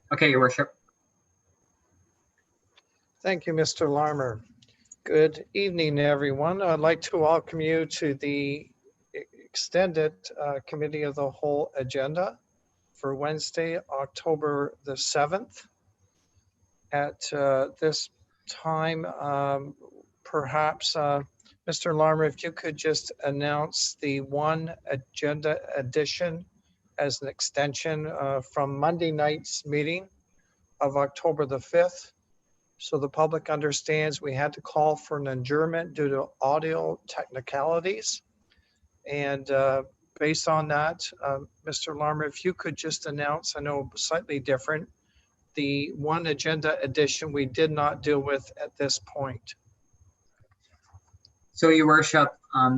Okay, Your Worship. Thank you, Mr. Larmer. Good evening, everyone. I'd like to welcome you to the extended Committee of the Whole agenda for Wednesday, October the 7th. At this time, perhaps, Mr. Larmer, if you could just announce the one agenda addition as an extension from Monday night's meeting of October the 5th. So the public understands we had to call for an adjournment due to audio technicalities. And based on that, Mr. Larmer, if you could just announce, I know slightly different, the one agenda addition we did not deal with at this point. So, Your Worship,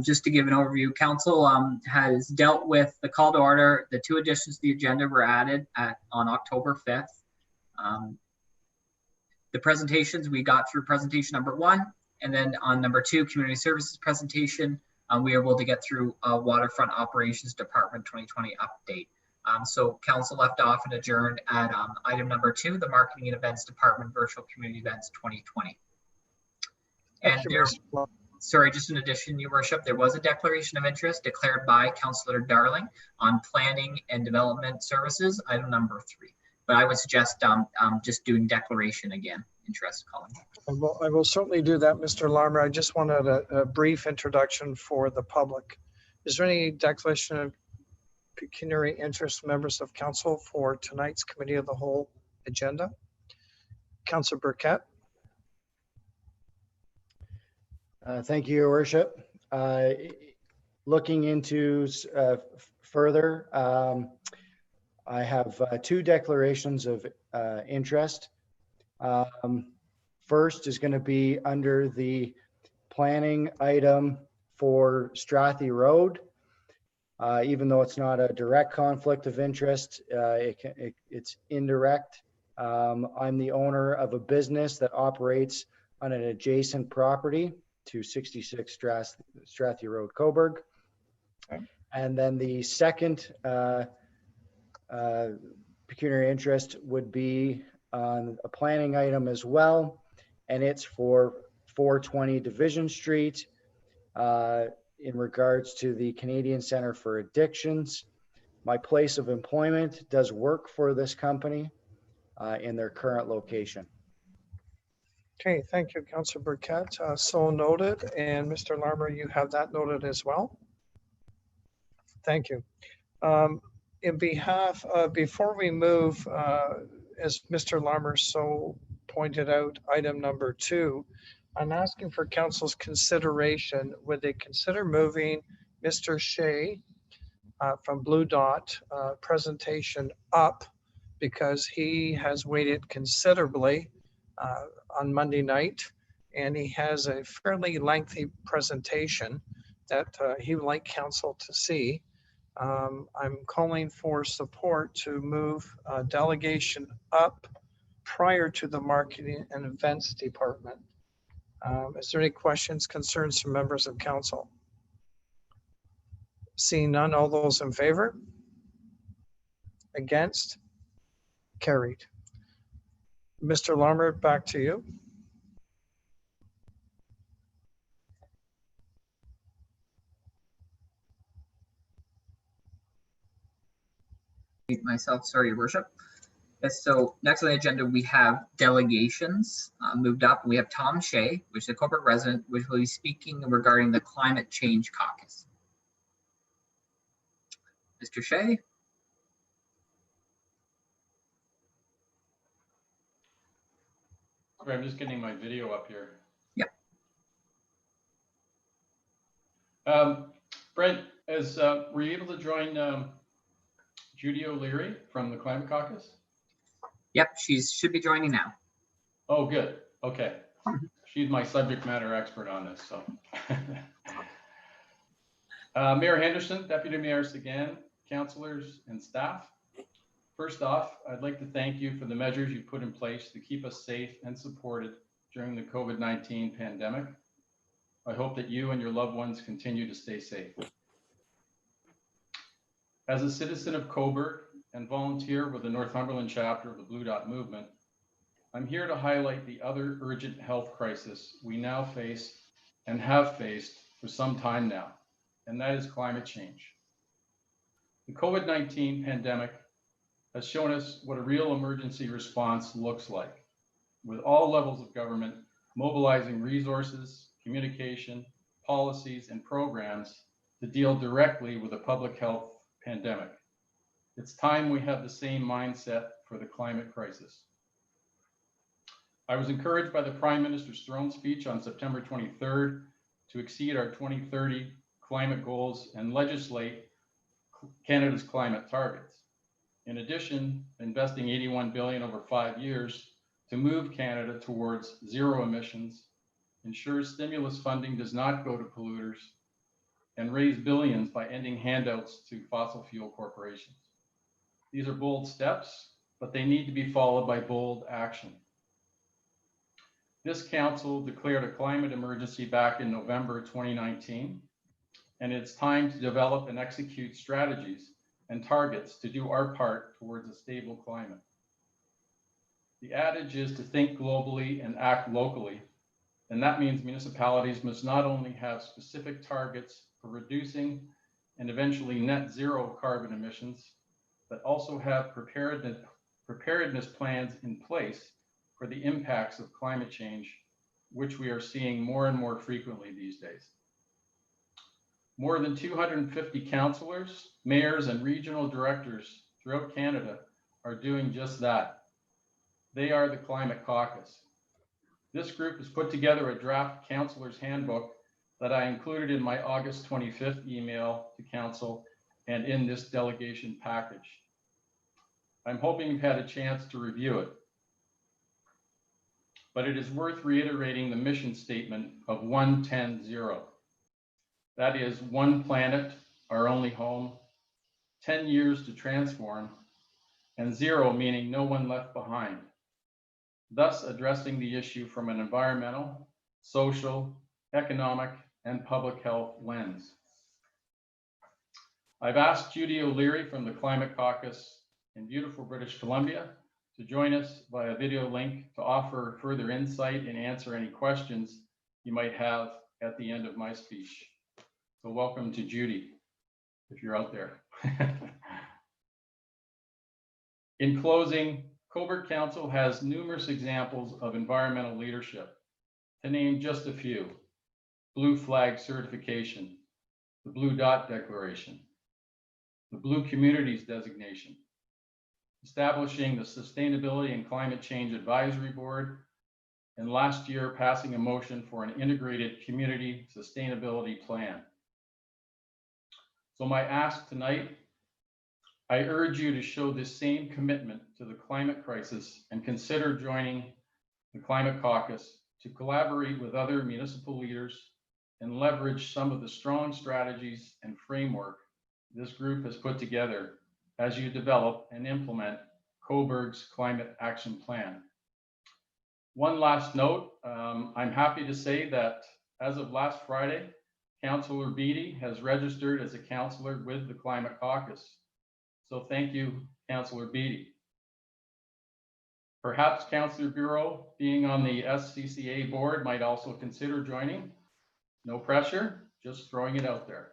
just to give an overview, Council has dealt with the call to order. The two additions to the agenda were added on October 5th. The presentations, we got through presentation number 1, and then on number 2, community services presentation, we were able to get through Waterfront Operations Department 2020 update. So Council left off and adjourned at item number 2, the Marketing and Events Department Virtual Community Events 2020. And there, sorry, just in addition, Your Worship, there was a declaration of interest declared by Councillor Darling on planning and development services, item number 3. But I would suggest just doing declaration again, interest calling. I will certainly do that, Mr. Larmer. I just wanted a brief introduction for the public. Is there any declaration of pecuniary interest, members of council, for tonight's Committee of the Whole agenda? Councillor Burkett. Thank you, Your Worship. Looking into further, I have 2 declarations of interest. First is going to be under the planning item for Strathy Road. Even though it's not a direct conflict of interest, it's indirect. I'm the owner of a business that operates on an adjacent property to 66 Strathy Road, Coburg. Okay. And then the second pecuniary interest would be on a planning item as well, and it's for 420 Division Street in regards to the Canadian Centre for Addictions. My place of employment does work for this company in their current location. Okay, thank you, Councillor Burkett. So noted, and Mr. Larmer, you have that noted as well. Thank you. In behalf, before we move, as Mr. Larmer so pointed out, item number 2, I'm asking for council's consideration. Would they consider moving Mr. Shea from Blue Dot presentation up, because he has waited considerably on Monday night, and he has a fairly lengthy presentation that he would like council to see. I'm calling for support to move delegation up prior to the Marketing and Events Department. Is there any questions, concerns from members of council? Seeing none, all those in favor? Against? Carried. Mr. Larmer, back to you. Myself, sorry, Your Worship. Yes, so next on the agenda, we have delegations moved up. We have Tom Shea, which is a corporate resident, which will be speaking regarding the climate change caucus. Mr. Shea. Okay, I'm just getting my video up here. Yeah. Brent, were you able to join Judy O'Leary from the Climate Caucus? Yep, she should be joining now. Oh, good. Okay. She's my subject matter expert on this. So, Mayor Henderson, Deputy Mayor Sagan, councillors and staff. First off, I'd like to thank you for the measures you put in place to keep us safe and supported during the COVID-19 pandemic. I hope that you and your loved ones continue to stay safe. As a citizen of Coburg and volunteer with the Northumberland chapter of the Blue Dot Movement, I'm here to highlight the other urgent health crisis we now face and have faced for some time now, and that is climate change. The COVID-19 pandemic has shown us what a real emergency response looks like, with all levels of government mobilizing resources, communication, policies, and programs to deal directly with a public health pandemic. It's time we have the same mindset for the climate crisis. I was encouraged by the Prime Minister's throne speech on September 23rd to exceed our 2030 climate goals and legislate Canada's climate targets. In addition, investing 81 billion over 5 years to move Canada towards zero emissions ensures stimulus funding does not go to polluters and raise billions by ending handouts to fossil fuel corporations. These are bold steps, but they need to be followed by bold action. This council declared a climate emergency back in November 2019, and it's time to develop and execute strategies and targets to do our part towards a stable climate. The adage is to think globally and act locally, and that means municipalities must not only have specific targets for reducing and eventually net zero carbon emissions, but also have preparedness plans in place for the impacts of climate change, which we are seeing more and more frequently these days. More than 250 councillors, mayors, and regional directors throughout Canada are doing just that. They are the Climate Caucus. This group has put together a draft councillor's handbook that I included in my August 25th email to council and in this delegation package. I'm hoping you've had a chance to review it, but it is worth reiterating the mission statement of 1-10-0. That is one planet, our only home, 10 years to transform, and zero meaning no one left behind, thus addressing the issue from an environmental, social, economic, and public health lens. I've asked Judy O'Leary from the Climate Caucus in beautiful British Columbia to join us via video link to offer further insight and answer any questions you might have at the end of my speech. So welcome to Judy, if you're out there. In closing, Cobourg Council has numerous examples of environmental leadership. To name just a few: Blue Flag certification, the Blue Dot Declaration, the Blue Communities designation, establishing the Sustainability and Climate Change Advisory Board, and last year passing a motion for an integrated community sustainability plan. So my ask tonight, I urge you to show this same commitment to the climate crisis and consider joining the Climate Caucus to collaborate with other municipal leaders and leverage some of the strong strategies and framework this group has put together as you develop and implement Cobourg's Climate Action Plan. One last note, I'm happy to say that as of last Friday, Councillor Beattie has registered as a councillor with the Climate Caucus. So thank you, Councillor Beattie. Perhaps Councillor Bureau, being on the SCCA board, might also consider joining. No pressure, just throwing it out there.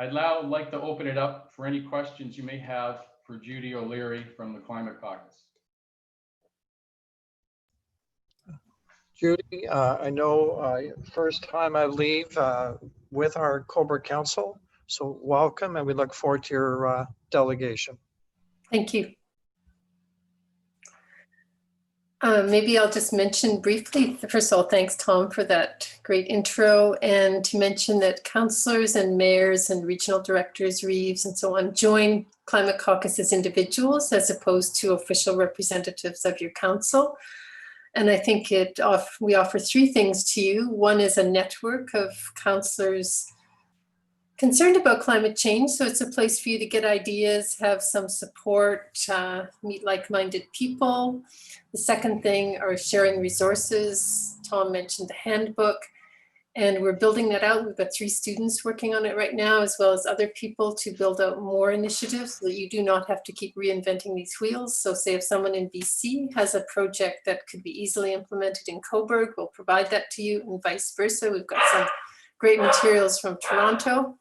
I'd now like to open it up for any questions you may have for Judy O'Leary from the Climate Caucus. Judy, I know first time I leave with our Cobourg Council, so welcome, and we look forward to your delegation. Thank you. Maybe I'll just mention briefly, first of all, thanks Tom for that great intro, and to mention that councillors and mayors and regional directors, Reeves and so on, join Climate Caucus as individuals as opposed to official representatives of your council. And I think we offer three things to you. One is a network of councillors concerned about climate change. So it's a place for you to get ideas, have some support, meet like-minded people. The second thing are sharing resources. Tom mentioned the handbook. And we're building that out. We've got 3 students working on it right now, as well as other people to build out more initiatives so that you do not have to keep reinventing these wheels. So say if someone in BC has a project that could be easily implemented in Cobourg, we'll provide that to you, and vice versa. We've got some great materials from Toronto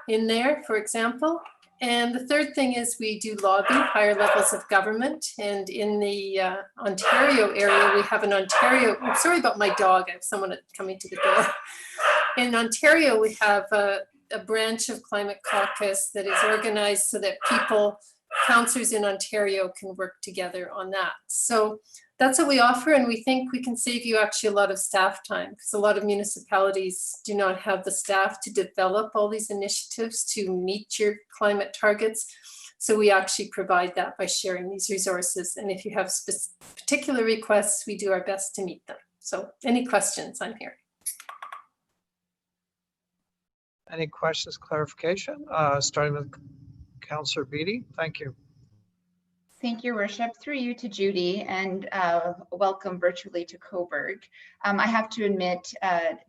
in there, for example. And the third thing is we do lobby higher levels of government. And in the Ontario area, we have an Ontario, I'm sorry about my dog, I have someone coming to the door. In Ontario, we have a branch of Climate Caucus that is organized so that people, councillors in Ontario can work together on that. So that's what we offer, and we think we can save you actually a lot of staff time, because a lot of municipalities do not have the staff to develop all these initiatives to meet your climate targets. So we actually provide that by sharing these resources. And if you have particular requests, we do our best to meet them. So any questions, I'm here. Any questions, clarification? Starting with Councillor Beattie. Thank you. Thank you, Worship. Through you to Judy, and welcome virtually to Cobourg. I have to admit,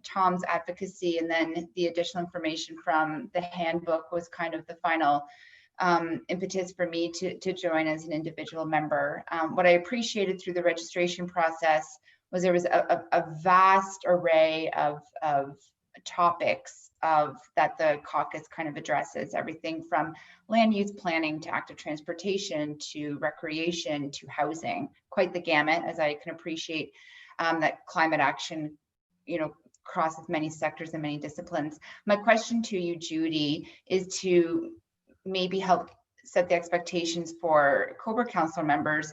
Tom's advocacy and then the additional information from the handbook was kind of the final impetus for me to join as an individual member. What I appreciated through the registration process was there was a vast array of topics that the caucus kind of addresses, everything from land use planning to active transportation to recreation to housing, quite the gamut, as I can appreciate that climate action, crosses many sectors and many disciplines. My question to you, Judy, is to maybe help set the expectations for Cobourg Council members,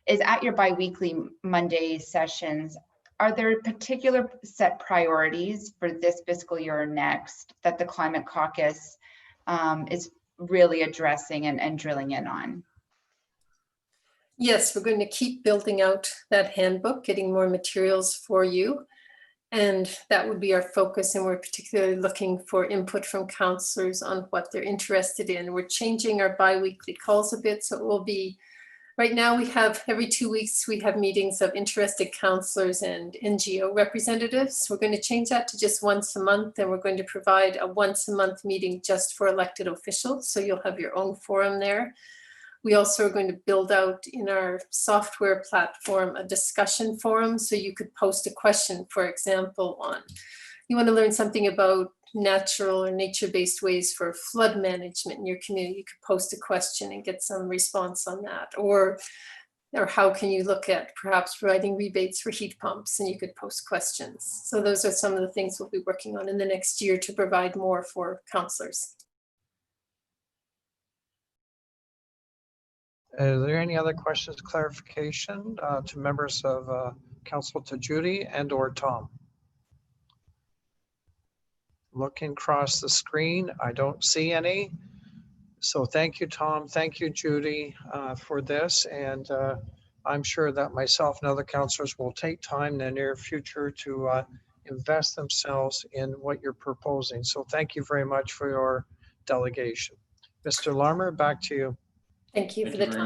is at your bi-weekly Monday sessions, are there particular set priorities for this fiscal year or next that the Climate Caucus is really addressing and drilling in on? Yes, we're going to keep building out that handbook, getting more materials for you. And that would be our focus. And we're particularly looking for input from councillors on what they're interested in. We're changing our bi-weekly calls a bit. So it will be, right now we have every 2 weeks, we have meetings of interested councillors and NGO representatives. We're going to change that to just once a month. And we're going to provide a once a month meeting just for elected officials. So you'll have your own forum there. We also are going to build out in our software platform a discussion forum. So you could post a question, for example, on, you want to learn something about natural or nature-based ways for flood management in your community. You could post a question and get some response on that. Or how can you look at perhaps providing rebates for heat pumps, and you could post questions. So those are some of the things we'll be working on in the next year to provide more for councillors. Are there any other questions, clarification to members of council, to Judy and or Tom? Looking across the screen, I don't see any. So thank you, Tom. Thank you, Judy, for this. And I'm sure that myself and other councillors will take time in the near future to invest themselves in what you're proposing. So thank you very much for your delegation. Mr. Larmer, back to you. Thank you for the time. Thank you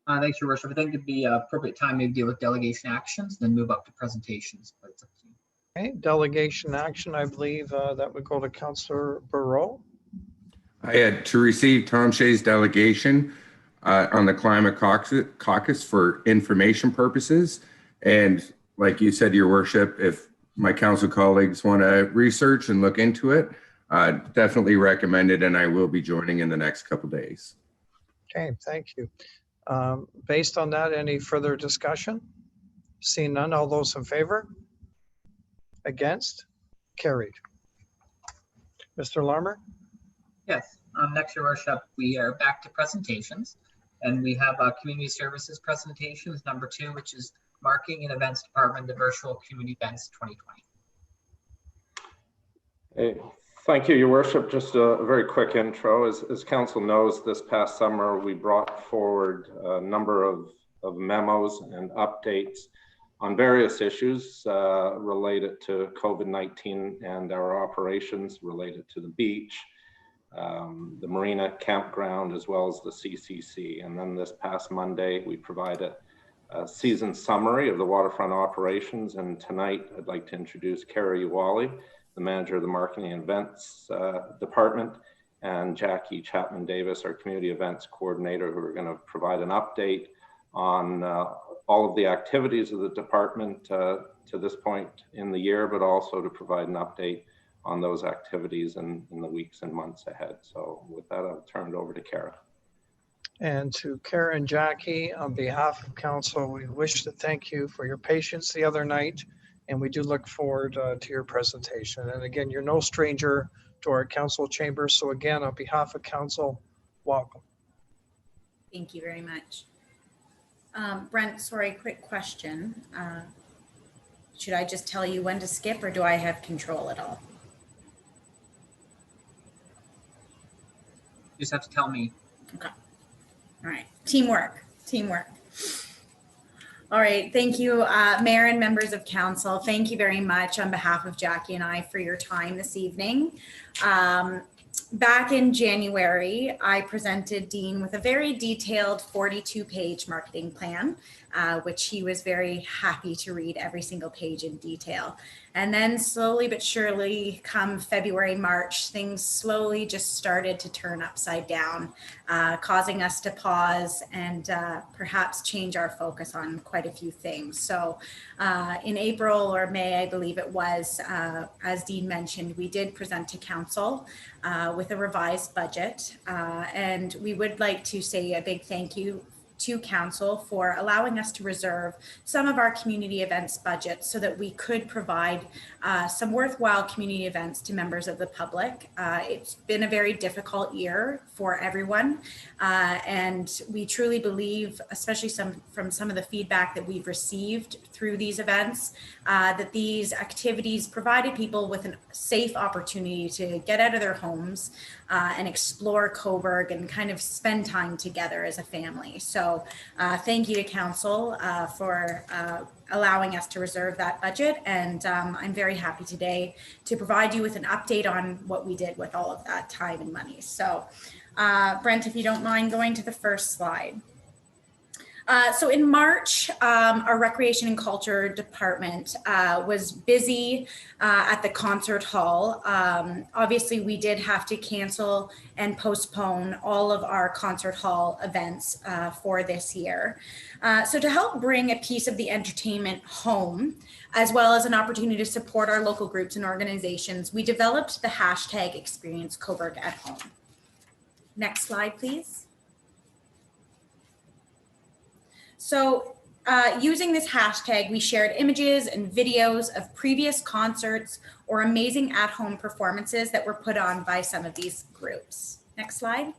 very much. Thanks, Your Worship. I think it'd be appropriate time to deal with delegation actions, then move up to presentations. But it's up to you. Okay, delegation action, I believe that would go to Councillor Barreau. I had to receive Tom Shea's delegation on the Climate Caucus for information purposes. And like you said, Your Worship, if my council colleagues want to research and look into it, definitely recommend it, and I will be joining in the next couple of days. Okay, thank you. Based on that, any further discussion? Seeing none, all those in favor? Against? Carried. Mr. Larmer? Yes, next, Your Worship, we are back to presentations, and we have community services presentations number 2, which is Marketing and Events Department, the Virtual Community Events 2020. Thank you, Your Worship. Just a very quick intro. As Council knows, this past summer we brought forward a number of memos and updates on various issues related to COVID-19 and our operations related to the beach, the marina campground, as well as the CCC. And then this past Monday, we provided season summary of the waterfront operations. And tonight I'd like to introduce Kara Uwali, the manager of the marketing and events department, and Jackie Chapman Davis, our community events coordinator, who are going to provide an update on all of the activities of the department to this point in the year, but also to provide an update on those activities in the weeks and months ahead. So with that, I'll turn it over to Kara. And to Kara and Jackie, on behalf of council, we wish to thank you for your patience the other night, and we do look forward to your presentation. And again, you're no stranger to our council chambers. So again, on behalf of council, welcome. Thank you very much. Brent, sorry, quick question. Should I just tell you when to skip, or do I have control at all? You just have to tell me. Okay. All right. Teamwork. All right. Thank you, Mayor and members of council. Thank you very much on behalf of Jackie and I for your time this evening. Back in January, I presented Dean with a very detailed 42-page marketing plan, which he was very happy to read every single page in detail. And then slowly but surely, come February, March, things slowly just started to turn upside down, causing us to pause and perhaps change our focus on quite a few things. So in April or May, I believe it was, as Dean mentioned, we did present to council with a revised budget. And we would like to say a big thank you to council for allowing us to reserve some of our community events budget so that we could provide some worthwhile community events to members of the public. It's been a very difficult year for everyone. And we truly believe, especially from some of the feedback that we've received through these events, that these activities provided people with a safe opportunity to get out of their homes and explore Cobourg and kind of spend time together as a family. So thank you to council for allowing us to reserve that budget. And I'm very happy today to provide you with an update on what we did with all of that time and money. So Brent, if you don't mind going to the first slide. So in March, our Recreation and Culture Department was busy at the concert hall. Obviously, we did have to cancel and postpone all of our concert hall events for this year. So to help bring a piece of the entertainment home, as well as an opportunity to support our local groups and organizations, we developed the hashtag Experience Cobourg at Home. Next slide, please. So using this hashtag, we shared images and videos of previous concerts or amazing at-home performances that were put on by some of these groups. Next slide.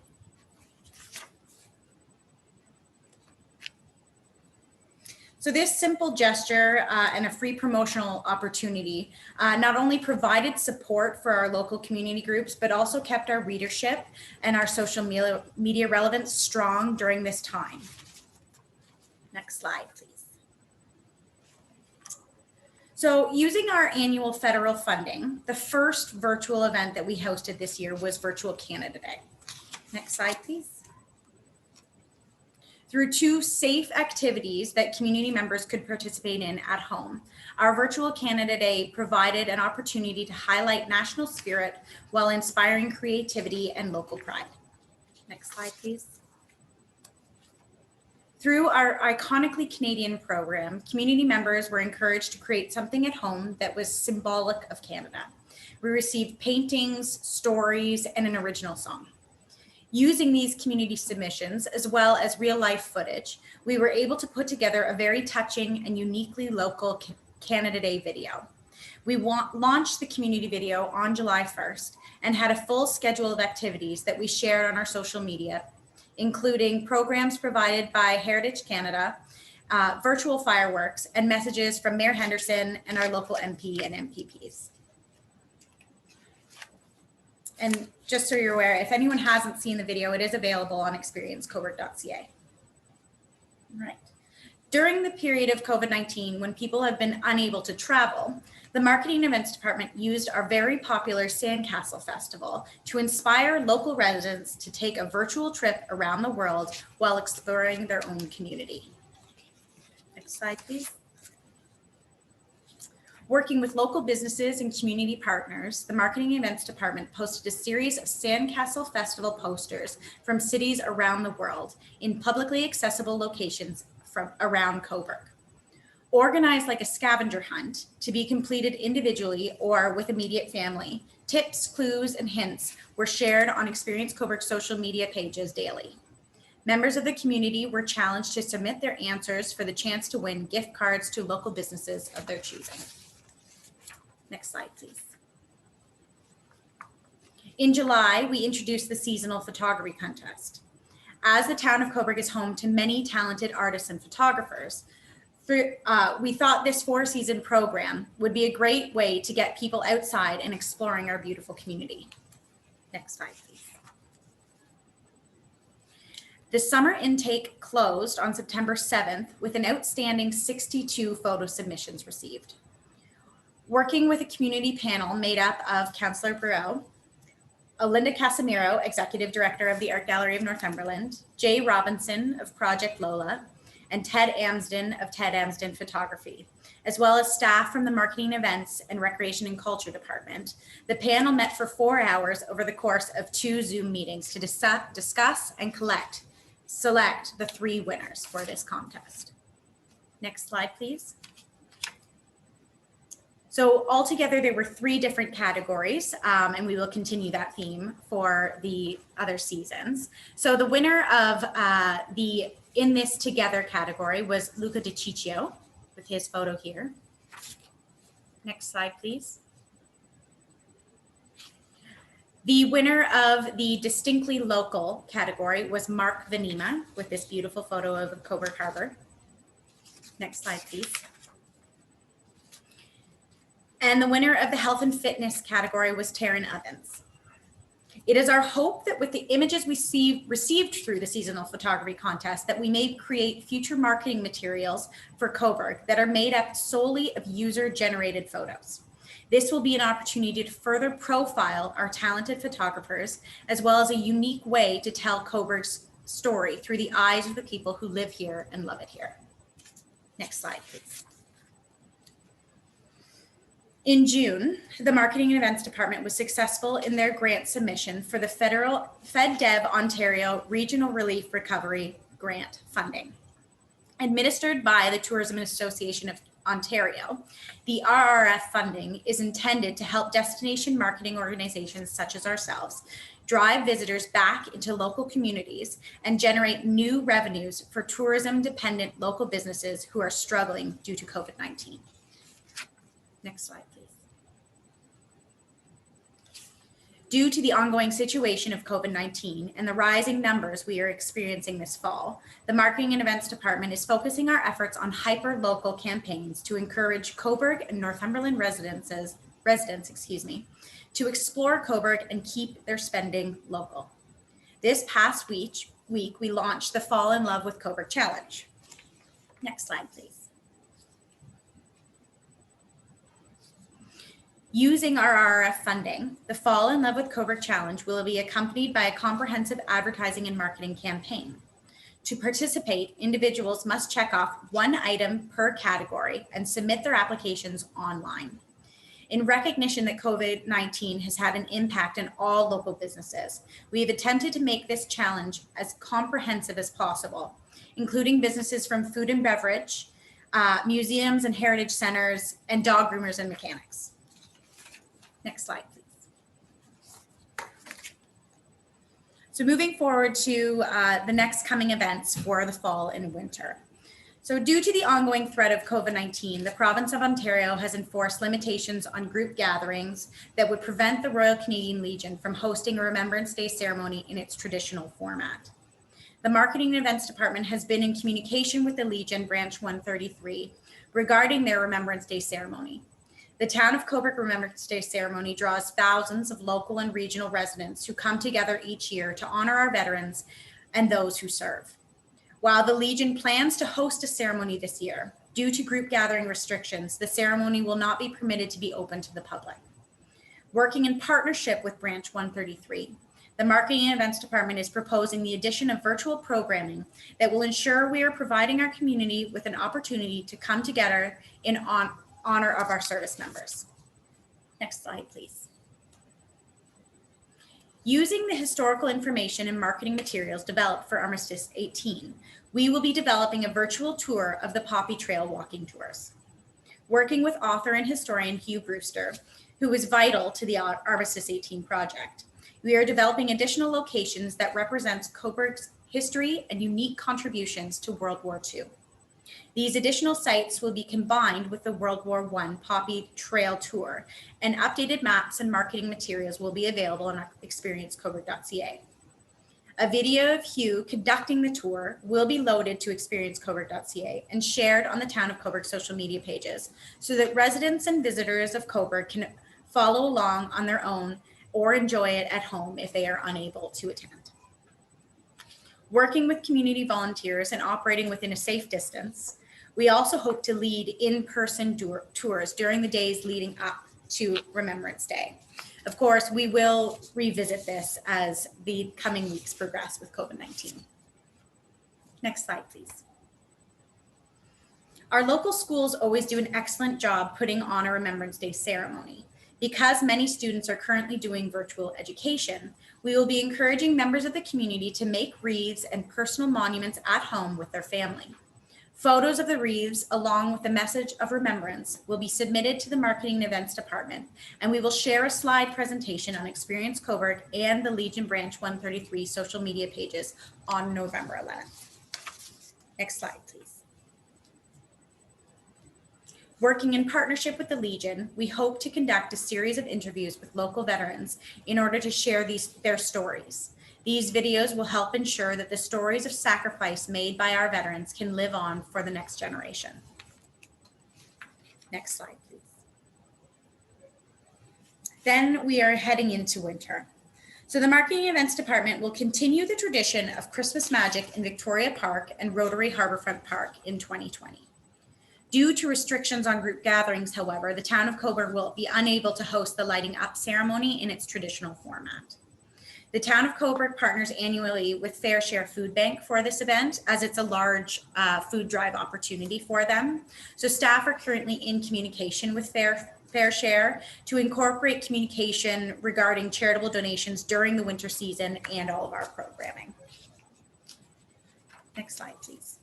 So this simple gesture and a free promotional opportunity not only provided support for our local community groups, but also kept our readership and our social media relevance strong during this time. Next slide, please. So using our annual federal funding, the first virtual event that we hosted this year was Virtual Canada Day. Next slide, please. Through 2 safe activities that community members could participate in at home, our Virtual Canada Day provided an opportunity to highlight national spirit while inspiring creativity and local pride. Next slide, please. Through our iconically Canadian program, community members were encouraged to create something at home that was symbolic of Canada. We received paintings, stories, and an original song. Using these community submissions, as well as real life footage, we were able to put together a very touching and uniquely local Canada Day video. We launched the community video on July 1st and had a full schedule of activities that we shared on our social media, including programs provided by Heritage Canada, virtual fireworks, and messages from Mayor Henderson and our local MP and MPPs. And just so you're aware, if anyone hasn't seen the video, it is available on experiencecobourg.ca. Right. During the period of COVID-19, when people have been unable to travel, the Marketing Events Department used our very popular Sandcastle Festival to inspire local residents to take a virtual trip around the world while exploring their own community. Next slide, please. Working with local businesses and community partners, the Marketing Events Department posted a series of Sandcastle Festival posters from cities around the world in publicly accessible locations from around Cobourg. Organized like a scavenger hunt to be completed individually or with immediate family, tips, clues, and hints were shared on Experience Cobourg social media pages daily. Members of the community were challenged to submit their answers for the chance to win gift cards to local businesses of their choosing. Next slide, please. In July, we introduced the seasonal photography contest. As the town of Cobourg is home to many talented artists and photographers, we thought this 4-season program would be a great way to get people outside and exploring our beautiful community. Next slide, please. The summer intake closed on September 7th with an outstanding 62 photo submissions received. Working with a community panel made up of Councillor Burrell, Alinda Casimiro, Executive Director of the Art Gallery of Northumberland, Jay Robinson of Project Lola, and Ted Amsden of Ted Amsden Photography, as well as staff from the Marketing Events and Recreation and Culture Department. The panel met for 4 hours over the course of 2 Zoom meetings to discuss and select the 3 winners for this contest. Next slide, please. So altogether, there were 3 different categories, and we will continue that theme for the other seasons. So the winner of the In This Together category was Luca Di Ciccio with his photo here. Next slide, please. The winner of the Distinctly Local category was Mark Venema with this beautiful photo of Cobourg Harbor. Next slide, please. And the winner of the Health and Fitness category was Taryn Evans. It is our hope that with the images we received through the seasonal photography contest, that we may create future marketing materials for Cobourg that are made up solely of user-generated photos. This will be an opportunity to further profile our talented photographers, as well as a unique way to tell Cobourg's story through the eyes of the people who live here and love it here. Next slide, please. In June, the Marketing and Events Department was successful in their grant submission for the federal FedDev Ontario Regional Relief Recovery Grant funding. Administered by the Tourism Association of Ontario, the RRF funding is intended to help destination marketing organizations such as ourselves drive visitors back into local communities and generate new revenues for tourism-dependent local businesses who are struggling due to COVID-19. Next slide, please. Due to the ongoing situation of COVID-19 and the rising numbers we are experiencing this fall, the Marketing and Events Department is focusing our efforts on hyper-local campaigns to encourage Cobourg and Northumberland residents to explore Cobourg and keep their spending local. This past week, we launched the Fall in Love with Cobourg Challenge. Next slide, please. Using our RRF funding, the Fall in Love with Cobourg Challenge will be accompanied by a comprehensive advertising and marketing campaign. To participate, individuals must check off 1 item per category and submit their applications online. In recognition that COVID-19 has had an impact on all local businesses, we have attempted to make this challenge as comprehensive as possible, including businesses from food and beverage, museums and heritage centers, and dog groomers and mechanics. Next slide, please. So moving forward to the next coming events for the fall and winter. So due to the ongoing threat of COVID-19, the province of Ontario has enforced limitations on group gatherings that would prevent the Royal Canadian Legion from hosting a Remembrance Day ceremony in its traditional format. The Marketing and Events Department has been in communication with the Legion Branch 133 regarding their Remembrance Day ceremony. The Town of Cobourg Remembrance Day ceremony draws thousands of local and regional residents who come together each year to honor our veterans and those who serve. While the Legion plans to host a ceremony this year, due to group gathering restrictions, the ceremony will not be permitted to be open to the public. Working in partnership with Branch 133, the Marketing and Events Department is proposing the addition of virtual programming that will ensure we are providing our community with an opportunity to come together in honor of our service members. Next slide, please. Using the historical information and marketing materials developed for Armistice 18, we will be developing a virtual tour of the Poppy Trail walking tours. Working with author and historian Hugh Brewster, who was vital to the Armistice 18 project, we are developing additional locations that represents Coburg's history and unique contributions to World War II. These additional sites will be combined with the World War I Poppy Trail Tour, and updated maps and marketing materials will be available on experiencecoburg.ca. A video of Hugh conducting the tour will be loaded to experiencecoburg.ca and shared on the Town of Coburg social media pages so that residents and visitors of Coburg can follow along on their own or enjoy it at home if they are unable to attend. Working with community volunteers and operating within a safe distance, we also hope to lead in-person tours during the days leading up to Remembrance Day. Of course, we will revisit this as the coming weeks progress with COVID-19. Next slide, please. Our local schools always do an excellent job putting on a Remembrance Day ceremony. Because many students are currently doing virtual education, we will be encouraging members of the community to make wreaths and personal monuments at home with their family. Photos of the wreaths, along with the message of remembrance, will be submitted to the Marketing and Events Department, and we will share a slide presentation on Experience Coburg and the Legion Branch 133 social media pages on November 11th. Next slide, please. Working in partnership with the Legion, we hope to conduct a series of interviews with local veterans in order to share their stories. These videos will help ensure that the stories of sacrifice made by our veterans can live on for the next generation. Next slide, please. Then we are heading into winter. So the Marketing and Events Department will continue the tradition of Christmas magic in Victoria Park and Rotary Harbourfront Park in 2020. Due to restrictions on group gatherings, however, the Town of Coburg will be unable to host the lighting up ceremony in its traditional format. The Town of Coburg partners annually with Fair Share Food Bank for this event, as it's a large food drive opportunity for them. So staff are currently in communication with Fair Share to incorporate communication regarding charitable donations during the winter season and all of our programming. Next slide, please.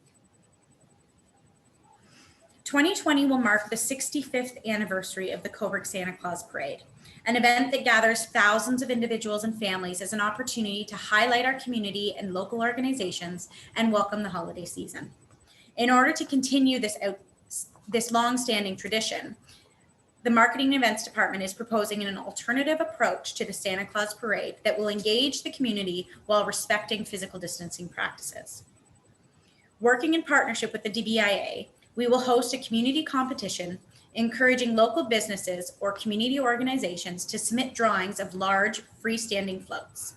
2020 will mark the 65th anniversary of the Coburg Santa Claus Parade, an event that gathers thousands of individuals and families as an opportunity to highlight our community and local organizations and welcome the holiday season. In order to continue this long-standing tradition, the Marketing and Events Department is proposing an alternative approach to the Santa Claus Parade that will engage the community while respecting physical distancing practices. Working in partnership with the DBIA, we will host a community competition encouraging local businesses or community organizations to submit drawings of large freestanding floats.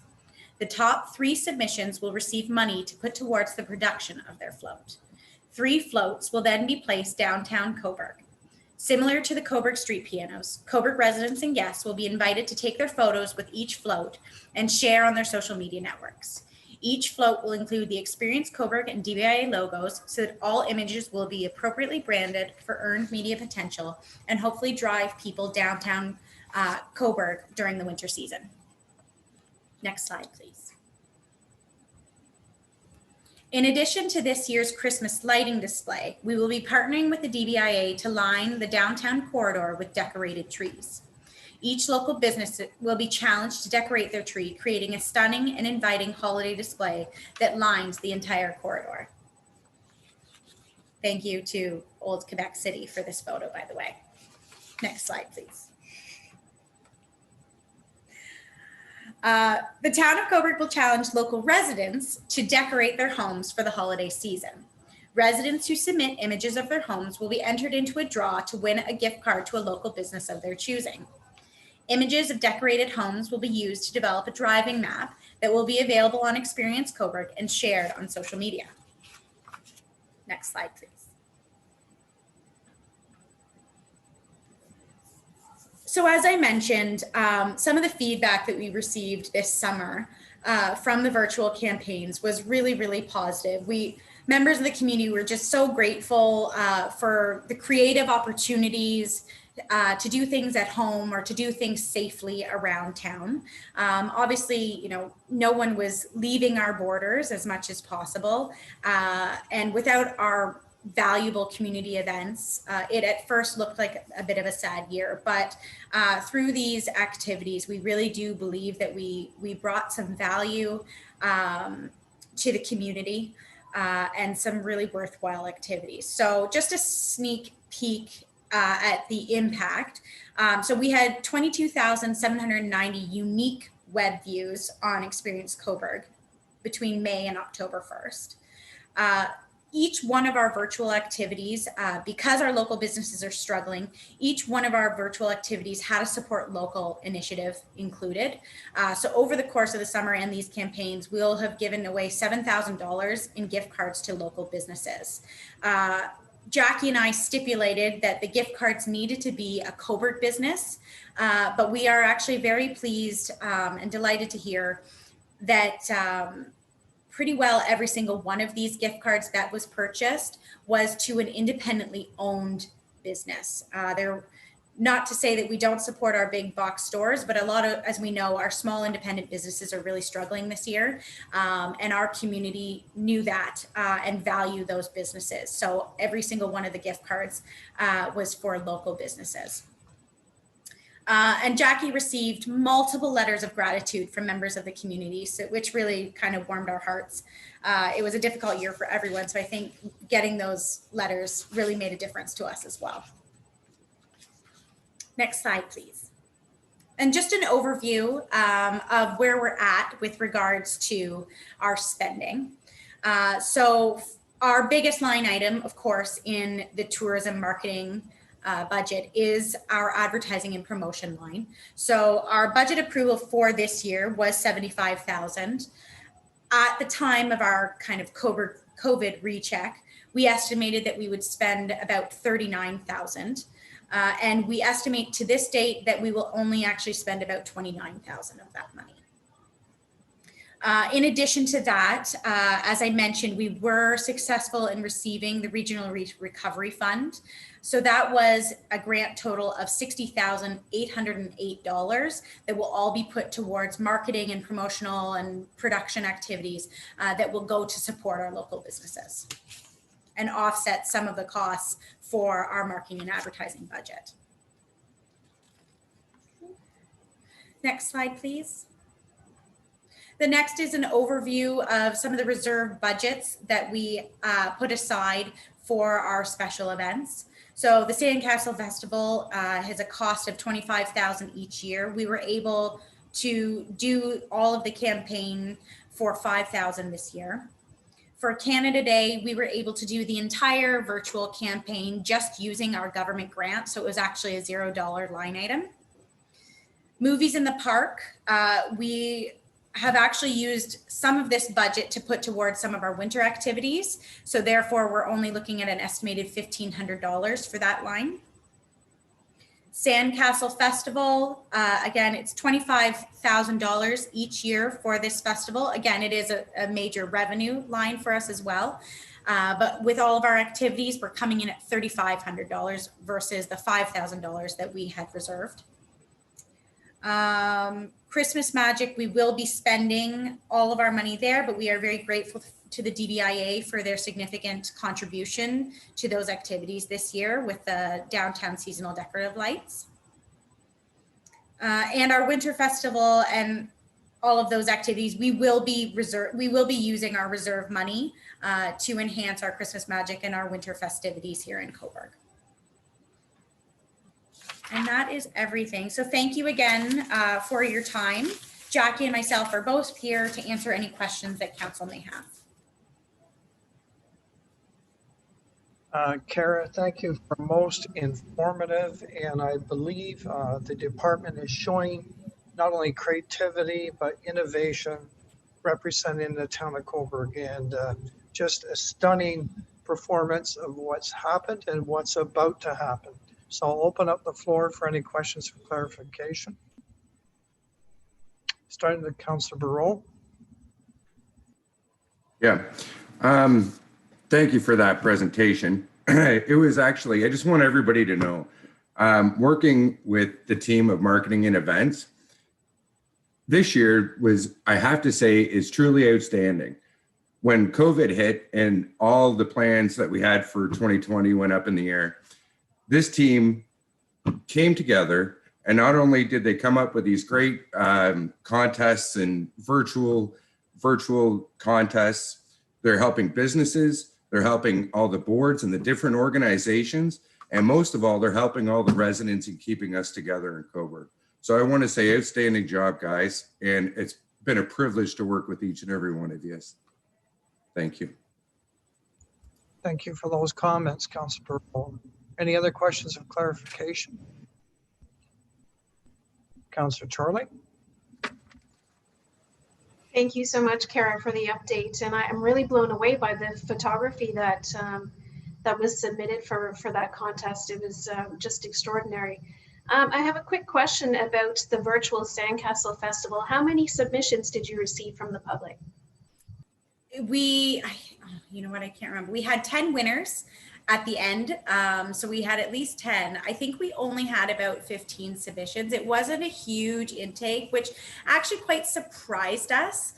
The top 3 submissions will receive money to put towards the production of their float. 3 floats will then be placed downtown Coburg. Similar to the Coburg Street Pianos, Coburg residents and guests will be invited to take their photos with each float and share on their social media networks. Each float will include the Experience Coburg and DBIA logos so that all images will be appropriately branded for earned media potential and hopefully drive people downtown Coburg during the winter season. Next slide, please. In addition to this year's Christmas lighting display, we will be partnering with the DBIA to line the downtown corridor with decorated trees. Each local business will be challenged to decorate their tree, creating a stunning and inviting holiday display that lines the entire corridor. Thank you to Old Quebec City for this photo, by the way. Next slide, please. The Town of Coburg will challenge local residents to decorate their homes for the holiday season. Residents who submit images of their homes will be entered into a draw to win a gift card to a local business of their choosing. Images of decorated homes will be used to develop a driving map that will be available on Experience Coburg and shared on social media. Next slide, please. So as I mentioned, some of the feedback that we received this summer from the virtual campaigns was really, really positive. Members of the community were just so grateful for the creative opportunities to do things at home or to do things safely around town. Obviously, no one was leaving our borders as much as possible. And without our valuable community events, it at first looked like a bit of a sad year, but through these activities, we really do believe that we brought some value to the community and some really worthwhile activities. So just a sneak peek at the impact. So we had 22,790 unique web views on Experience Coburg between May and October 1st. Each one of our virtual activities, because our local businesses are struggling, each one of our virtual activities had a support local initiative included. So over the course of the summer and these campaigns, we'll have given away $7,000 in gift cards to local businesses. Jackie and I stipulated that the gift cards needed to be a Coburg business, but we are actually very pleased and delighted to hear that pretty well every single one of these gift cards that was purchased was to an independently owned business. They're not to say that we don't support our big box stores, but a lot of, as we know, our small independent businesses are really struggling this year. And our community knew that and value those businesses. So every single one of the gift cards was for local businesses. And Jackie received multiple letters of gratitude from members of the community, which really kind of warmed our hearts. It was a difficult year for everyone, so I think getting those letters really made a difference to us as well. Next slide, please. And just an overview of where we're at with regards to our spending. So our biggest line item, of course, in the tourism marketing budget is our advertising and promotion line. So our budget approval for this year was $75,000. At the time of our kind of COVID recheck, we estimated that we would spend about $39,000. And we estimate to this date that we will only actually spend about $29,000 of that money. In addition to that, as I mentioned, we were successful in receiving the Regional Recovery Fund. So that was a grant total of $60,808 that will all be put towards marketing and promotional and production activities that will go to support our local businesses and offset some of the costs for our marketing and advertising budget. Next slide, please. The next is an overview of some of the reserve budgets that we put aside for our special events. So the Sandcastle Festival has a cost of $25,000 each year. We were able to do all of the campaign for $5,000 this year. For Canada Day, we were able to do the entire virtual campaign just using our government grant. So it was actually a $0 line item. Movies in the Park, we have actually used some of this budget to put towards some of our winter activities. So therefore, we're only looking at an estimated $1,500 for that line. Sandcastle Festival, again, it's $25,000 each year for this festival. Again, it is a major revenue line for us as well. But with all of our activities, we're coming in at $3,500 versus the $5,000 that we had reserved. Christmas Magic, we will be spending all of our money there, but we are very grateful to the DDIA for their significant contribution to those activities this year with the downtown seasonal decorative lights. And our winter festival and all of those activities, we will be using our reserve money to enhance our Christmas Magic and our winter festivities here in Coburg. And that is everything. So thank you again for your time. Jackie and myself are both here to answer any questions that council may have. Kara, thank you for most informative, and I believe the department is showing not only creativity, but innovation representing the town of Coburg, and just a stunning performance of what's happened and what's about to happen. So I'll open up the floor for any questions for clarification. Starting with Councillor Barreau. Yeah. Thank you for that presentation. It was actually, I just want everybody to know, working with the team of marketing and events this year was, I have to say, is truly outstanding. When COVID hit and all the plans that we had for 2020 went up in the air, this team came together, and not only did they come up with these great contests and virtual contests, they're helping businesses, they're helping all the boards and the different organizations, and most of all, they're helping all the residents in keeping us together in Cobourg. So I want to say outstanding job, guys, and it's been a privilege to work with each and every one of you. Thank you. Thank you for those comments, Councillor Burrow. Any other questions of clarification? Councillor Charlie? Thank you so much, Kara, for the update. And I'm really blown away by the photography that that was submitted for that contest. It was just extraordinary. I have a quick question about the virtual Sandcastle Festival. How many submissions did you receive from the public? You know what, I can't remember. We had 10 winners at the end. So we had at least 10. I think we only had about 15 submissions. It wasn't a huge intake, which actually quite surprised us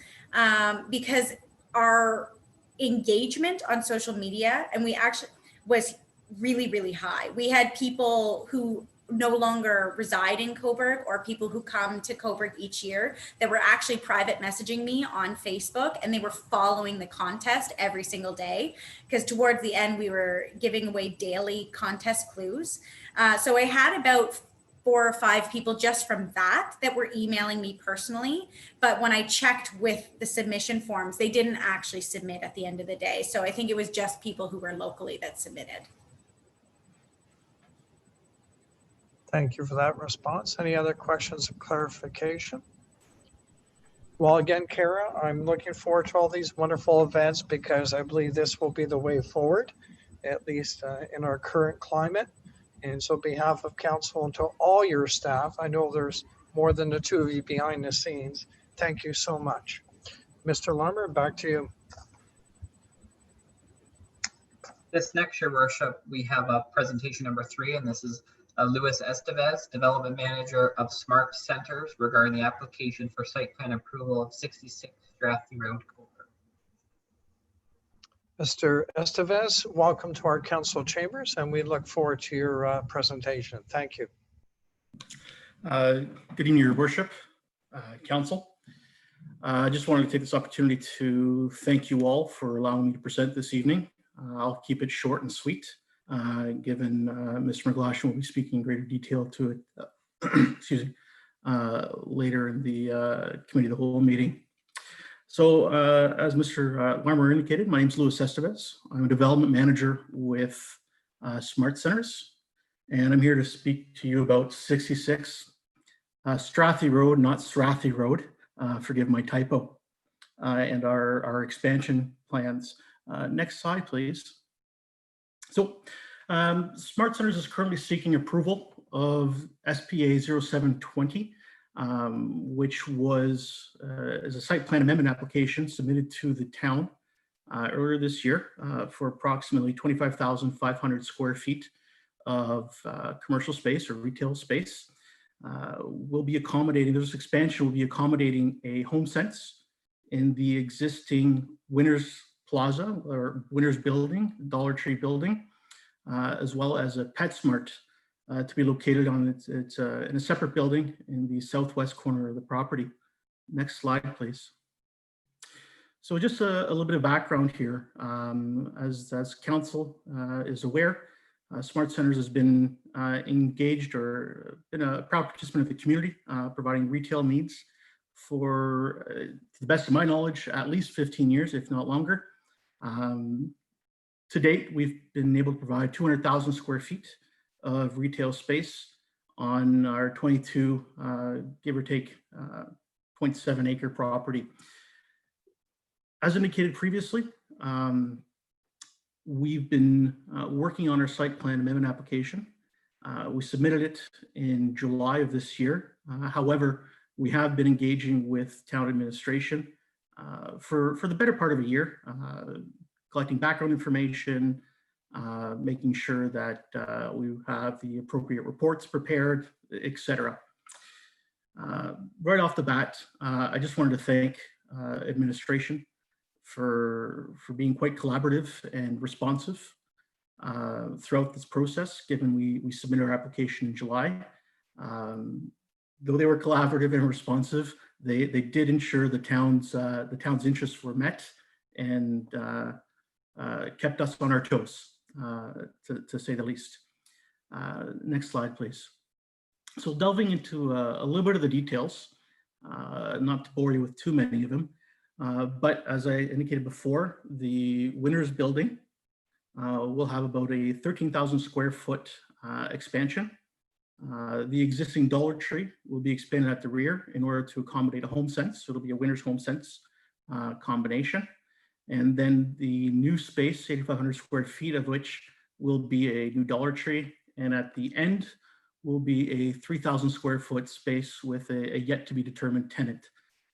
because our engagement on social media, and we actually was really, really high. We had people who no longer reside in Cobourg or people who come to Cobourg each year that were actually private messaging me on Facebook, and they were following the contest every single day because towards the end we were giving away daily contest clues. So I had about 4 or 5 people just from that were emailing me personally. But when I checked with the submission forms, they didn't actually submit at the end of the day. So I think it was just people who were locally that submitted. Thank you for that response. Any other questions of clarification? Well, again, Kara, I'm looking forward to all these wonderful events because I believe this will be the way forward, at least in our current climate. And so on behalf of council and to all your staff, I know there's more than the 2 of you behind the scenes. Thank you so much. Mr. Larmer, back to you. This next, Your Worship, we have a presentation number 3, and this is Luis Estevez, Development Manager of Smart Centers, regarding the application for site plan approval of 66 Strathy Road, Cobourg. Mr. Estevez, welcome to our council chambers, and we look forward to your presentation. Thank you. Good evening, Your Worship, Council. I just wanted to take this opportunity to thank you all for allowing me to present this evening. I'll keep it short and sweet, given Mr. McGlashan will be speaking in greater detail to it excuse me, later in the Committee of the Whole meeting. So as Mr. Larmer indicated, my name is Luis Estevez. I'm a development manager with Smart Centers, and I'm here to speak to you about 66 Strathy Road, not Strathy Road, forgive my typo, and our expansion plans. Next slide, please. So Smart Centers is currently seeking approval of SPA 0720, which was as a site plan amendment application submitted to the town earlier this year for approximately 25,500 square feet of commercial space or retail space. We'll be accommodating, this expansion will be accommodating a HomeSense in the existing Winners Plaza or Winners Building, Dollar Tree Building, as well as a PetSmart to be located on it's in a separate building in the southwest corner of the property. Next slide, please. So just a little bit of background here. As council is aware, Smart Centers has been engaged or been a proud participant of the community, providing retail needs for, to the best of my knowledge, at least 15 years, if not longer. To date, we've been able to provide 200,000 square feet of retail space on our 22, give or take, 0.7 acre property. As indicated previously, we've been working on our site plan amendment application. We submitted it in July of this year. However, we have been engaging with town administration for the better part of a year, collecting background information, making sure that we have the appropriate reports prepared, etc. Right off the bat, I just wanted to thank administration for being quite collaborative and responsive throughout this process, given we submitted our application in July. Though they were collaborative and responsive, they did ensure the town's interests were met and kept us on our toes, to say the least. Next slide, please. So delving into a little bit of the details, not to bore you with too many of them, but as I indicated before, the Winners building will have about a 13,000 square foot expansion. The existing Dollar Tree will be expanded at the rear in order to accommodate a home sense. So it'll be a Winners home sense combination. And then the new space, 8,500 square feet of which will be a new Dollar Tree. And at the end will be a 3,000 square foot space with a yet to be determined tenant.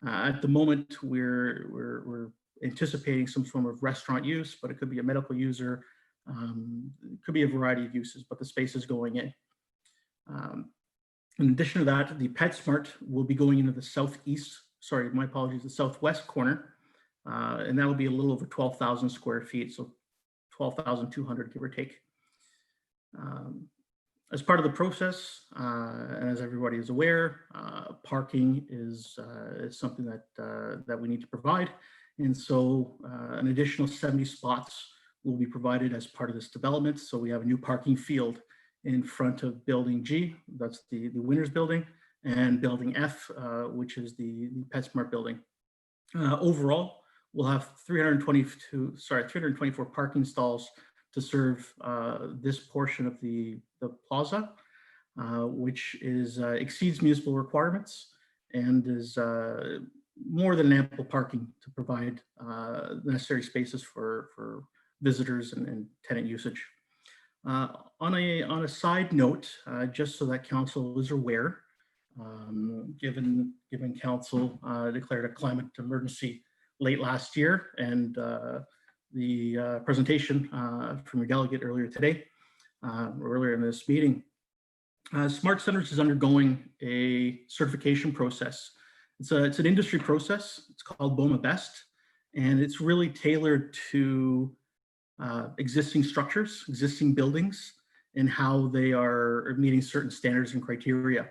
At the moment, we're anticipating some form of restaurant use, but it could be a medical user. It could be a variety of uses, but the space is going in. In addition to that, the PetSmart will be going into the the southwest corner, and that will be a little over 12,000 square feet, so 12,200 give or take. As part of the process, and as everybody is aware, parking is something that we need to provide, and so an additional 70 spots will be provided as part of this development. So we have a new parking field in front of Building G, that's the Winners building, and Building F, which is the PetSmart building. Overall, we'll have 324 parking stalls to serve this portion of the plaza, which exceeds municipal requirements and is more than ample parking to provide the necessary spaces for visitors and tenant usage. On a side note, just so that council is aware, given council declared a climate emergency late last year, and the presentation from your delegate earlier today, earlier in this meeting, Smart Centers is undergoing a certification process. It's an industry process. It's called BOMA Best, and it's really tailored to existing structures, existing buildings, and how they are meeting certain standards and criteria.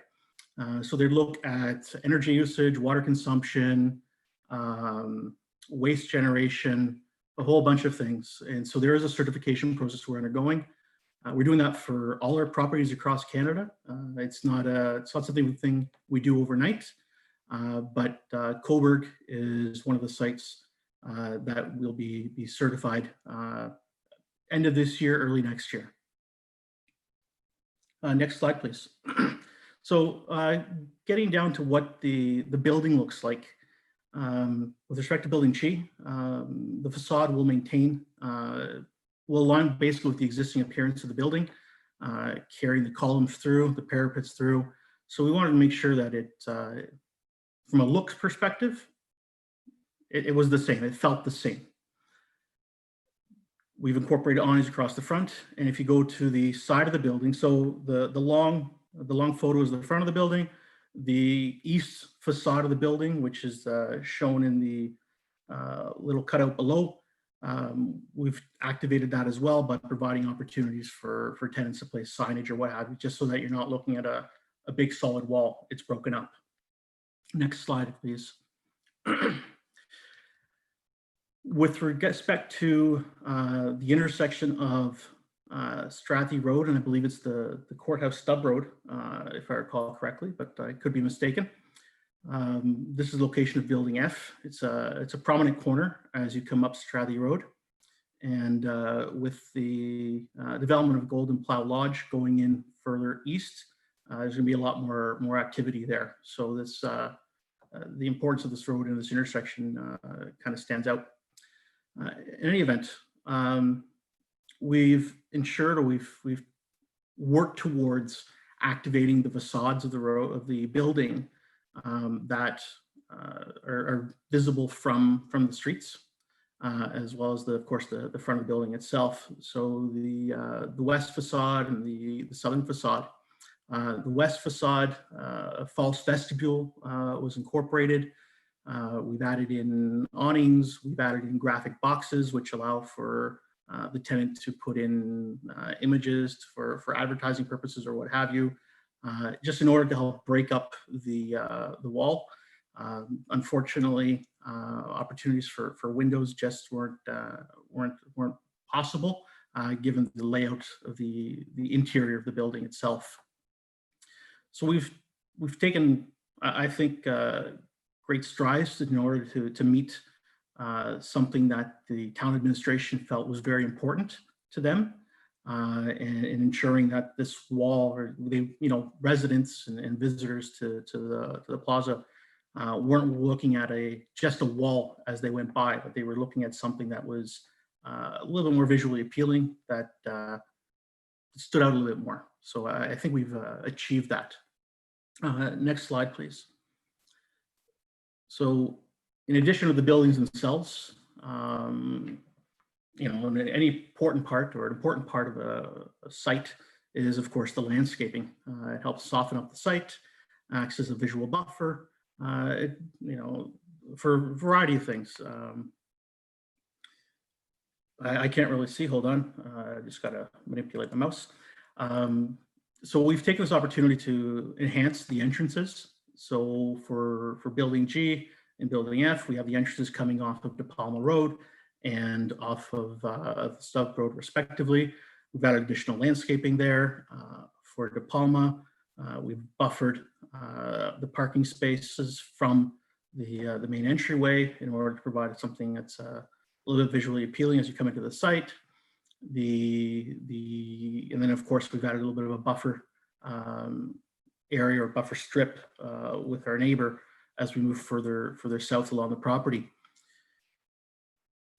So they look at energy usage, water consumption, waste generation, a whole bunch of things. And so there is a certification process we're undergoing. We're doing that for all our properties across Canada. It's not something we do overnight, but Cobourg is one of the sites that will be certified end of this year, early next year. Next slide, please. So getting down to what the building looks like. With respect to Building G, the facade will will align basically with the existing appearance of the building, carrying the columns through, the parapets through. So we wanted to make sure that it, from a looks perspective, it was the same, it felt the same. We've incorporated awnings across the front, and if you go to the side of the building, so the long photo is the front of the building, the east facade of the building, which is shown in the little cutout below. We've activated that as well, but providing opportunities for tenants to place signage or what have you, just so that you're not looking at a big solid wall. It's broken up. Next slide, please. With respect to the intersection of Strathy Road, and I believe it's the Courthouse Stub Road, if I recall correctly, but I could be mistaken. This is the location of Building F. It's a prominent corner as you come up Strathy Road, and with the development of Golden Plough Lodge going in further east, there's going to be a lot more activity there. So this the importance of this road and this intersection kind of stands out. In any event, we've ensured, or we've worked towards activating the facades of the building that are visible from the streets, as well as of course the front of the building itself. So the west facade and the southern facade. The west facade, a false vestibule was incorporated. We've added in awnings, we've added in graphic boxes, which allow for the tenant to put in images for advertising purposes or what have you, just in order to help break up the wall. Unfortunately, opportunities for windows just weren't possible, given the layout of the interior of the building itself. So we've taken, I think, great strides in order to meet something that the town administration felt was very important to them, and ensuring that this wall, or residents and visitors to the plaza weren't looking at just a wall as they went by, but they were looking at something that was a little bit more visually appealing, that stood out a little bit more. So I think we've achieved that. Next slide, please. So in addition to the buildings themselves, any important part of a site is, of course, the landscaping. It helps soften up the site, acts as a visual buffer, for a variety of things. I can't really see, hold on. I just gotta manipulate the mouse. So we've taken this opportunity to enhance the entrances. So for building G and building F, we have the entrances coming off of De Palma Road and off of the Stub Road respectively. We've added additional landscaping there. For De Palma, we've buffered the parking spaces from the main entryway in order to provide something that's a little bit visually appealing as you come into the site. And then of course we've added a little bit of a buffer area or buffer strip with our neighbor as we move further south along the property.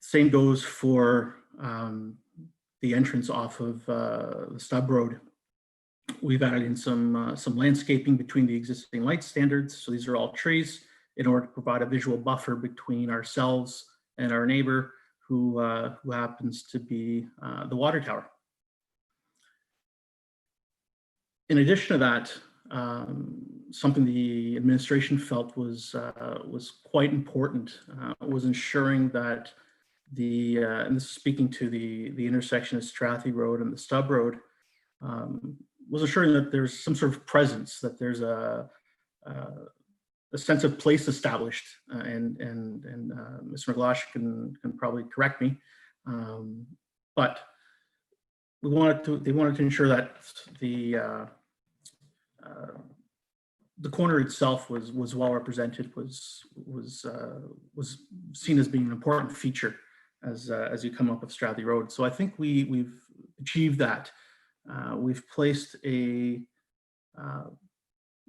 Same goes for the entrance off of the Stub Road. We've added in some landscaping between the existing light standards. So these are all trees in order to provide a visual buffer between ourselves and our neighbor, who happens to be the water tower. In addition to that, something the administration felt was quite important was ensuring that and this is speaking to the intersection of Strathy Road and the Stub Road, was ensuring that there's some sort of presence, that there's a sense of place established, and Mr. McGlosh can probably correct me, but they wanted to ensure that the corner itself was well represented, was seen as being an important feature as you come up of Strathy Road. So I think we've achieved that. We've placed a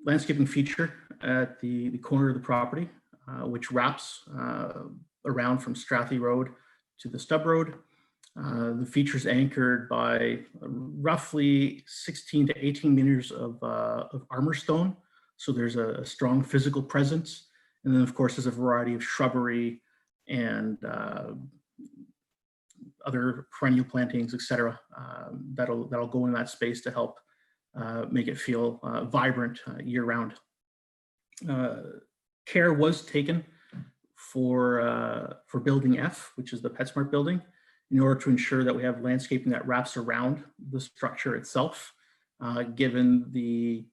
landscaping feature at the corner of the property, which wraps around from Strathy Road to the Stub Road. The feature is anchored by roughly 16 to 18 meters of armor stone. So there's a strong physical presence. And then of course, there's a variety of shrubbery and other perennial plantings, etc., that'll go in that space to help make it feel vibrant year-round. Care was taken for building F, which is the PetSmart building, in order to ensure that we have landscaping that wraps around the structure itself, given the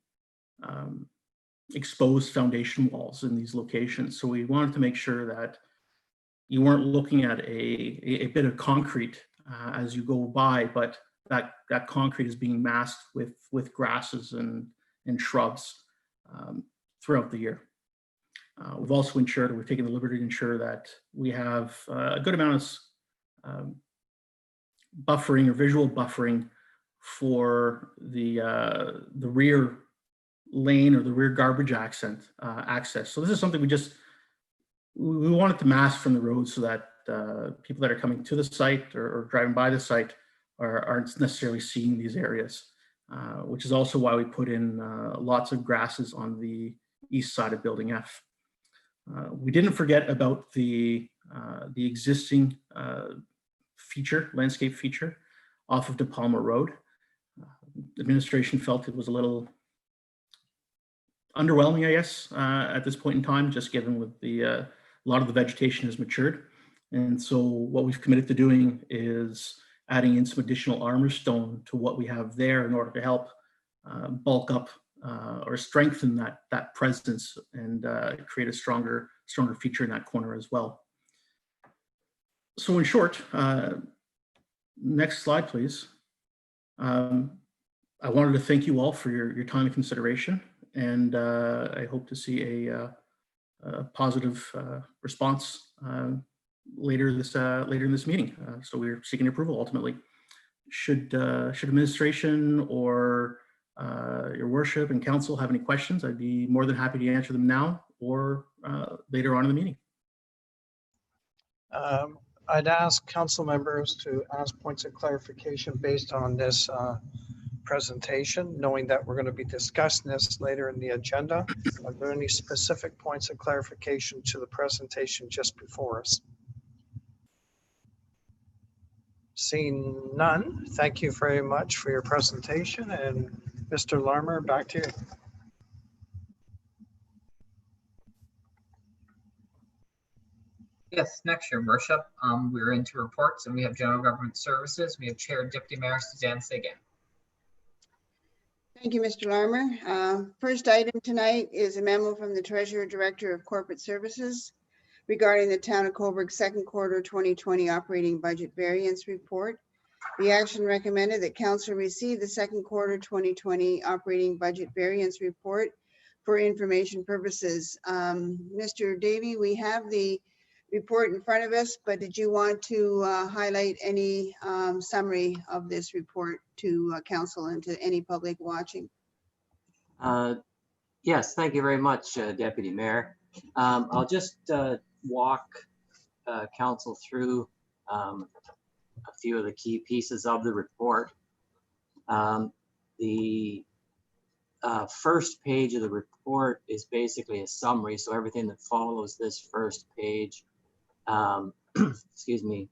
exposed foundation walls in these locations. So we wanted to make sure that you weren't looking at a bit of concrete as you go by, but that concrete is being masked with grasses and shrubs throughout the year. We've also ensured, we've taken the liberty to ensure that we have a good amount of buffering or visual buffering for the rear lane or the rear garbage access. So this is something we wanted to mask from the road so that people that are coming to the site or driving by the site aren't necessarily seeing these areas, which is also why we put in lots of grasses on the east side of building F. We didn't forget about the existing landscape feature off of De Palma Road. The administration felt it was a little underwhelming, I guess, at this point in time, just given with a lot of the vegetation has matured. And so what we've committed to doing is adding in some additional armor stone to what we have there in order to help bulk up or strengthen that presence and create a stronger feature in that corner as well. So in short, next slide, please. I wanted to thank you all for your time and consideration, and I hope to see a positive response later in this meeting. So we're seeking approval ultimately. Should administration or your worship and council have any questions, I'd be more than happy to answer them now or later on in the meeting. I'd ask council members to ask points of clarification based on this presentation, knowing that we're going to be discussing this later in the agenda. Are there any specific points of clarification to the presentation just before us? Seeing none, thank you very much for your presentation. And Mr. Larmer, back to you. Yes, next, your worship. We're into reports and we have general government services. We have Chair and Deputy Mayor Suzanne Sagan. Thank you, Mr. Larmer. First item tonight is a memo from the Treasurer Director of Corporate Services regarding the Town of Cobourg's second quarter 2020 operating budget variance report. The action recommended that Council receive the second quarter 2020 operating budget variance report for information purposes. Mr. Davey, we have the report in front of us, but did you want to highlight any summary of this report to Council and to any public watching? Yes, thank you very much, Deputy Mayor. I'll just walk Council through a few of the key pieces of the report. The first page of the report is basically a summary, so everything that follows this first page excuse me,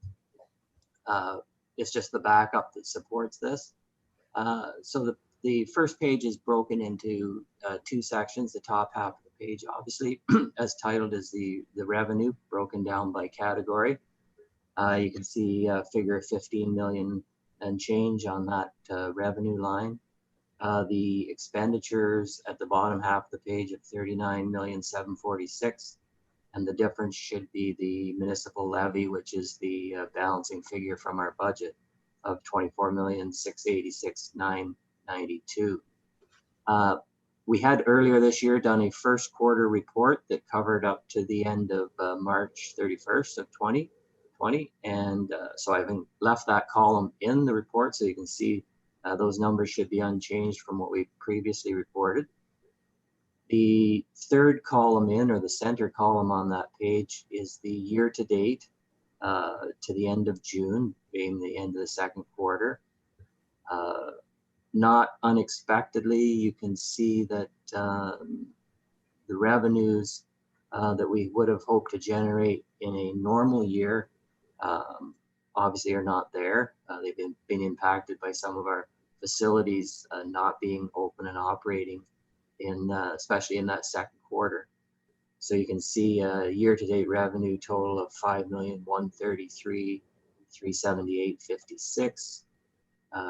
it's just the backup that supports this. So the first page is broken into two sections. The top half of the page, obviously, as titled, is the revenue broken down by category. You can see a figure of 15 million and change on that revenue line. The expenditures at the bottom half of the page of 39,746,000. And the difference should be the municipal levy, which is the balancing figure from our budget of 24,686,992. We had earlier this year done a first quarter report that covered up to the end of March 31st of 2020. And so I've left that column in the report so you can see those numbers should be unchanged from what we previously reported. The third column in, or the center column on that page, is the year to date to the end of June, being the end of the second quarter. Not unexpectedly, you can see that the revenues that we would have hoped to generate in a normal year obviously are not there. They've been impacted by some of our facilities not being open and operating, especially in that second quarter. So you can see a year-to-date revenue total of 5,133,378.56,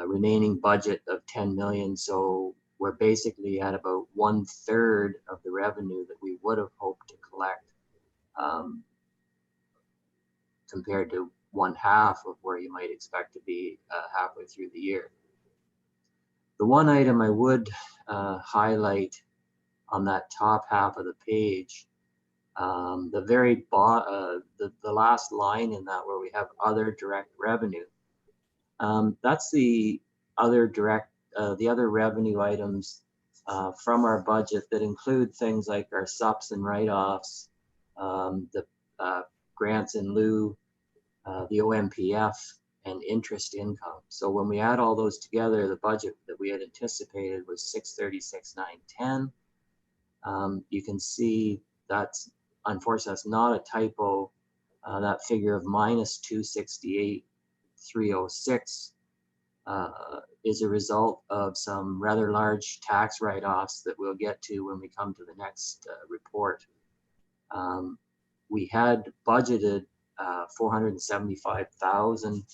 remaining budget of 10 million. So we're basically at about 1/3 of the revenue that we would have hoped to collect, compared to 1/2 of where you might expect to be halfway through the year. The one item I would highlight on that top half of the page, the very the last line in that where we have other direct revenue, that's the other revenue items from our budget that include things like our subs and write-offs, the grants in lieu, the OMPF, and interest income. So when we add all those together, the budget that we had anticipated was 636,910. You can see that's unfortunately, that's not a typo. That figure of minus 268,306 is a result of some rather large tax write-offs that we'll get to when we come to the next report. We had budgeted 475,000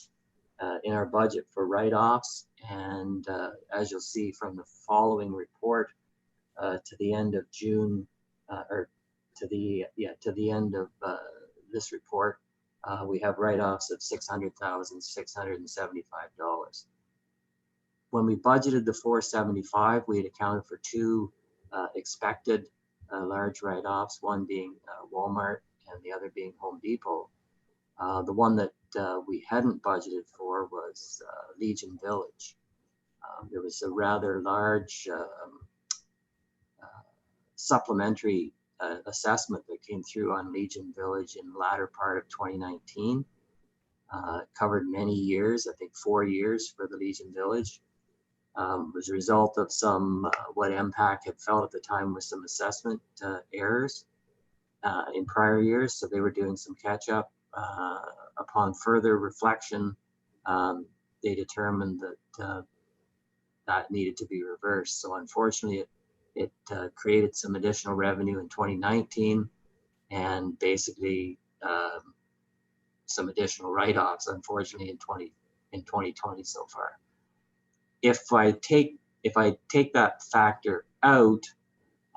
in our budget for write-offs, and as you'll see from the following report, to the end of June, or to the end of this report, we have write-offs of $600,675. When we budgeted the 475, we had accounted for two expected large write-offs, one being Walmart and the other being Home Depot. The one that we hadn't budgeted for was Legion Village. There was a rather large supplementary assessment that came through on Legion Village in the latter part of 2019. Covered many years, I think 4 years for the Legion Village. Was a result of some what MPAC had felt at the time was some assessment errors in prior years. So they were doing some catch up. Upon further reflection, they determined that that needed to be reversed. So unfortunately, it created some additional revenue in 2019 and basically some additional write-offs, unfortunately, in 2020 so far. If I take that factor out,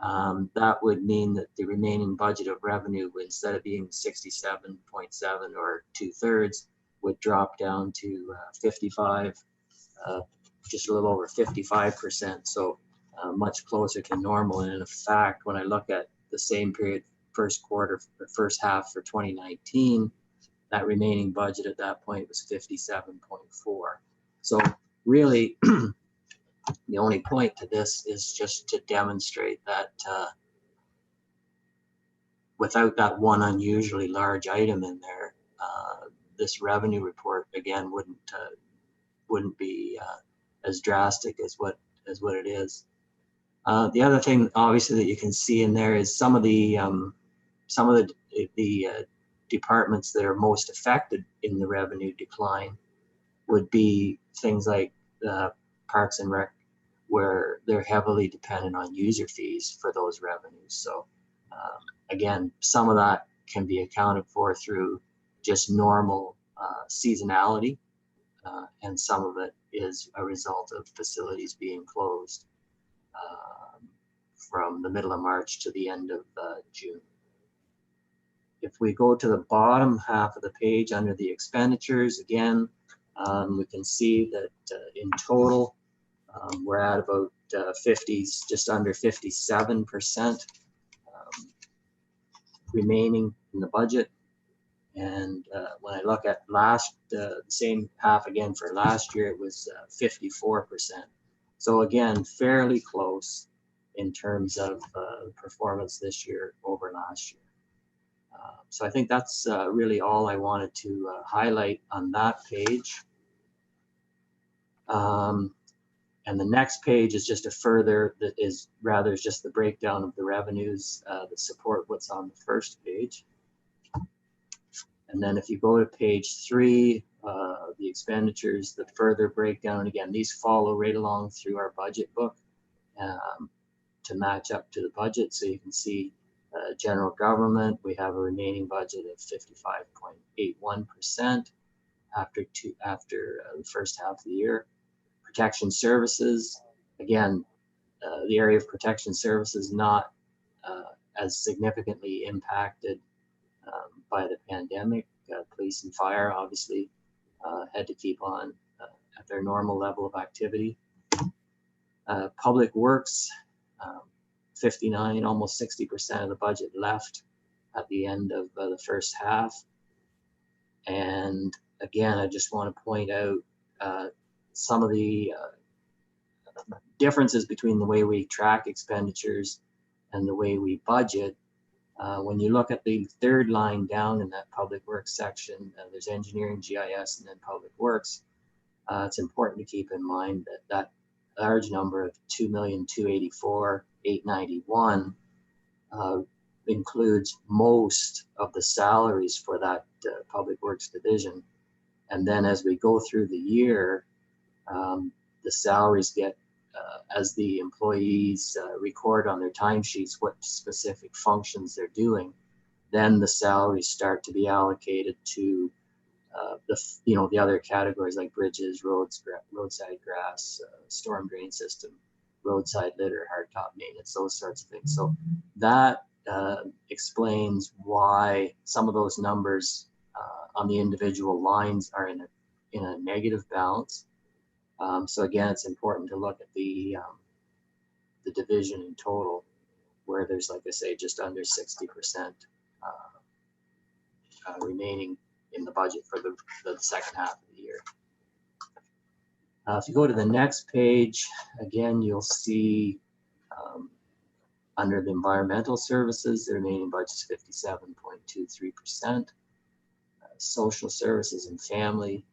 that would mean that the remaining budget of revenue, instead of being 67.7 or 2/3, would drop down to 55, just a little over 55%. So much closer to normal. And in fact, when I look at the same period, first half for 2019, that remaining budget at that point was 57.4. So really, the only point to this is just to demonstrate that without that one unusually large item in there, this revenue report again wouldn't be as drastic as what it is. The other thing, obviously, that you can see in there is some of the departments that are most affected in the revenue decline would be things like Parks and Rec, where they're heavily dependent on user fees for those revenues. So again, some of that can be accounted for through just normal seasonality, and some of it is a result of facilities being closed from the middle of March to the end of June. If we go to the bottom half of the page under the expenditures, again, we can see that in total, we're at about 50, just under 57% remaining in the budget. And when I look at the same half again for last year, it was 54%. So again, fairly close in terms of performance this year over last year. So I think that's really all I wanted to highlight on that page. And the next page is just just the breakdown of the revenues that support what's on the first page. And then if you go to page 3, the expenditures, the further breakdown, again, these follow right along through our budget book to match up to the budget. So you can see general government, we have a remaining budget of 55.81% after the first half of the year. Protection services, again, the area of protection services not as significantly impacted by the pandemic. Police and fire obviously had to keep on at their normal level of activity. Public works, 59, almost 60% of the budget left at the end of the first half. And again, I just want to point out some of the differences between the way we track expenditures and the way we budget. When you look at the third line down in that public works section, there's engineering, GIS, and then public works. It's important to keep in mind that large number of $2,284,891 includes most of the salaries for that Public Works division. And then as we go through the year, the salaries get, as the employees record on their timesheets what specific functions they're doing, then the salaries start to be allocated to the other categories like bridges, roads, roadside grass, storm drain system, roadside litter, hardtop maintenance, those sorts of things. So that explains why some of those numbers on the individual lines are in a negative balance. So again, it's important to look at the division in total, where there's, like I say, just under 60% remaining in the budget for the second half of the year. If you go to the next page, again, you'll see under the environmental services, the remaining budget is 57.23%. Social services and family.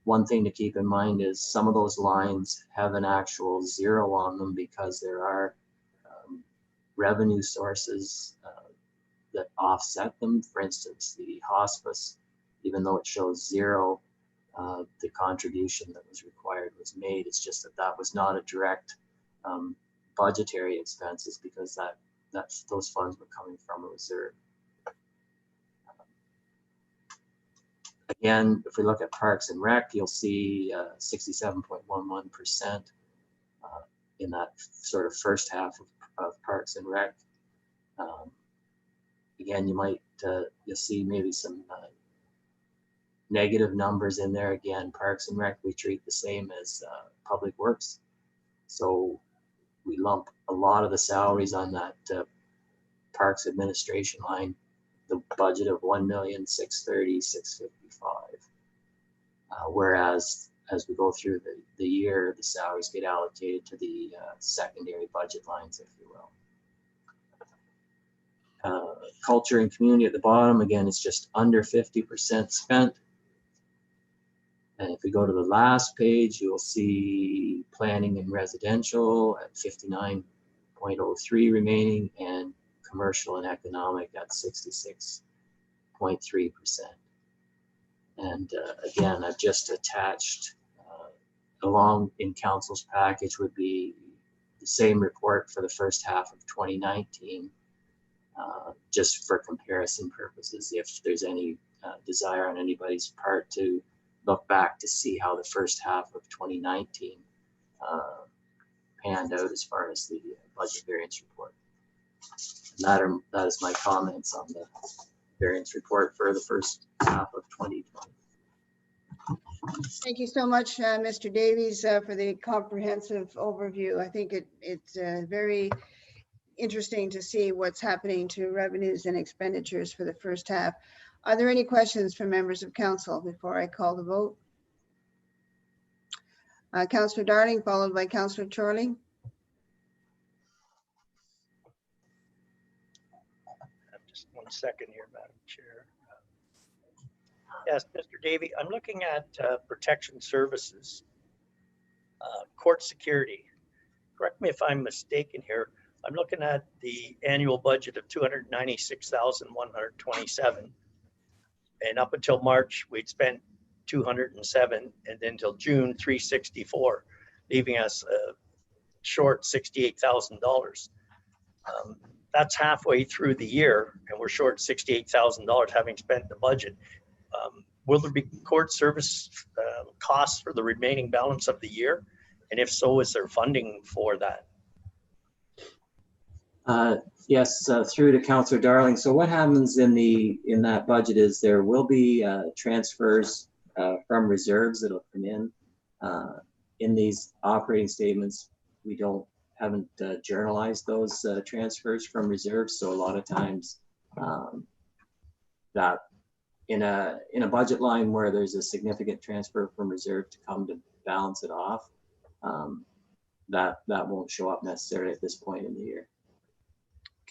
One thing to keep in mind is some of those lines have an actual zero on them because there are revenue sources that offset them. For instance, the hospice, even though it shows zero, the contribution that was required was made. It's just that was not a direct budgetary expenses because those funds were coming from a reserve. Again, if we look at Parks and Rec, you'll see 67.11% in that sort of first half of Parks and Rec. Again, you'll see maybe some negative numbers in there. Again, Parks and Rec, we treat the same as Public Works. So we lump a lot of the salaries on that Parks administration line, the budget of $1,630,655. Whereas as we go through the year, the salaries get allocated to the secondary budget lines, if you will. Culture and community at the bottom, again, it's just under 50% spent. And if we go to the last page, you'll see planning and residential at 59.03 remaining, and commercial and economic at 66.3%. And again, I've just attached along in council's package would be the same report for the first half of 2019, just for comparison purposes, if there's any desire on anybody's part to look back to see how the first half of 2019 panned out as far as the budget variance report. And that is my comments on the variance report for the first half of 2020. Thank you so much, Mr. Davies, for the comprehensive overview. I think it's very interesting to see what's happening to revenues and expenditures for the first half. Are there any questions from members of council before I call the vote? Councillor Darling, followed by Councillor Chorley. Just 1 second here, Madam Chair. Yes, Mr. Davey, I'm looking at protection services, court security. Correct me if I'm mistaken here. I'm looking at the annual budget of $296,127. And up until March, we'd spent 207, and then till June, 364, leaving us short $68,000. That's halfway through the year, and we're short $68,000 having spent the budget. Will there be court service costs for the remaining balance of the year? And if so, is there funding for that? Yes, through to Councillor Darling. So what happens in that budget is there will be transfers from reserves that'll come in these operating statements. We haven't journalized those transfers from reserves. So a lot of times that in a budget line where there's a significant transfer from reserve to come to balance it off, that won't show up necessarily at this point in the year.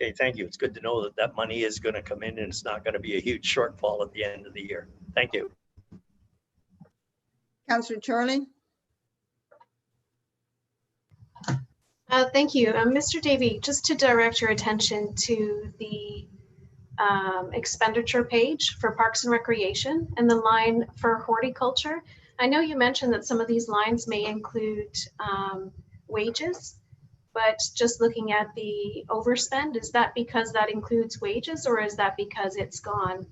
Okay, thank you. It's good to know that that money is going to come in and it's not going to be a huge shortfall at the end of the year. Thank you. Councillor Chorley. Thank you. Mr. Davey, just to direct your attention to the expenditure page for Parks and Recreation and the line for horticulture. I know you mentioned that some of these lines may include wages, but just looking at the overspend, is that because that includes wages, or is that because it's gone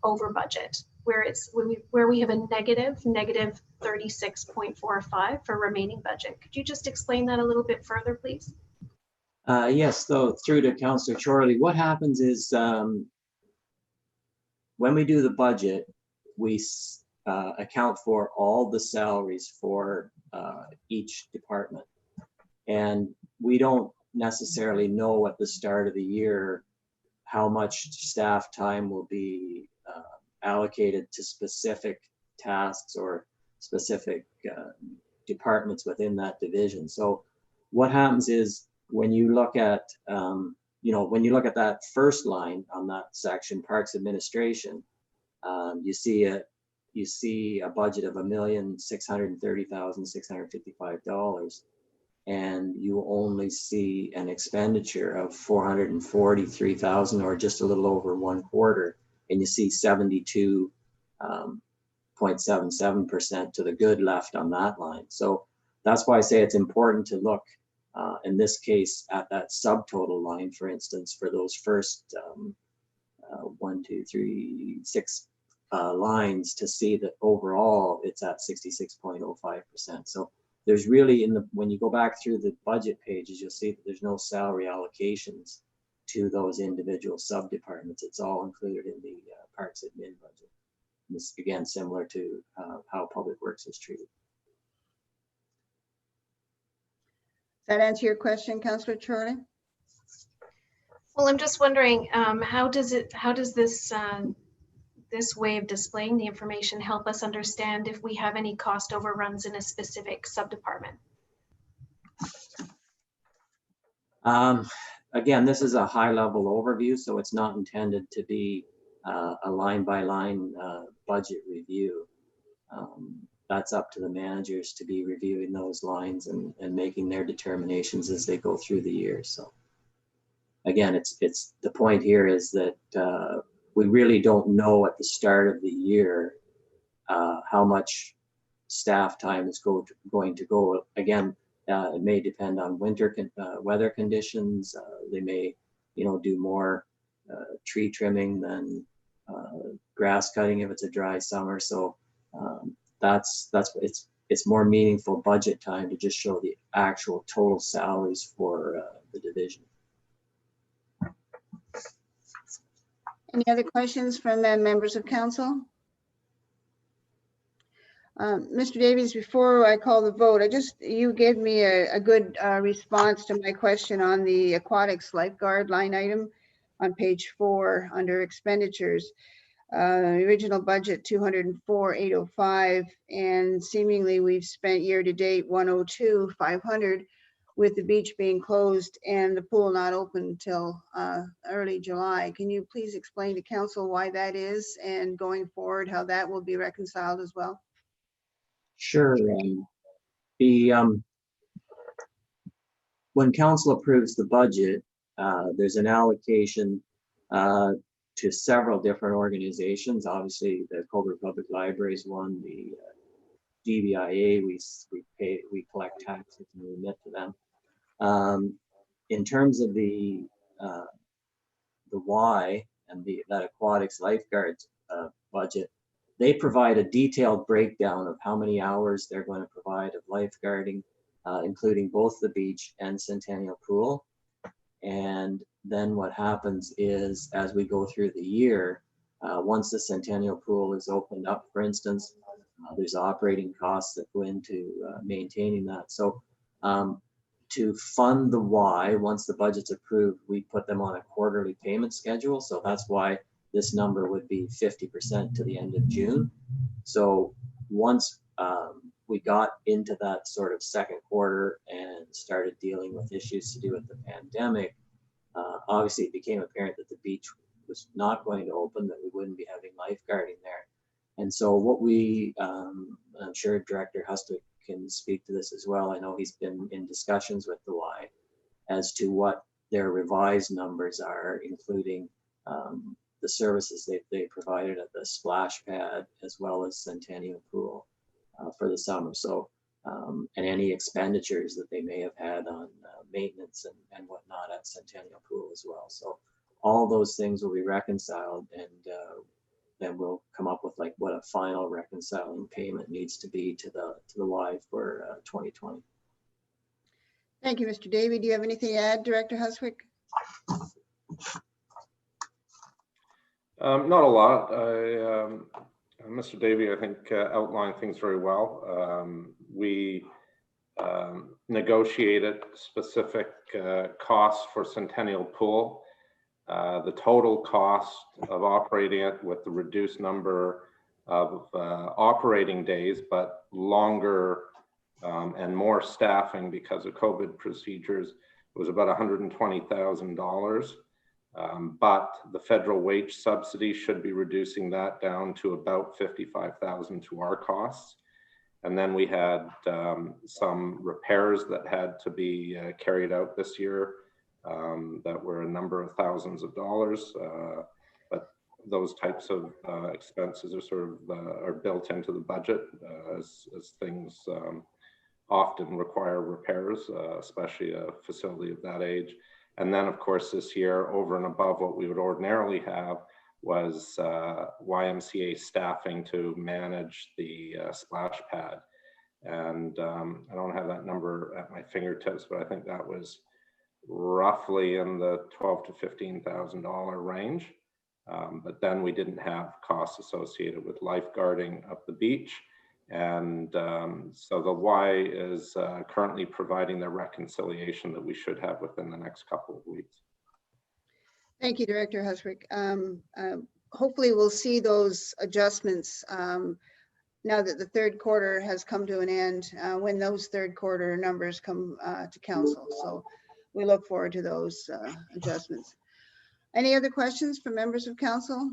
over budget, where we have a negative 36.45 for remaining budget? Could you just explain that a little bit further, please? Yes, so through to Councillor Chorley, what happens is when we do the budget, we account for all the salaries for each department. And we don't necessarily know at the start of the year how much staff time will be allocated to specific tasks or specific departments within that division. So what happens is when you look at, when you look at that first line on that section, Parks Administration, you see a budget of $1,630,655, and you only see an expenditure of $443,000, or just a little over 1/4, and you see 72.77% to the good left on that line. So that's why I say it's important to look in this case at that subtotal line, for instance, for those first 6 lines, to see that overall it's at 66.05%. So there's really, when you go back through the budget pages, you'll see that there's no salary allocations to those individual sub-departments. It's all included in the Parks Admin budget. And this, again, similar to how Public Works is treated. Does that answer your question, Councillor Chorley? Well, I'm just wondering, how does this this way of displaying the information help us understand if we have any cost overruns in a specific sub-department? Again, this is a high-level overview, so it's not intended to be a line-by-line budget review. That's up to the managers to be reviewing those lines and making their determinations as they go through the year. So again, it's the point here is that we really don't know at the start of the year how much staff time is going to go. Again, it may depend on weather conditions. They may, do more tree trimming than grass cutting if it's a dry summer. So it's more meaningful budget time to just show the actual total salaries for the division. Any other questions from the members of council? Mr. Davies, before I call the vote, you gave me a good response to my question on the aquatics lifeguard line item on page 4 under expenditures. Original budget 204,805, and seemingly we've spent year to date 102,500, with the beach being closed and the pool not open until early July. Can you please explain to council why that is, and going forward how that will be reconciled as well? Sure. When council approves the budget, there's an allocation to several different organizations. Obviously, the Cobourg Public Library is one. The DVIA, we collect taxes and remit to them. In terms of the Y and that aquatics lifeguards budget, they provide a detailed breakdown of how many hours they're going to provide of lifeguarding, including both the beach and Centennial Pool. And then what happens is, as we go through the year, once the Centennial Pool is opened up, for instance, there's operating costs that go into maintaining that. So to fund the Y, once the budget's approved, we put them on a quarterly payment schedule. So that's why this number would be 50% to the end of June. So once we got into that sort of second quarter and started dealing with issues to do with the pandemic, obviously it became apparent that the beach was not going to open, that we wouldn't be having lifeguarding there. And so what I'm sure Director Husted can speak to this as well. I know he's been in discussions with the Y. as to what their revised numbers are, including the services they provided at the splash pad as well as Centennial Pool for the summer. So, and any expenditures that they may have had on maintenance and whatnot at Centennial Pool as well. So all those things will be reconciled, and then we'll come up with like what a final reconciling payment needs to be to the Y for 2020. Thank you, Mr. Davey. Do you have anything to add, Director Huswick? Not a lot. Mr. Davey, I think, outlined things very well. We negotiated specific costs for Centennial Pool. The total cost of operating it with the reduced number of operating days, but longer and more staffing because of COVID procedures, was about $120,000. But the federal wage subsidy should be reducing that down to about $55,000 to our costs. And then we had some repairs that had to be carried out this year that were a number of thousands of dollars. But those types of expenses are sort of are built into the budget as things often require repairs, especially a facility of that age. And then, of course, this year, over and above what we would ordinarily have, was YMCA staffing to manage the splash pad. And I don't have that number at my fingertips, but I think that was roughly in the $12,000 to $15,000 range. But then we didn't have costs associated with lifeguarding up the beach. And so the Y is currently providing the reconciliation that we should have within the next couple of weeks. Thank you, Director Huswick. Hopefully we'll see those adjustments now that the third quarter has come to an end, when those third quarter numbers come to council. So we look forward to those adjustments. Any other questions from members of council?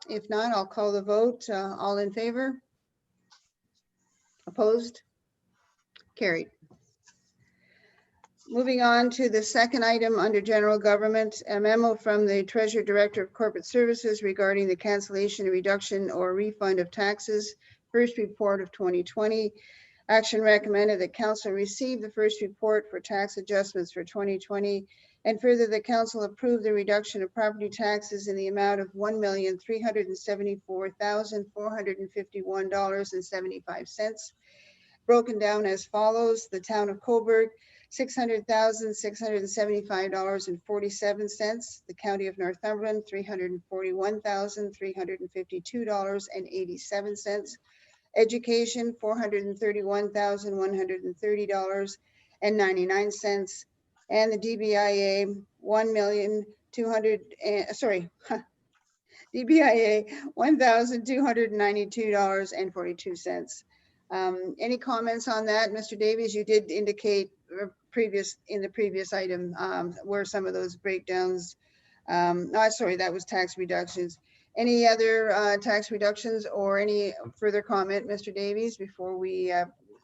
If not, I'll call the vote. All in favor? Opposed? Carried. Moving on to the second item under general government, a memo from the Treasurer Director of Corporate Services regarding the cancellation, reduction, or refund of taxes. First report of 2020. Action recommended that council receive the first report for tax adjustments for 2020, and further the council approve the reduction of property taxes in the amount of $1,374,451.75, broken down as follows: the town of Cobourg, $600,675.47, the county of Northumberland, $341,352.87, education, $431,130.99, and the DBIA $1,292.42. Any comments on that, Mr. Davies? You did indicate in the previous item where some of those breakdowns. Sorry, that was tax reductions. Any other tax reductions or any further comment, Mr. Davies, before we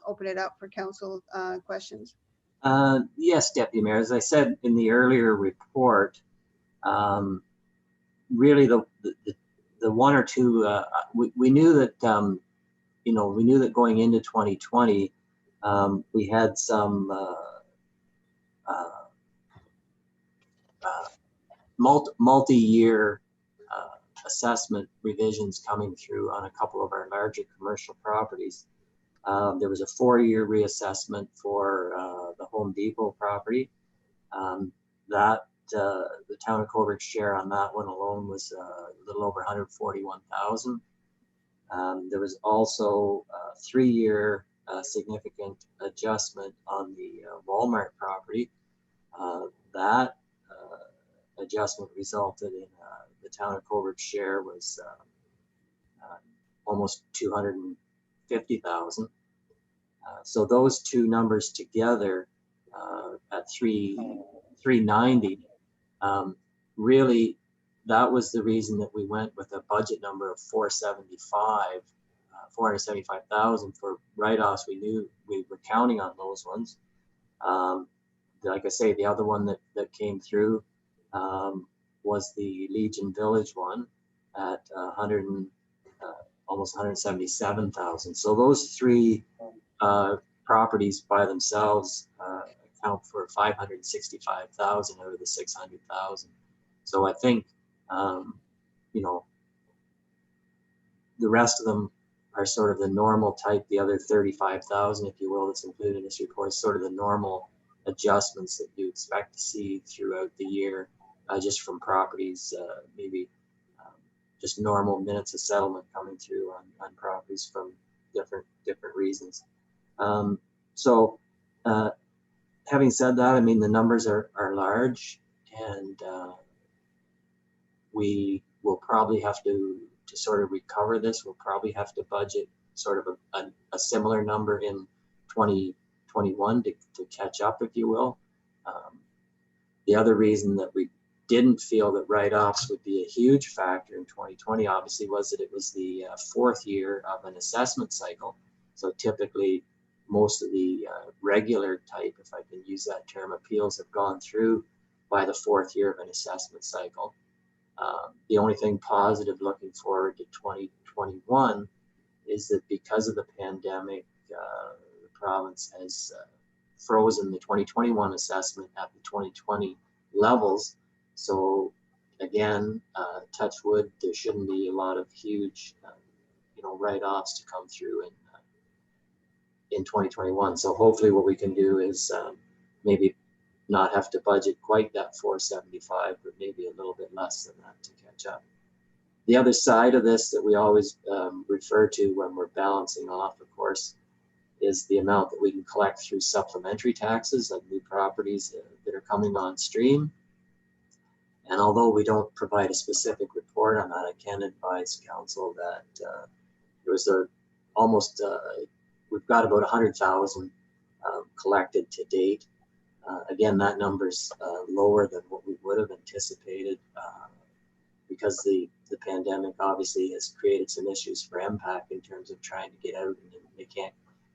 open it up for council questions? Yes, Deputy Mayor. As I said in the earlier report, really the one or two, we knew that, we knew that going into 2020, we had some multi-year assessment revisions coming through on a couple of our larger commercial properties. There was a 4-year reassessment for the Home Depot property. The town of Cobourg's share on that one alone was a little over $141,000. There was also a 3-year significant adjustment on the Walmart property. That adjustment resulted in the town of Cobourg's share was almost $250,000. So those two numbers together at $390, really that was the reason that we went with a budget number of $475,000 for write-offs. We knew we were counting on those ones. like I say, the other one that came through was the Legion Village one at almost 177,000. So those three properties by themselves account for 565,000 out of the 600,000. So I think, you know, the rest of them are sort of the normal type. The other 35,000, if you will, that's included in this report is sort of the normal adjustments that you expect to see throughout the year, just from properties, maybe just normal minutes of settlement coming through on properties from different reasons. So having said that, I mean, the numbers are large, and we will probably have to sort of recover this. We'll probably have to budget sort of a similar number in 2021 to catch up, if you will. The other reason that we didn't feel that write-offs would be a huge factor in 2020, obviously, was that it was the fourth year of an assessment cycle. So typically, most of the regular type, if I can use that term, appeals have gone through by the fourth year of an assessment cycle. The only thing positive looking forward to 2021 is that because of the pandemic, the province has frozen the 2021 assessment at the 2020 levels. So again, touch wood, there shouldn't be a lot of huge, you know, write-offs to come through in 2021. So hopefully what we can do is maybe not have to budget quite that 475, but maybe a little bit less than that to catch up. The other side of this that we always refer to when we're balancing off, of course, is the amount that we can collect through supplementary taxes of new properties that are coming on stream. And although we don't provide a specific report on that, I can advise council that there was we've got about 100,000 collected to date. Again, that number's lower than what we would have anticipated because the pandemic obviously has created some issues for MPAC in terms of trying to get out, and they can't,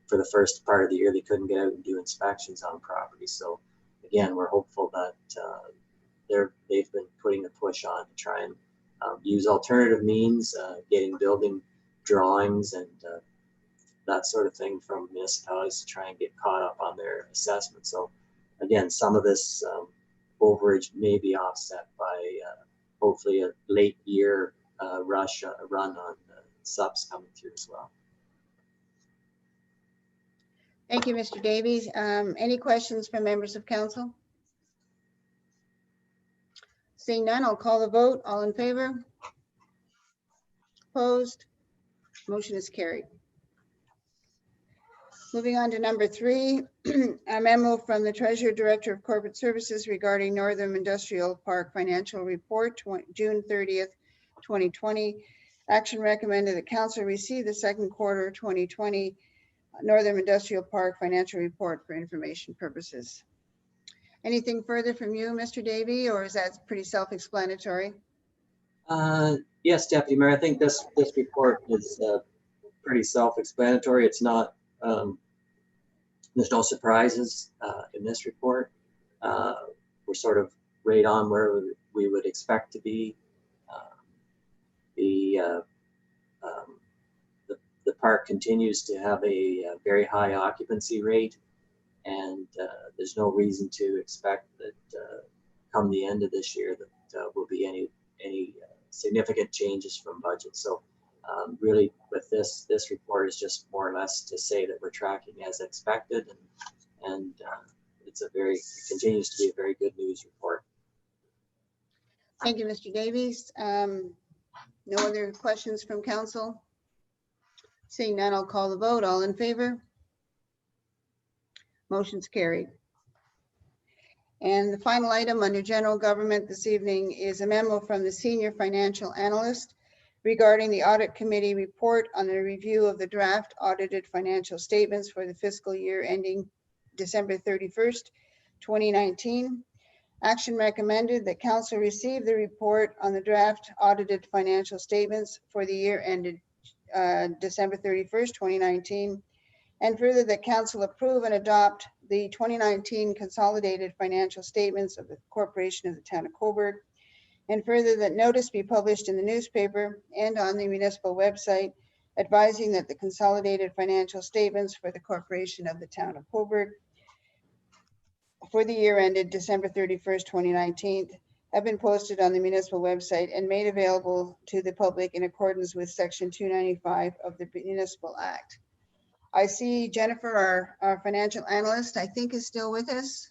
for the first part of the year, they couldn't get out and do inspections on properties. So again, we're hopeful that they've been putting a push on to try and use alternative means, getting building drawings and that sort of thing from municipalities to try and get caught up on their assessment. So again, some of this overage may be offset by hopefully a late year run on subs coming through as well. Thank you, Mr. Davies. Any questions from members of council? Seeing none, I'll call the vote. All in favor? Opposed? Motion is carried. Moving on to number 3, a memo from the Treasurer Director of Corporate Services regarding Northern Industrial Park Financial Report, June 30th, 2020. Action recommended that Council receive the second quarter 2020 Northern Industrial Park Financial Report for information purposes. Anything further from you, Mr. Davey, or is that pretty self-explanatory? Yes, Deputy Mayor, I think this report is pretty self-explanatory. It's not, there's no surprises in this report. We're sort of right on where we would expect to be. The park continues to have a very high occupancy rate, and there's no reason to expect that come the end of this year that will be any significant changes from budget. So really with this report is just more or less to say that we're tracking as expected, and it continues to be a very good news report. Thank you, Mr. Davies. No other questions from council? Seeing none, I'll call the vote. All in favor? Motion's carried. And the final item under general government this evening is a memo from the Senior Financial Analyst regarding the Audit Committee report on the review of the draft audited financial statements for the fiscal year ending December 31st, 2019. Action recommended that Council receive the report on the draft audited financial statements for the year ended December 31st, 2019, and further that Council approve and adopt the 2019 consolidated financial statements of the Corporation of the Town of Cobourg, and further that notice be published in the newspaper and on the municipal website advising that the consolidated financial statements for the Corporation of the Town of Cobourg for the year ended December 31st, 2019 have been posted on the municipal website and made available to the public in accordance with Section 295 of the Municipal Act. I see Jennifer, our financial analyst, I think is still with us.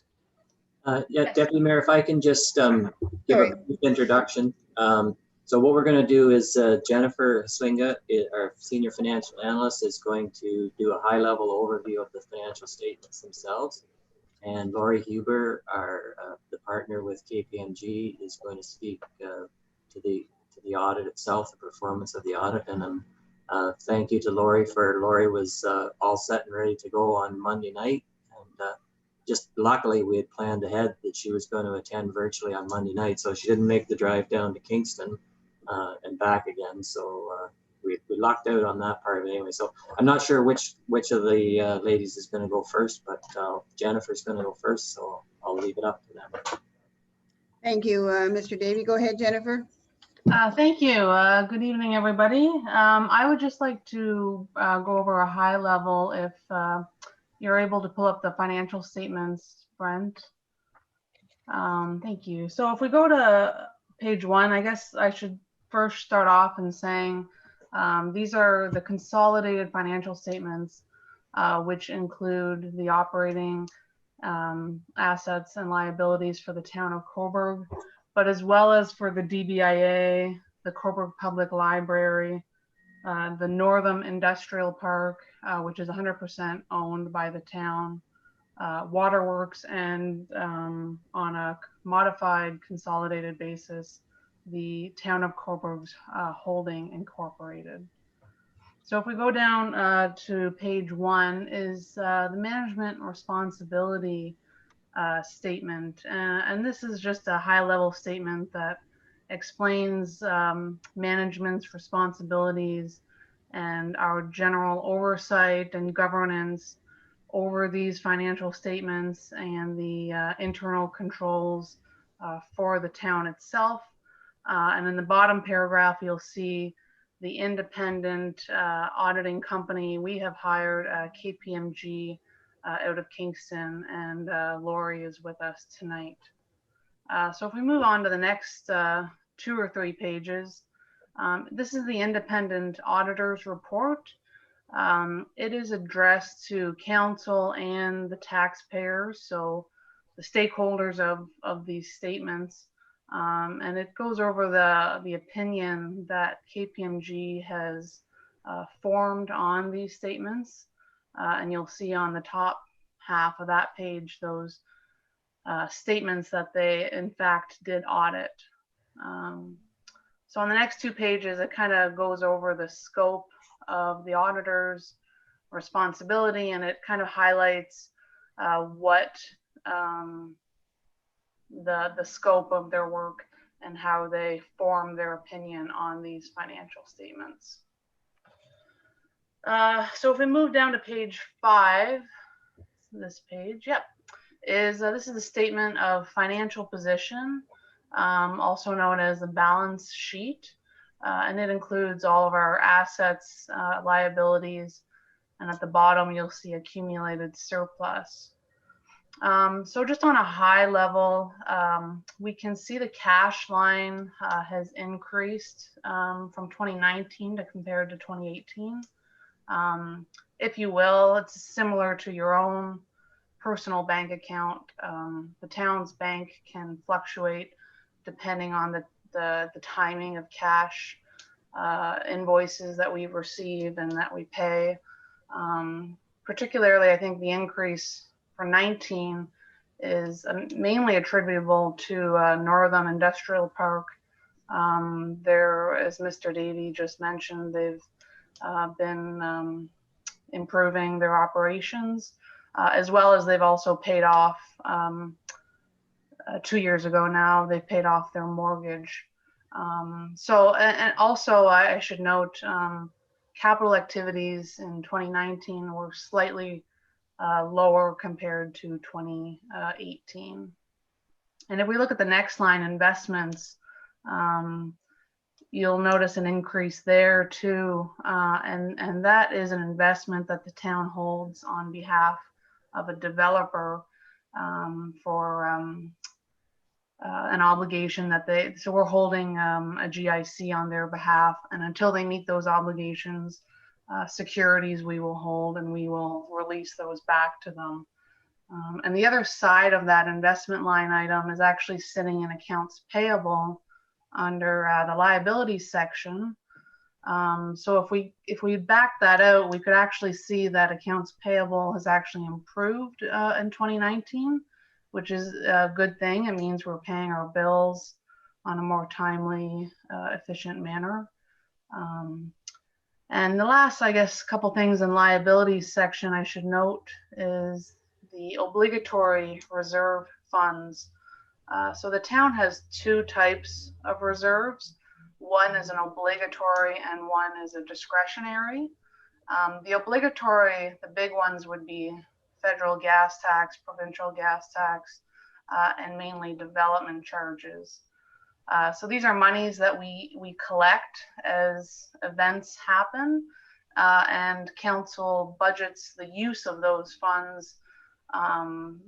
Yeah, Deputy Mayor, if I can just give a brief introduction. So what we're going to do is Jennifer Swinga, our senior financial analyst, is going to do a high-level overview of the financial statements themselves. And Laurie Huber, our the partner with KPMG, is going to speak to the audit itself, the performance of the audit. And thank you to Laurie Laurie was all set and ready to go on Monday night. And just luckily we had planned ahead that she was going to attend virtually on Monday night, so she didn't make the drive down to Kingston and back again. So we lucked out on that part of it anyway. So I'm not sure which of the ladies is going to go first, but Jennifer's going to go first, so I'll leave it up to them. Thank you, Mr. Davey. Go ahead, Jennifer. Thank you. Good evening, everybody. I would just like to go over a high level if you're able to pull up the financial statements, Brent. Thank you. So if we go to page 1, I guess I should first start off in saying these are the consolidated financial statements, which include the operating assets and liabilities for the town of Cobourg, but as well as for the DBIA, the Cobourg Public Library, the Northam Industrial Park, which is 100% owned by the town, Waterworks, and on a modified consolidated basis, the town of Cobourg's Holding Incorporated. So if we go down to page 1 is the management responsibility statement. And this is just a high level statement that explains management's responsibilities and our general oversight and governance over these financial statements and the internal controls for the town itself. And in the bottom paragraph, you'll see the independent auditing company we have hired, KPMG, out of Kingston, and Laurie is with us tonight. So if we move on to the next 2 or 3 pages, this is the independent auditor's report. It is addressed to council and the taxpayers, so the stakeholders of these statements. And it goes over the opinion that KPMG has formed on these statements. And you'll see on the top half of that page those statements that they in fact did audit. So on the next 2 pages, it kind of goes over the scope of the auditor's responsibility, and it kind of highlights what the scope of their work and how they form their opinion on these financial statements. So if we move down to page 5, this page, this is the statement of financial position, also known as the balance sheet. And it includes all of our assets, liabilities, and at the bottom you'll see accumulated surplus. So just on a high level, we can see the cash line has increased from 2019 to compared to 2018. If you will, it's similar to your own personal bank account. The town's bank can fluctuate depending on the timing of cash invoices that we receive and that we pay. Particularly, I think the increase for 19 is mainly attributable to Northam Industrial Park. There, as Mr. Davey just mentioned, they've been improving their operations, as well as they've also paid off 2 years ago now, they've paid off their mortgage. So, and also I should note, capital activities in 2019 were slightly lower compared to 2018. And if we look at the next line, investments, you'll notice an increase there too. And that is an investment that the town holds on behalf of a developer for an obligation that so we're holding a GIC on their behalf. And until they meet those obligations, securities we will hold and we will release those back to them. And the other side of that investment line item is actually sitting in accounts payable under the liabilities section. So if we back that out, we could actually see that accounts payable has actually improved in 2019, which is a good thing. It means we're paying our bills on a more timely, efficient manner. And the last, I guess, couple things in liabilities section I should note is the obligatory reserve funds. So the town has two types of reserves. One is an obligatory and one is a discretionary. The obligatory, the big ones would be federal gas tax, provincial gas tax, and mainly development charges. So these are monies that we collect as events happen, and council budgets the use of those funds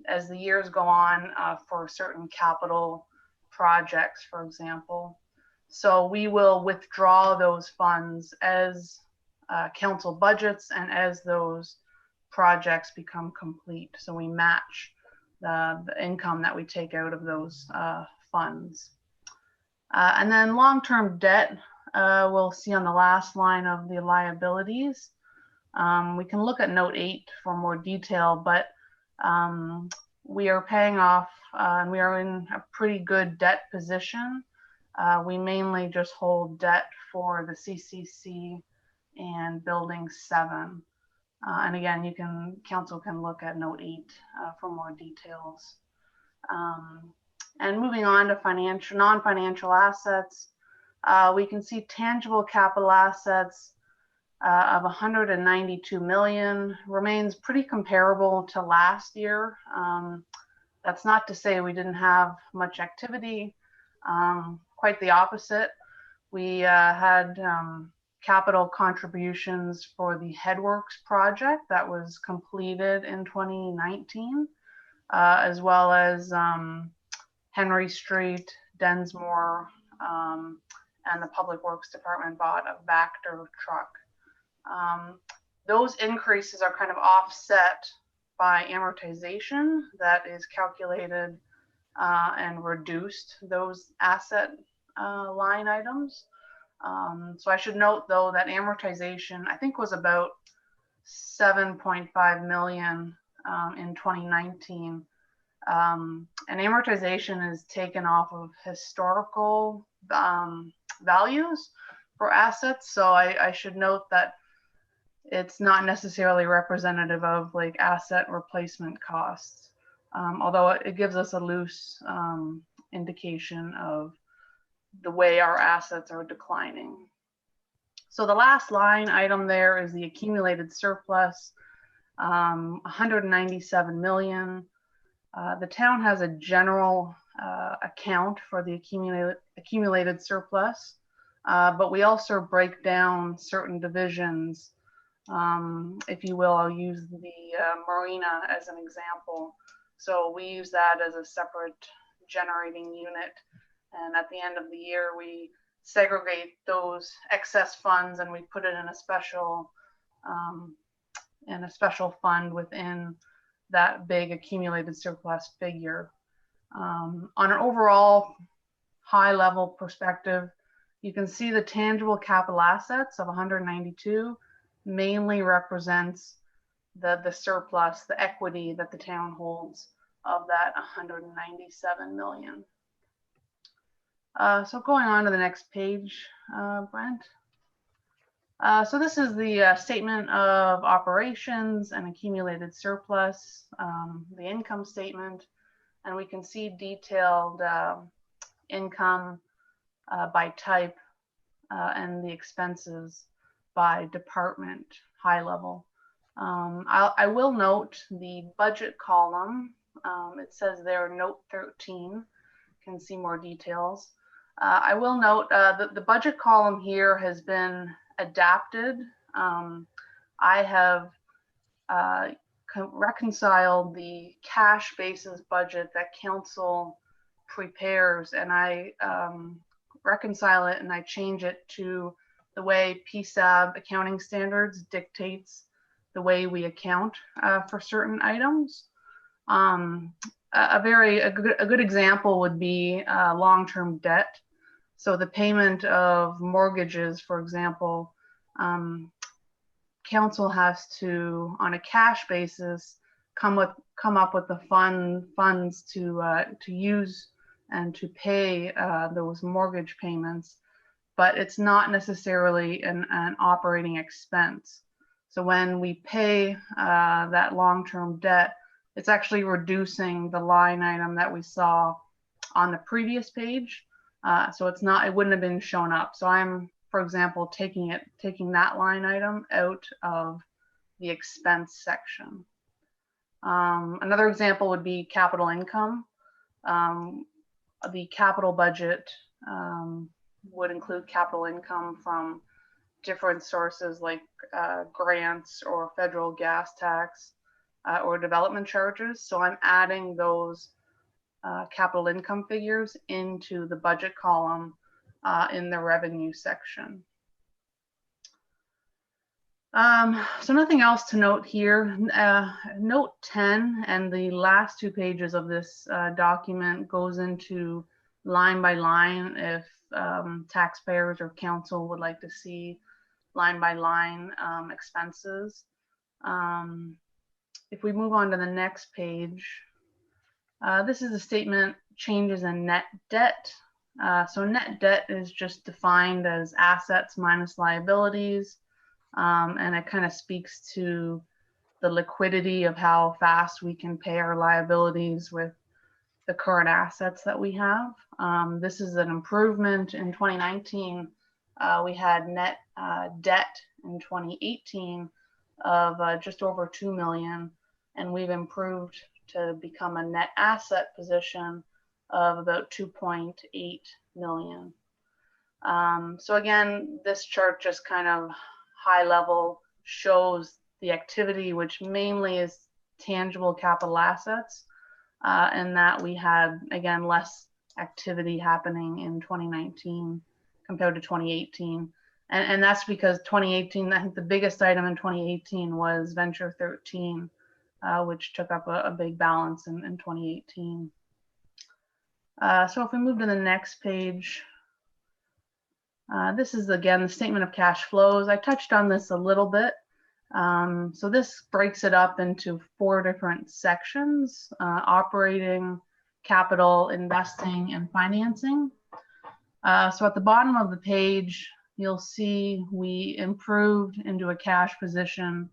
as the years go on for certain capital projects, for example. So we will withdraw those funds as council budgets and as those projects become complete. So we match the income that we take out of those funds. And then long-term debt, we'll see on the last line of the liabilities. We can look at note 8 for more detail, but we are paying off and we are in a pretty good debt position. We mainly just hold debt for the CCC and building 7. And again, council can look at note 8 for more details. And moving on to non-financial assets, we can see tangible capital assets of 192 million remains pretty comparable to last year. That's not to say we didn't have much activity, quite the opposite. We had capital contributions for the Headworks project that was completed in 2019, as well as Henry Street, Densmore, and the Public Works Department bought a Vector truck. Those increases are kind of offset by amortization that is calculated and reduced those asset line items. So I should note though that amortization I think was about 7.5 million in 2019. And amortization is taken off of historical values for assets. So I should note that it's not necessarily representative of like asset replacement costs, although it gives us a loose indication of the way our assets are declining. So the last line item there is the accumulated surplus, 197 million. The town has a general account for the accumulated surplus, but we also break down certain divisions. If you will, I'll use the marina as an example. So we use that as a separate generating unit. And at the end of the year, we segregate those excess funds and we put it in a special fund within that big accumulated surplus figure. On an overall high level perspective, you can see the tangible capital assets of 192 mainly represents the surplus, the equity that the town holds of that 197 million. So going on to the next page, Brent. So this is the statement of operations and accumulated surplus, the income statement, and we can see detailed income by type and the expenses by department, high level. I will note the budget column. It says there, note 13, can see more details. I will note that the budget column here has been adapted. I have reconciled the cash basis budget that council prepares, and I reconcile it and I change it to the way PSAB accounting standards dictates the way we account for certain items. A good example would be long-term debt. So the payment of mortgages, for example, council has to, on a cash basis, come up with the funds to use and to pay those mortgage payments, but it's not necessarily an operating expense. So when we pay that long-term debt, it's actually reducing the line item that we saw on the previous page. So it wouldn't have been shown up. So I'm, for example, taking that line item out of the expense section. Another example would be capital income. The capital budget would include capital income from different sources like grants or federal gas tax or development charges. So I'm adding those capital income figures into the budget column in the revenue section. So nothing else to note here. Note 10 and the last 2 pages of this document goes into line by line if taxpayers or council would like to see line by line expenses. If we move on to the next page, this is a statement changes in net debt. So net debt is just defined as assets minus liabilities. And it kind of speaks to the liquidity of how fast we can pay our liabilities with the current assets that we have. This is an improvement in 2019. We had net debt in 2018 of just over 2 million, and we've improved to become a net asset position of about 2.8 million. So again, this chart just kind of high level shows the activity, which mainly is tangible capital assets, and that we had, again, less activity happening in 2019 compared to 2018. And that's because 2018, I think the biggest item in 2018 was Venture 13, which took up a big balance in 2018. So if we move to the next page, this is, again, the statement of cash flows. I touched on this a little bit. So this breaks it up into 4 different sections: operating, capital, investing, and financing. So at the bottom of the page, you'll see we improved into a cash position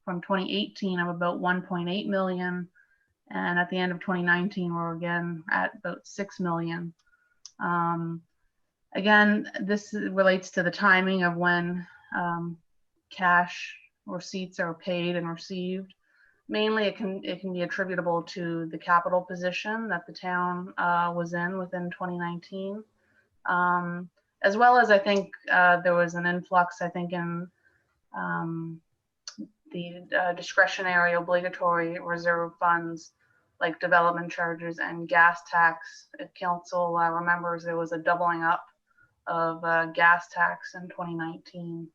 from 2018 of about 1.8 million. And at the end of 2019, we're again at about 6 million. Again, this relates to the timing of when cash receipts are paid and received. Mainly, it can be attributable to the capital position that the town was in within 2019, as well as I think there was an influx, I think, in the discretionary obligatory reserve funds like development charges and gas tax. If council remembers, there was a doubling up of gas tax in 2019.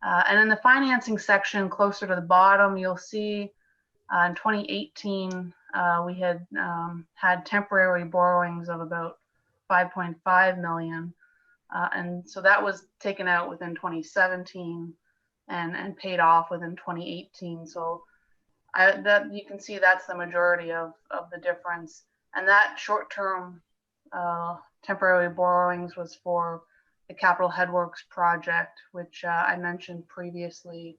And in the financing section, closer to the bottom, you'll see in 2018, we had had temporary borrowings of about 5.5 million. And so that was taken out within 2017 and paid off within 2018. So that you can see that's the majority of the difference. And that short-term temporary borrowings was for the Capital Headworks project, which I mentioned previously,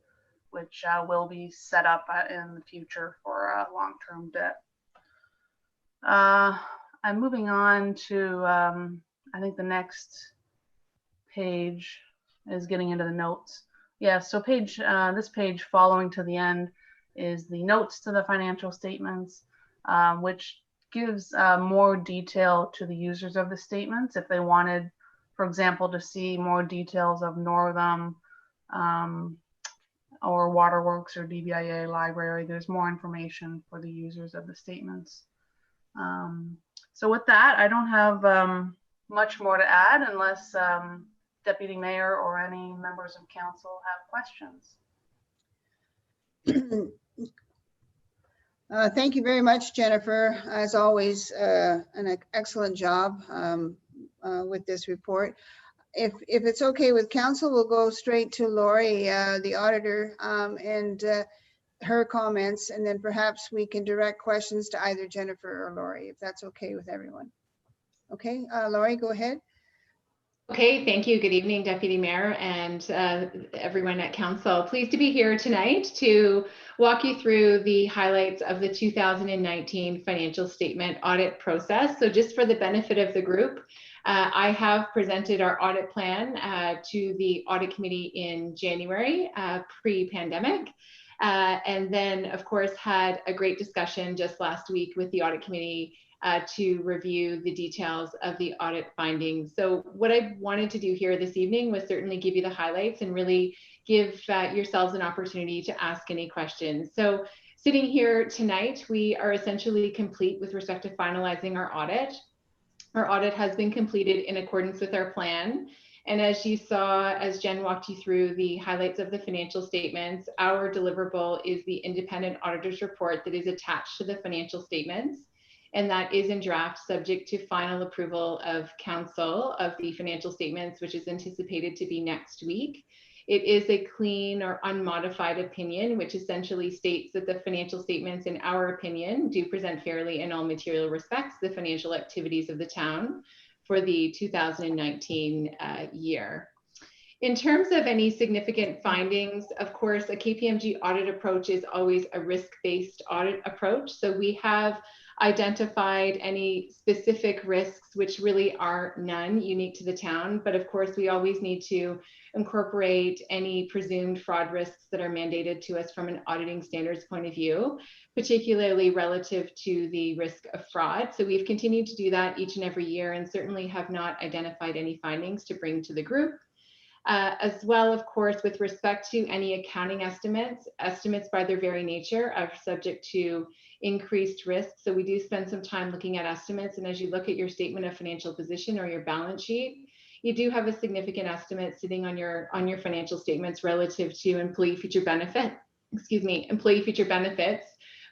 which will be set up in the future for long-term debt. I'm moving on to, I think the next page is getting into the notes. Yeah, so this page following to the end is the notes to the financial statements, which gives more detail to the users of the statements if they wanted, for example, to see more details of Northam or Waterworks or DBIA library. There's more information for the users of the statements. So with that, I don't have much more to add unless Deputy Mayor or any members of council have questions. Thank you very much, Jennifer. As always, an excellent job with this report. If it's okay with council, we'll go straight to Lori, the auditor, and her comments, and then perhaps we can direct questions to either Jennifer or Lori, if that's okay with everyone. Okay, Lori, go ahead. Okay, thank you. Good evening, Deputy Mayor and everyone at Council. Pleased to be here tonight to walk you through the highlights of the 2019 financial statement audit process. So just for the benefit of the group, I have presented our audit plan to the audit committee in January, pre-pandemic. And then, of course, had a great discussion just last week with the audit committee to review the details of the audit findings. So what I wanted to do here this evening was certainly give you the highlights and really give yourselves an opportunity to ask any questions. So sitting here tonight, we are essentially complete with respect to finalizing our audit. Our audit has been completed in accordance with our plan. And as you saw, as Jen walked you through the highlights of the financial statements, our deliverable is the independent auditor's report that is attached to the financial statements. And that is in draft, subject to final approval of council of the financial statements, which is anticipated to be next week. It is a clean or unmodified opinion, which essentially states that the financial statements, in our opinion, do present fairly in all material respects the financial activities of the town for the 2019 year. In terms of any significant findings, of course, a KPMG audit approach is always a risk-based audit approach. So we have identified any specific risks, which really are none unique to the town. But of course, we always need to incorporate any presumed fraud risks that are mandated to us from an auditing standards point of view, particularly relative to the risk of fraud. So we've continued to do that each and every year and certainly have not identified any findings to bring to the group. As well, of course, with respect to any accounting estimates by their very nature are subject to increased risk. So we do spend some time looking at estimates. And as you look at your statement of financial position or your balance sheet, you do have a significant estimate sitting on your financial statements relative to employee future benefits,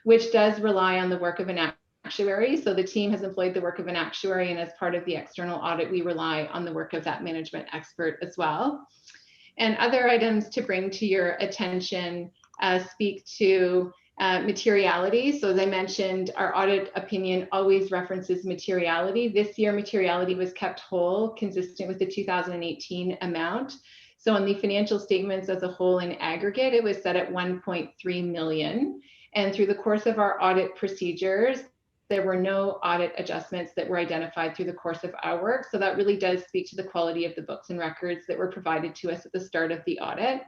which does rely on the work of an actuary. So the team has employed the work of an actuary, and as part of the external audit, we rely on the work of that management expert as well. And other items to bring to your attention speak to materiality. So as I mentioned, our audit opinion always references materiality. This year, materiality was kept whole, consistent with the 2018 amount. So on the financial statements as a whole in aggregate, it was set at 1.3 million. And through the course of our audit procedures, there were no audit adjustments that were identified through the course of our work. So that really does speak to the quality of the books and records that were provided to us at the start of the audit.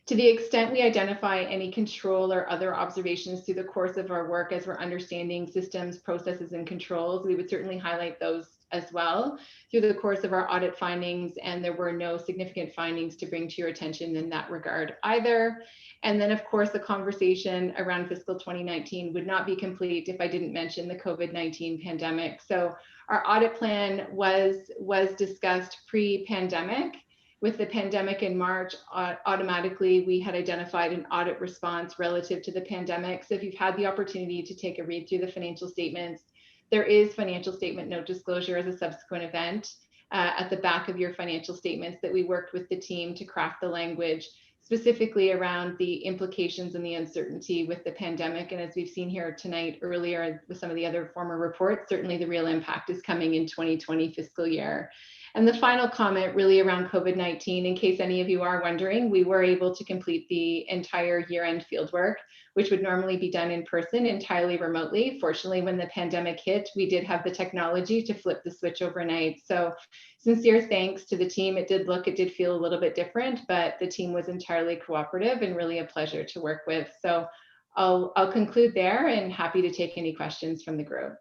To the extent we identify any control or other observations through the course of our work as we're understanding systems, processes, and controls, we would certainly highlight those as well through the course of our audit findings, and there were no significant findings to bring to your attention in that regard either. And then, of course, the conversation around fiscal 2019 would not be complete if I didn't mention the COVID-19 pandemic. So our audit plan was discussed pre-pandemic. With the pandemic in March, automatically we had identified an audit response relative to the pandemic. So if you've had the opportunity to take a read through the financial statements, there is financial statement note disclosure as a subsequent event at the back of your financial statements that we worked with the team to craft the language specifically around the implications and the uncertainty with the pandemic. And as we've seen here tonight earlier with some of the other former reports, certainly the real impact is coming in 2020 fiscal year. And the final comment really around COVID-19, in case any of you are wondering, we were able to complete the entire year-end fieldwork, which would normally be done in person entirely remotely. Fortunately, when the pandemic hit, we did have the technology to flip the switch overnight. So sincere thanks to the team. It did feel a little bit different, but the team was entirely cooperative and really a pleasure to work with. So I'll conclude there and happy to take any questions from the group.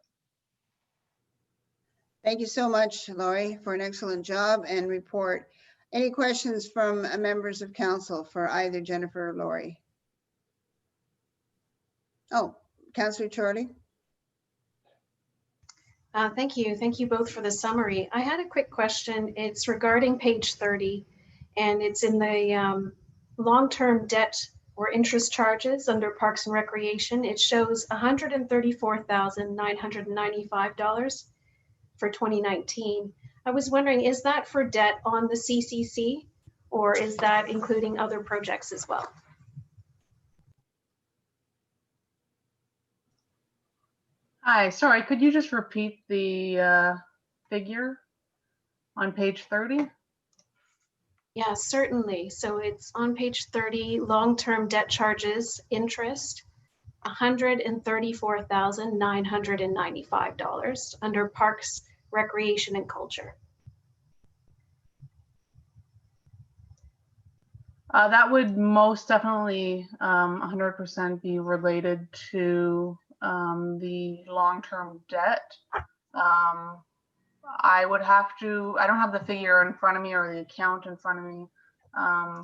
Thank you so much, Laurie, for an excellent job and report. Any questions from members of council for either Jennifer or Laurie? Oh, Councillor Charlie. Thank you. Thank you both for the summary. I had a quick question. It's regarding page 30, and it's in the long-term debt or interest charges under Parks and Recreation. It shows $134,995 for 2019. I was wondering, is that for debt on the CCC, or is that including other projects as well? Hi, sorry, could you just repeat the figure on page 30? Yeah, certainly. So it's on page 30, long-term debt charges, interest, $134,995 under Parks, Recreation, and Culture. That would most definitely 100% be related to the long-term debt. I don't have the figure in front of me or the account in front of me,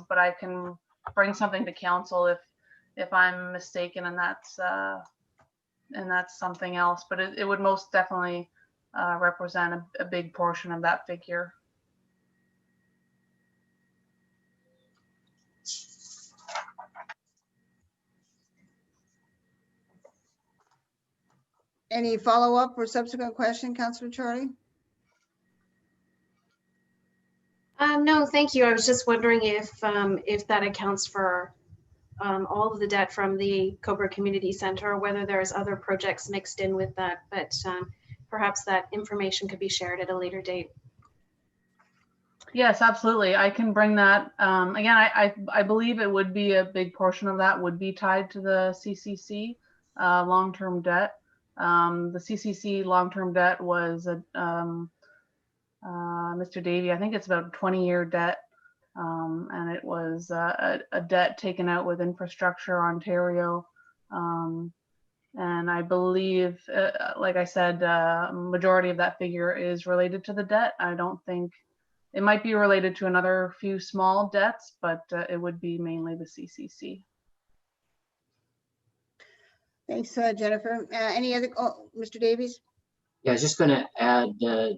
but I can bring something to council if I'm mistaken and that's something else. But it would most definitely represent a big portion of that figure. Any follow-up or subsequent question, Councillor Charlie? No, thank you. I was just wondering if that accounts for all of the debt from the Cobourg Community Centre, or whether there's other projects mixed in with that, but perhaps that information could be shared at a later date. Yes, absolutely. I can bring that. Again, I believe it would be a big portion of that would be tied to the CCC long-term debt. The CCC long-term debt was Mr. Davey, I think it's about a 20-year debt, and it was a debt taken out with Infrastructure Ontario. And I believe, like I said, majority of that figure is related to the debt. I don't think it might be related to another few small debts, but it would be mainly the CCC. Thanks, Jennifer. Any other, Mr. Davies? Yeah, I was just going to add,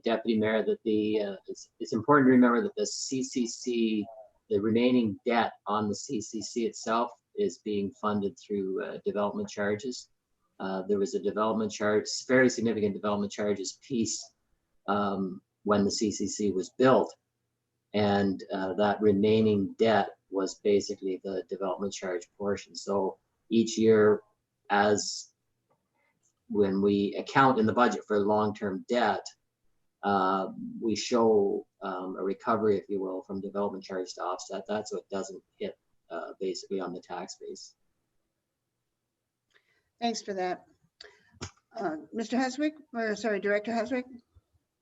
Deputy Mayor, that it's important to remember that the CCC, the remaining debt on the CCC itself is being funded through development charges. There was a development charge, very significant development charges piece when the CCC was built. And that remaining debt was basically the development charge portion. So each year, when we account in the budget for long-term debt, we show a recovery, if you will, from development charge to offset that, so it doesn't hit basically on the tax base. Thanks for that. Mr. Heswick, or sorry, Director Heswick?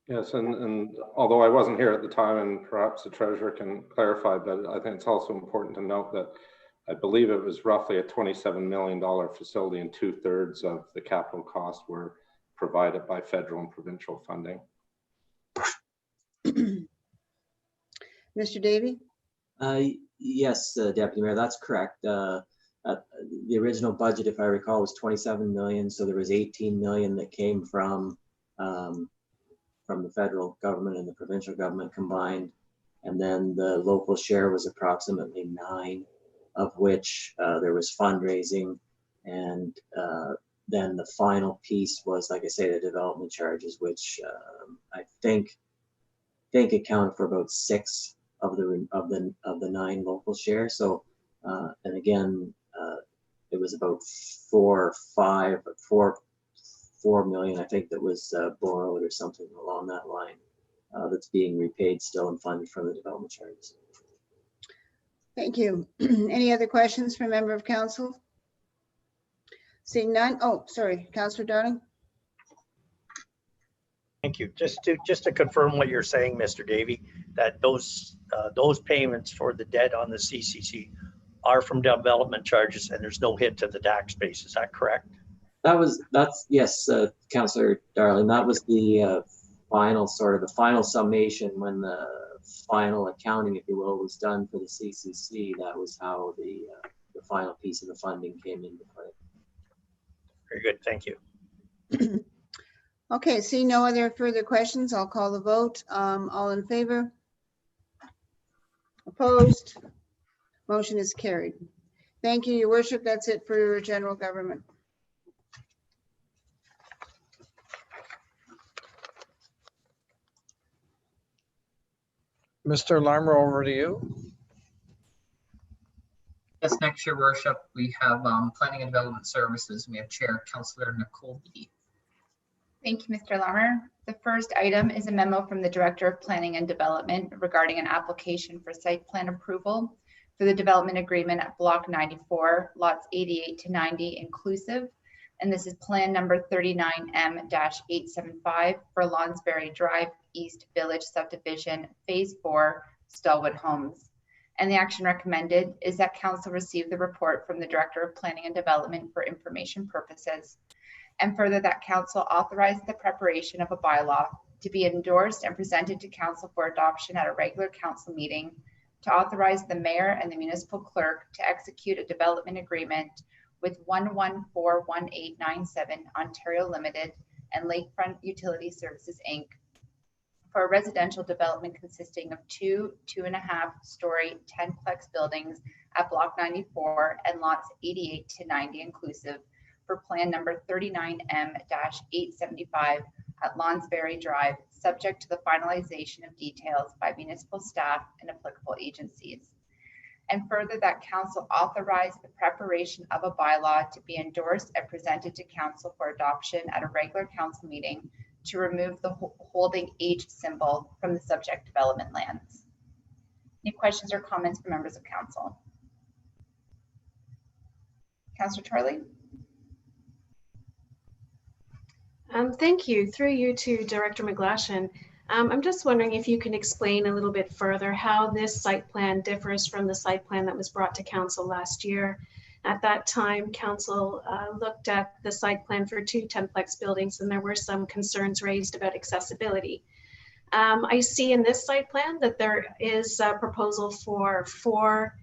Yes, and although I wasn't here at the time, and perhaps the treasurer can clarify, but I think it's also important to note that I believe it was roughly a $27 million facility, and 2/3 of the capital costs were provided by federal and provincial funding. Mr. Davey? Yes, Deputy Mayor, that's correct. The original budget, if I recall, was 27 million. So there was 18 million that came from the federal government and the provincial government combined. And then the local share was approximately 9, of which there was fundraising. And then the final piece was, like I say, the development charges, which I think accounted for about 6 of the 9 local shares. So, and again, it was about 4 million, I think, that was borrowed or something along that line that's being repaid still and funded from the development charges. Thank you. Any other questions from member of council? Seeing none. Oh, sorry, Councillor Darling. Thank you. Just to confirm what you're saying, Mr. Davey, that those payments for the debt on the CCC are from development charges and there's no hit to the tax base. Is that correct? That's yes, Councillor Darling. That was the final summation when the final accounting, if you will, was done for the CCC. That was how the final piece of the funding came into play. Very good. Thank you. Okay, see no other further questions. I'll call the vote. All in favor? Opposed? Motion is carried. Thank you, Your Worship. That's it for your general government. Mr. Larmer, over to you. Yes, next, Your Worship, we have Planning and Development Services. We have Chair Councillor Nicole Beattie. Thank you, Mr. Larmer. The first item is a memo from the Director of Planning and Development regarding an application for site plan approval for the development agreement at Block 94, lots 88 to 90 inclusive. And this is plan number 39M-875 for Lonsbury Drive East Village Subdivision, Phase 4, Stallwood Homes. And the action recommended is that Council receive the report from the Director of Planning and Development for information purposes, and further that Council authorize the preparation of a bylaw to be endorsed and presented to Council for adoption at a regular Council meeting, to authorize the Mayor and the Municipal Clerk to execute a development agreement with 1141897 Ontario Limited and Lakefront Utility Services Inc. for a residential development consisting of 2 2.5-story 10-plex buildings at Block 94 and lots 88 to 90 inclusive for plan number 39M-875 at Lonsbury Drive, subject to the finalization of details by municipal staff and applicable agencies. And further that Council authorize the preparation of a bylaw to be endorsed and presented to Council for adoption at a regular Council meeting to remove the holding H symbol from the subject development lands. Any questions or comments from members of Council? Councillor Charlie? Thank you. Through you to Director McGlashan. I'm just wondering if you can explain a little bit further how this site plan differs from the site plan that was brought to Council last year. At that time, Council looked at the site plan for 2 10-plex buildings, and there were some concerns raised about accessibility. I see in this site plan that there is a proposal for 4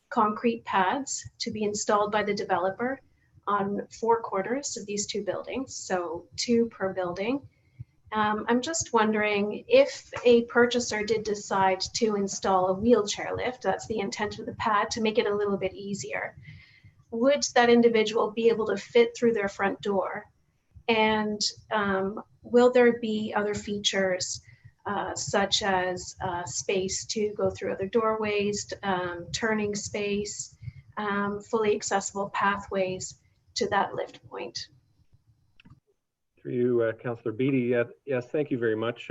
concrete pads to be installed by the developer on 4 quarters of these 2 buildings, so 2 per building. I'm just wondering if a purchaser did decide to install a wheelchair lift, that's the intent of the pad, to make it a little bit easier, would that individual be able to fit through their front door? And will there be other features such as space to go through other doorways, turning space, fully accessible pathways to that lift point? Through you, Councillor Beattie. Yes, thank you very much,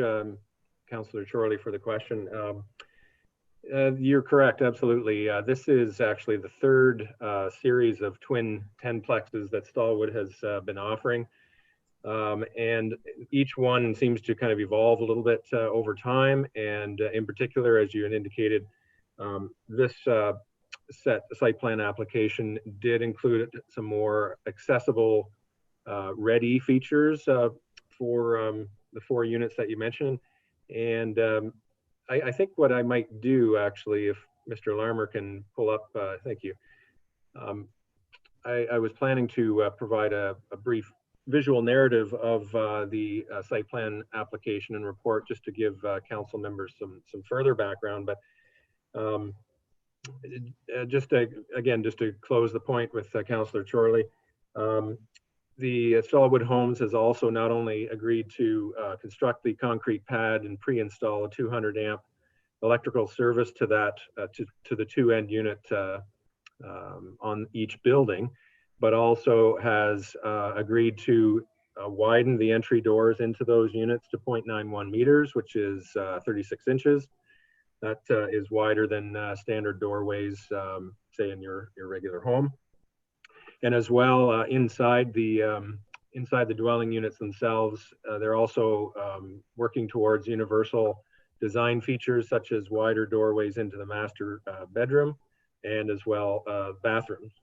Councillor Chorley, for the question. You're correct, absolutely. This is actually the 3rd series of twin 10-plexes that Stallwood has been offering. And each one seems to kind of evolve a little bit over time. And in particular, as you had indicated, this site plan application did include some more accessible ready features for the 4 units that you mentioned. And I think what I might do, actually, if Mr. Larmer can pull up, thank you. I was planning to provide a brief visual narrative of the site plan application and report, just to give council members some further background. But just to close the point with Councillor Chorley, the Stallwood Homes has also not only agreed to construct the concrete pad and pre-install a 200 amp electrical service to that to the 2 end unit on each building, but also has agreed to widened the entry doors into those units to 0.91 meters, which is 36 inches. That is wider than standard doorways, say in your regular home. And as well, inside the dwelling units themselves, they're also working towards universal design features such as wider doorways into the master bedroom and as well bathrooms.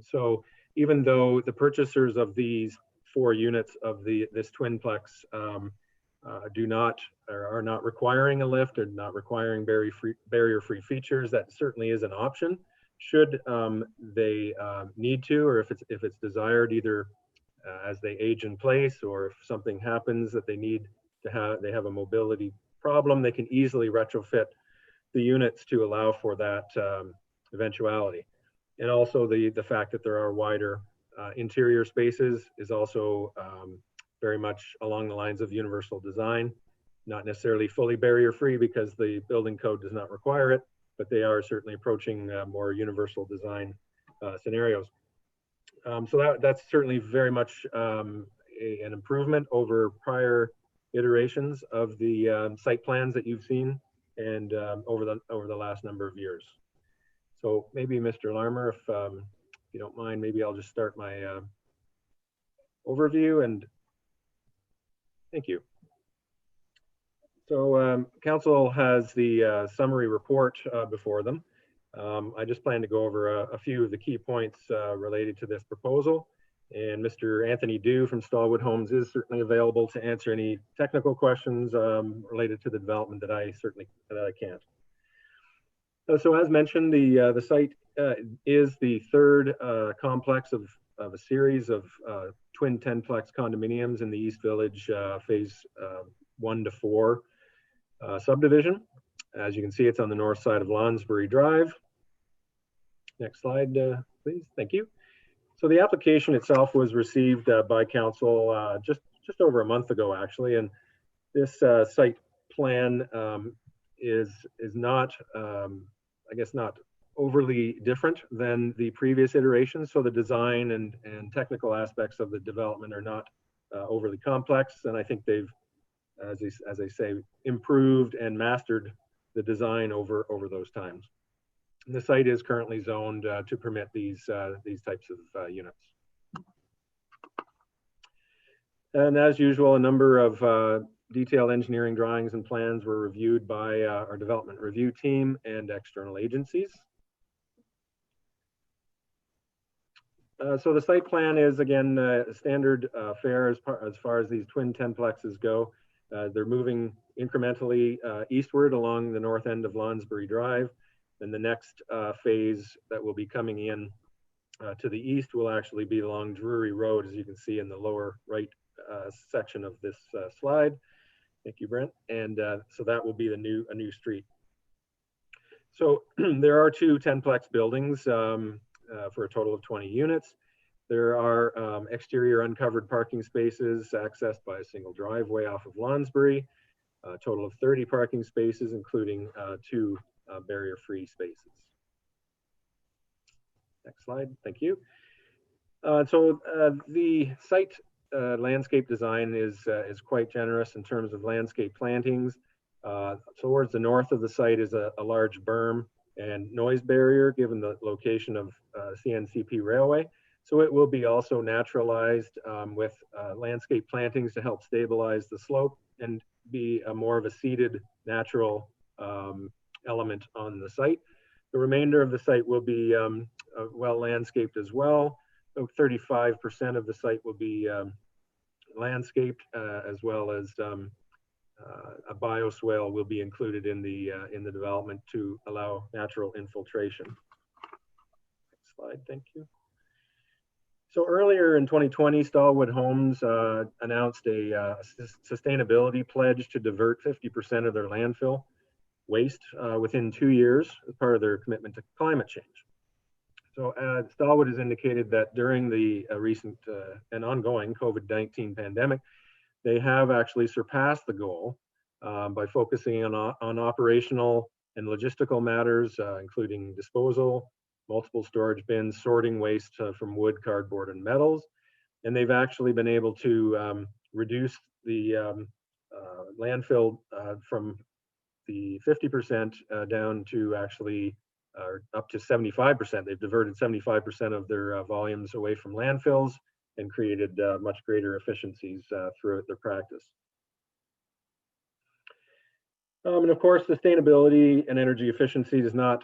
So even though the purchasers of these 4 units of this twinplex are not requiring a lift or not requiring barrier-free features, that certainly is an option should they need to, or if it's desired, either as they age in place, or if something happens that they need to have, they have a mobility problem, they can easily retrofit the units to allow for that eventuality. And also the fact that there are wider interior spaces is also very much along the lines of universal design, not necessarily fully barrier-free because the building code does not require it, but they are certainly approaching more universal design scenarios. So that's certainly very much an improvement over prior iterations of the site plans that you've seen and over the last number of years. So maybe Mr. Larmer, if you don't mind, maybe I'll just start my overview, and thank you. So council has the summary report before them. I just plan to go over a few of the key points related to this proposal. And Mr. Anthony Dew from Stallwood Homes is certainly available to answer any technical questions related to the development that I can't. So as mentioned, the site is the third complex of a series of twin 10-plex condominiums in the East Village phase 1 to 4 subdivision. As you can see, it's on the north side of Lonsbury Drive. Next slide, please. Thank you. So the application itself was received by council just over a month ago, actually, and this site plan is not, I guess, not overly different than the previous iterations. So the design and technical aspects of the development are not overly complex, and I think they've, as I say, improved and mastered the design over those times. And the site is currently zoned to permit these types of units. And as usual, a number of detailed engineering drawings and plans were reviewed by our development review team and external agencies. So the site plan is, again, standard fare as far as these twin 10-plexes go. They're moving incrementally eastward along the north end of Lonsbury Drive. And the next phase that will be coming in to the east will actually be along Drury Road, as you can see in the lower right section of this slide. Thank you, Brent. And so that will be a new street. So there are 2 10-plex buildings for a total of 20 units. There are exterior uncovered parking spaces accessed by a single driveway off of Lonsbury, a total of 30 parking spaces, including 2 barrier-free spaces. Next slide, thank you. So the site landscape design is quite generous in terms of landscape plantings. Towards the north of the site is a large berm and noise barrier given the location of CNCP Railway. So it will be also naturalized with landscape plantings to help stabilize the slope and be more of a seeded natural element on the site. The remainder of the site will be well landscaped as well. So 35% of the site will be landscaped, as well as a bioswale will be included in the development to allow natural infiltration. Next slide, thank you. So earlier in 2020, Stallwood Homes announced a sustainability pledge to divert 50% of their landfill waste within 2 years as part of their commitment to climate change. So Stallwood has indicated that during the recent and ongoing COVID-19 pandemic, they have actually surpassed the goal by focusing on operational and logistical matters, including disposal, multiple storage bins, sorting waste from wood, cardboard, and metals. and they've actually been able to reduce the landfill from the 50% down to actually up to 75%. They've diverted 75% of their volumes away from landfills and created much greater efficiencies throughout their practice. And of course, sustainability and energy efficiency is not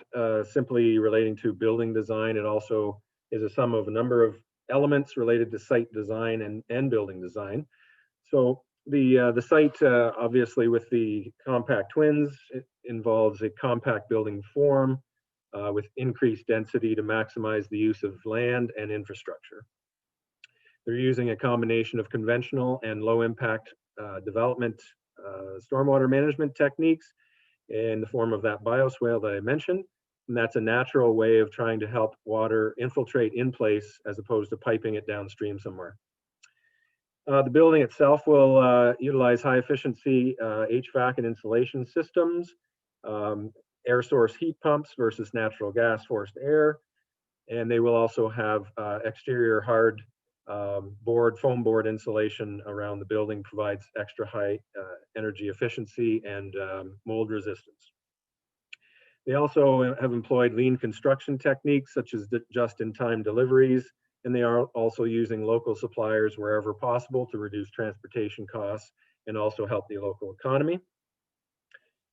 simply relating to building design. It also is a sum of a number of elements related to site design and building design. So the site, obviously with the compact twins, it involves a compact building form with increased density to maximize the use of land and infrastructure. They're using a combination of conventional and low impact development stormwater management techniques in the form of that bioswale that I mentioned. And that's a natural way of trying to help water infiltrate in place as opposed to piping it downstream somewhere. The building itself will utilize high efficiency HVAC and insulation systems, air source heat pumps versus natural gas forced air. And they will also have exterior hard foam board insulation around the building, provides extra high energy efficiency and mold resistance. They also have employed lean construction techniques such as just-in-time deliveries, and they are also using local suppliers wherever possible to reduce transportation costs and also help the local economy.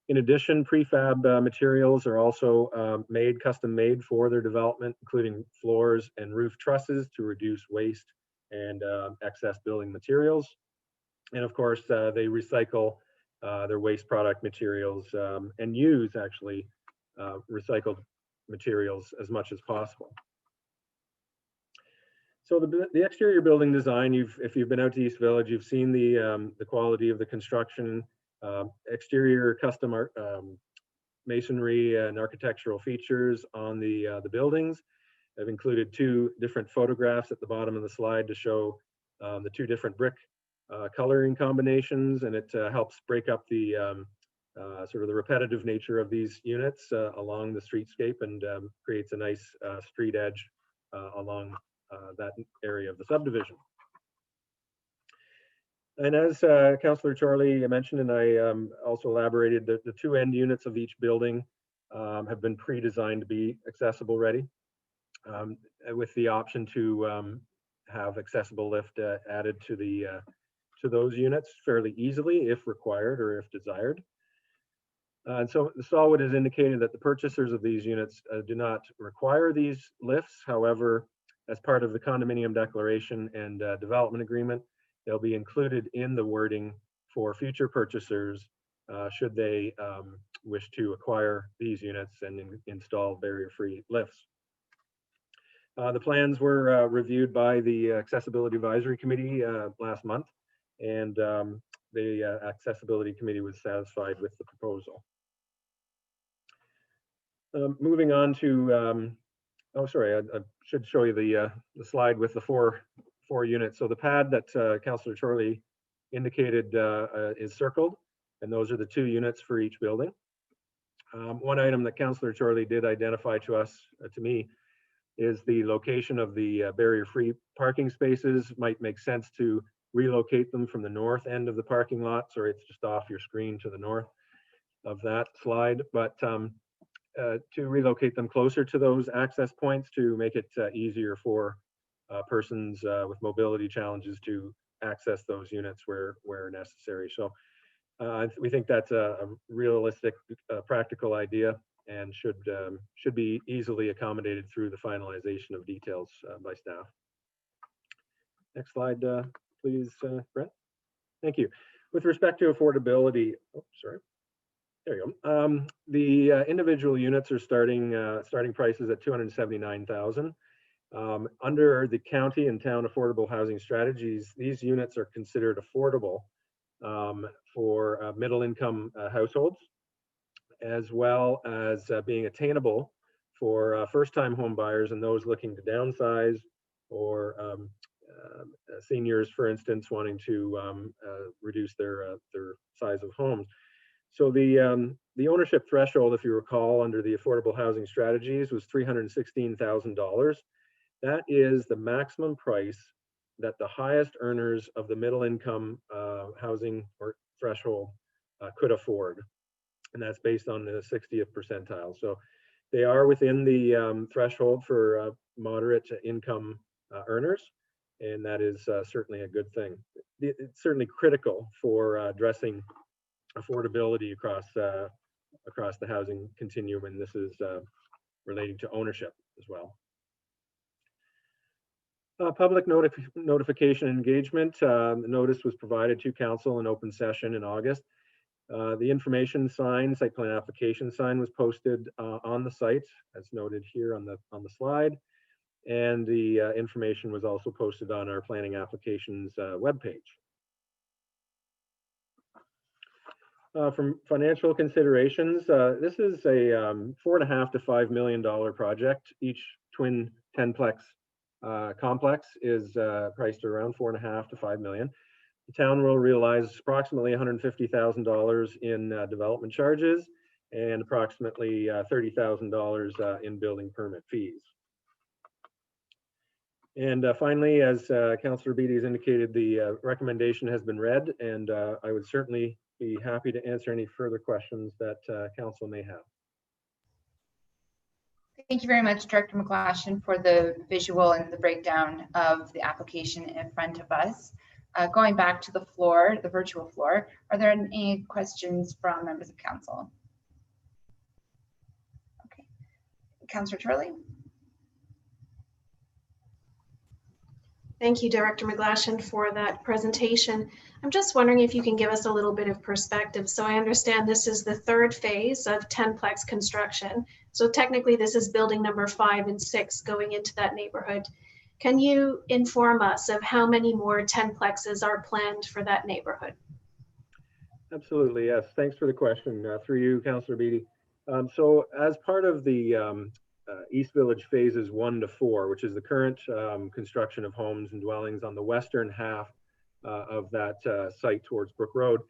In addition, prefab materials are also custom made for their development, including floors and roof trusses to reduce waste and excess building materials. And of course, they recycle their waste product materials and use actually recycled materials as much as possible. So the exterior building design, if you've been out to East Village, you've seen the quality of the construction, exterior custom masonry and architectural features on the buildings. I've included two different photographs at the bottom of the slide to show the two different brick coloring combinations, and it helps break up the sort of the repetitive nature of these units along the streetscape and creates a nice street edge along that area of the subdivision. And as Councillor Chorley mentioned, and I also elaborated, the two end units of each building have been pre-designed to be accessible ready, with the option to have accessible lift added to those units fairly easily if required or if desired. And so the Stallwood has indicated that the purchasers of these units do not require these lifts. However, as part of the condominium declaration and development agreement, they'll be included in the wording for future purchasers should they wish to acquire these units and install barrier-free lifts. The plans were reviewed by the Accessibility Advisory Committee last month, and the Accessibility Committee was satisfied with the proposal. Moving on to, oh, sorry, I should show you the slide with the four units. So the pad that Councillor Chorley indicated is circled, and those are the two units for each building. One item that Councillor Chorley did identify to me, is the location of the barrier-free parking spaces. Might make sense to relocate them from the north end of the parking lot, or it's just off your screen to the north of that slide, but to relocate them closer to those access points to make it easier for persons with mobility challenges to access those units where necessary. So we think that's a realistic, practical idea, and should be easily accommodated through the finalization of details by staff. Next slide, please, Brent. Thank you. With respect to affordability, oh, sorry. There you go. The individual units are starting prices at $279,000. Under the county and town affordable housing strategies, these units are considered affordable for middle-income households, as well as being attainable for first-time home buyers and those looking to downsize, or seniors, for instance, wanting to reduce their size of homes. So the ownership threshold, if you recall, under the affordable housing strategies was $316,000. That is the maximum price that the highest earners of the middle income housing or threshold could afford. And that's based on the 60th percentile. So they are within the threshold for moderate income earners, and that is certainly a good thing. It's certainly critical for addressing affordability across the housing continuum, and this is relating to ownership as well. Public notification and engagement. The notice was provided to council in open session in August. The information sign, site plan application sign, was posted on the site, as noted here on the slide, and the information was also posted on our planning applications webpage. From financial considerations, this is a $4.5 to $5 million project. Each twin 10-plex complex is priced around $4.5 to $5 million. The town will realize approximately $150,000 in development charges and approximately $30,000 in building permit fees. And finally, as Councillor Beattie has indicated, the recommendation has been read, and I would certainly be happy to answer any further questions that council may have. Thank you very much, Director McGlashan, for the visual and the breakdown of the application in front of us. Going back to the floor, the virtual floor, are there any questions from members of council? Okay, Councillor Turley. Thank you, Director McGlashan, for that presentation. I'm just wondering if you can give us a little bit of perspective. So I understand this is the third phase of 10-plex construction. So technically this is building number 5 and 6 going into that neighborhood. Can you inform us of how many more 10-plexes are planned for that neighborhood? Absolutely, yes. Thanks for the question. Through you, Councillor Beattie. So as part of the East Village phases 1 to 4, which is the current construction of homes and dwellings on the western half of that site towards Brook Road,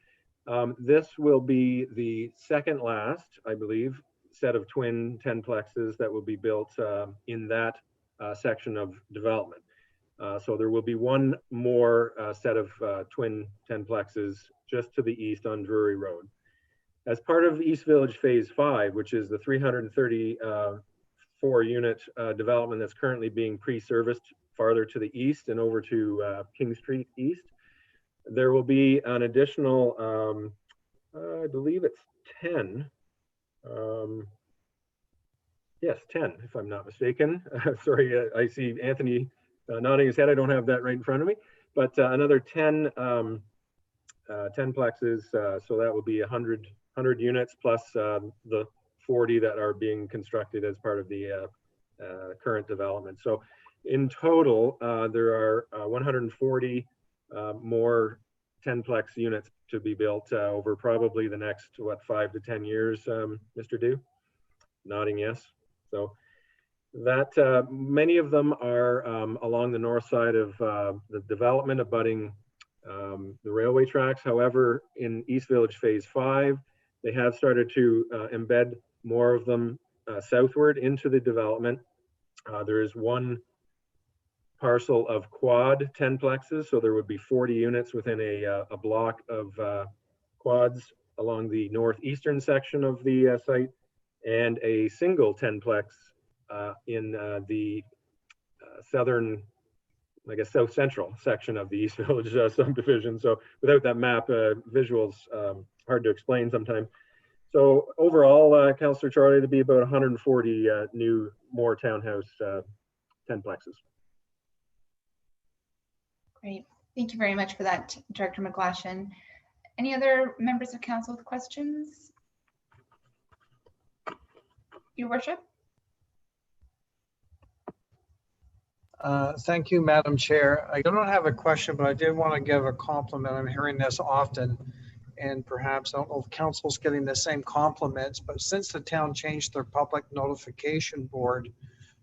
this will be the second last, I believe, set of twin 10-plexes that will be built in that section of development. So there will be one more set of twin 10-plexes just to the east on Drury Road. As part of East Village Phase 5, which is the 334-unit development that's currently being pre-serviced farther to the east and over to King Street East, there will be an additional, I believe it's 10. Yes, 10, if I'm not mistaken. Sorry, I see Anthony nodding his head. I don't have that right in front of me, but another 10 plexes. So that will be 100 units plus the 40 that are being constructed as part of the current development. So in total, there are 140 more 10-plex units to be built over probably the next, 5 to 10 years, Mr. Dew? Nodding yes. So that many of them are along the north side of the development abutting the railway tracks. However, in East Village Phase 5, they have started to embed more of them southward into the development. There is one parcel of quad 10-plexes, so there would be 40 units within a block of quads along the northeastern section of the site, and a single 10-plex in the southern, I guess, south central section of the East Village subdivision. So without that map, visuals hard to explain sometimes. So overall, Councillor Charlie, to be about 140 new more townhouse 10-plexes. Great. Thank you very much for that, Director McGlashan. Any other members of council with questions? Your Worship. Thank you, Madam Chair. I don't have a question, but I did want to give a compliment. I'm hearing this often, and perhaps I don't know if council's getting the same compliments, but since the town changed their public notification board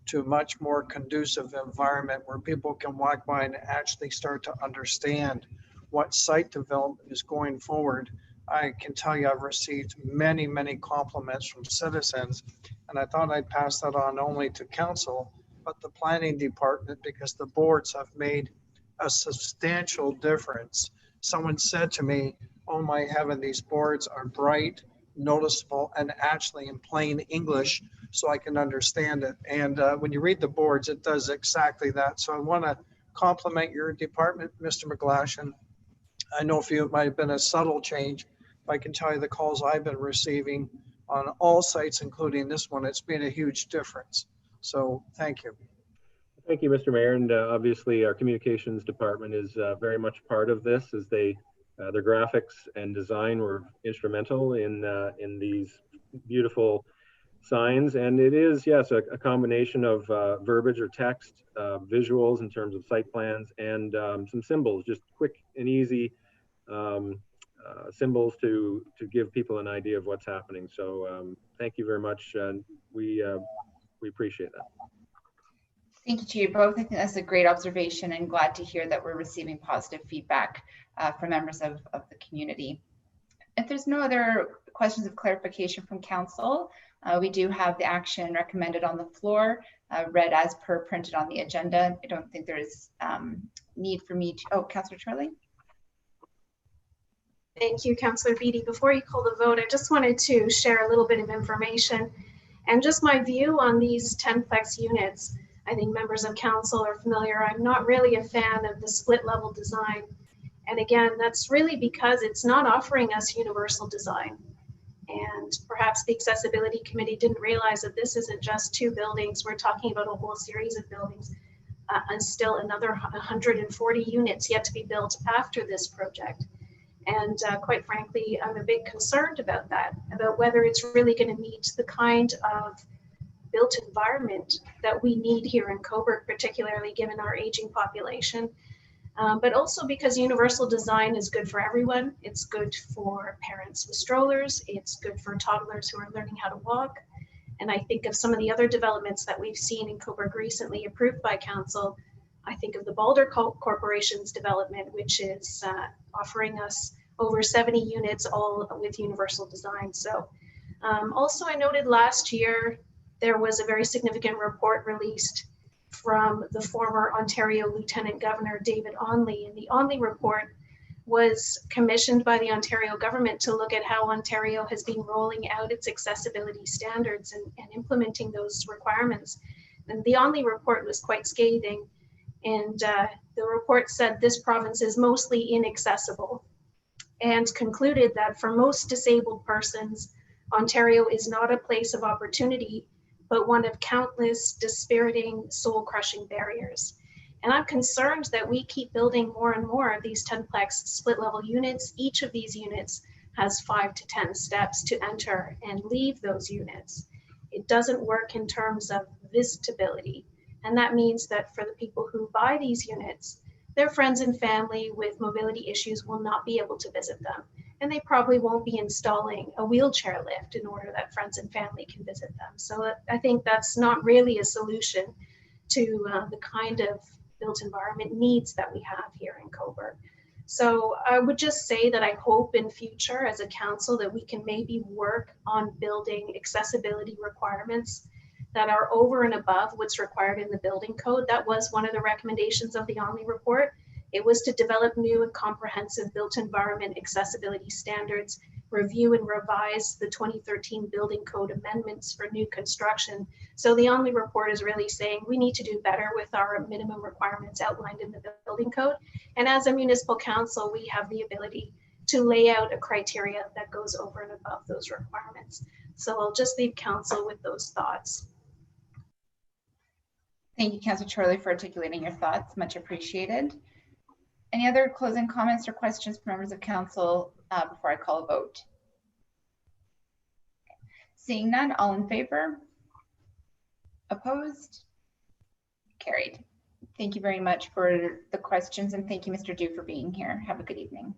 to a much more conducive environment where people can walk by and actually start to understand what site development is going forward, I can tell you I've received many, many compliments from citizens, and I thought I'd pass that on only to council, but the planning department, because the boards have made a substantial difference. Someone said to me, oh my heaven, these boards are bright, noticeable, and actually in plain English so I can understand it. And when you read the boards, it does exactly that. So I want to compliment your department, Mr. McGlashan. I know for you it might have been a subtle change. But I can tell you the calls I've been receiving on all sites, including this one, it's been a huge difference. So thank you. Thank you, Mr. Mayor. And obviously our communications department is very much part of this, as they their graphics and design were instrumental in these beautiful signs. And it is, yes, a combination of verbiage or text, visuals in terms of site plans, and some symbols, just quick and easy symbols to give people an idea of what's happening. So thank you very much. We appreciate that. Thank you to you both. I think that's a great observation, and glad to hear that we're receiving positive feedback from members of the community. If there's no other questions of clarification from council, we do have the action recommended on the floor, read as per printed on the agenda. I don't think there is need for me to, oh, Councillor Charlie. Thank you, Councillor Beattie. Before you call the vote, I just wanted to share a little bit of information and just my view on these 10-plex units. I think members of council are familiar. I'm not really a fan of the split level design. And again, that's really because it's not offering us universal design. And perhaps the accessibility committee didn't realize that this isn't just 2 buildings. We're talking about a whole series of buildings and still another 140 units yet to be built after this project. And quite frankly, I'm a bit concerned about that, about whether it's really going to meet the kind of built environment that we need here in Cobourg, particularly given our aging population. But also because universal design is good for everyone. It's good for parents with strollers. It's good for toddlers who are learning how to walk. And I think of some of the other developments that we've seen in Cobourg recently approved by council. I think of the Balder Corporation's development, which is offering us over 70 units, all with universal design. So also I noted last year, there was a very significant report released from the former Ontario Lieutenant Governor, David Onley. And the Onley report was commissioned by the Ontario government to look at how Ontario has been rolling out its accessibility standards and implementing those requirements. And the Onley report was quite scathing. And the report said this province is mostly inaccessible and concluded that for most disabled persons, Ontario is not a place of opportunity, but one of countless dispiriting, soul-crushing barriers. And I'm concerned that we keep building more and more of these 10-plex split-level units. Each of these units has 5 to 10 steps to enter and leave those units. It doesn't work in terms of visitability. And that means that for the people who buy these units, their friends and family with mobility issues will not be able to visit them. And they probably won't be installing a wheelchair lift in order that friends and family can visit them. So I think that's not really a solution to the kind of built environment needs that we have here in Cobourg. So I would just say that I hope in future as a council that we can maybe work on building accessibility requirements that are over and above what's required in the building code. That was one of the recommendations of the Onley report. It was to develop new and comprehensive built environment accessibility standards, review and revise the 2013 building code amendments for new construction. So the Onley report is really saying we need to do better with our minimum requirements outlined in the building code. And as a municipal council, we have the ability to lay out a criteria that goes over and above those requirements. So I'll just leave council with those thoughts. Thank you, Councillor Charlie, for articulating your thoughts. Much appreciated. Any other closing comments or questions from members of council before I call a vote? Seeing none, all in favor? Opposed? Carried. Thank you very much for the questions, and thank you, Mr. Dew, for being here. Have a good evening.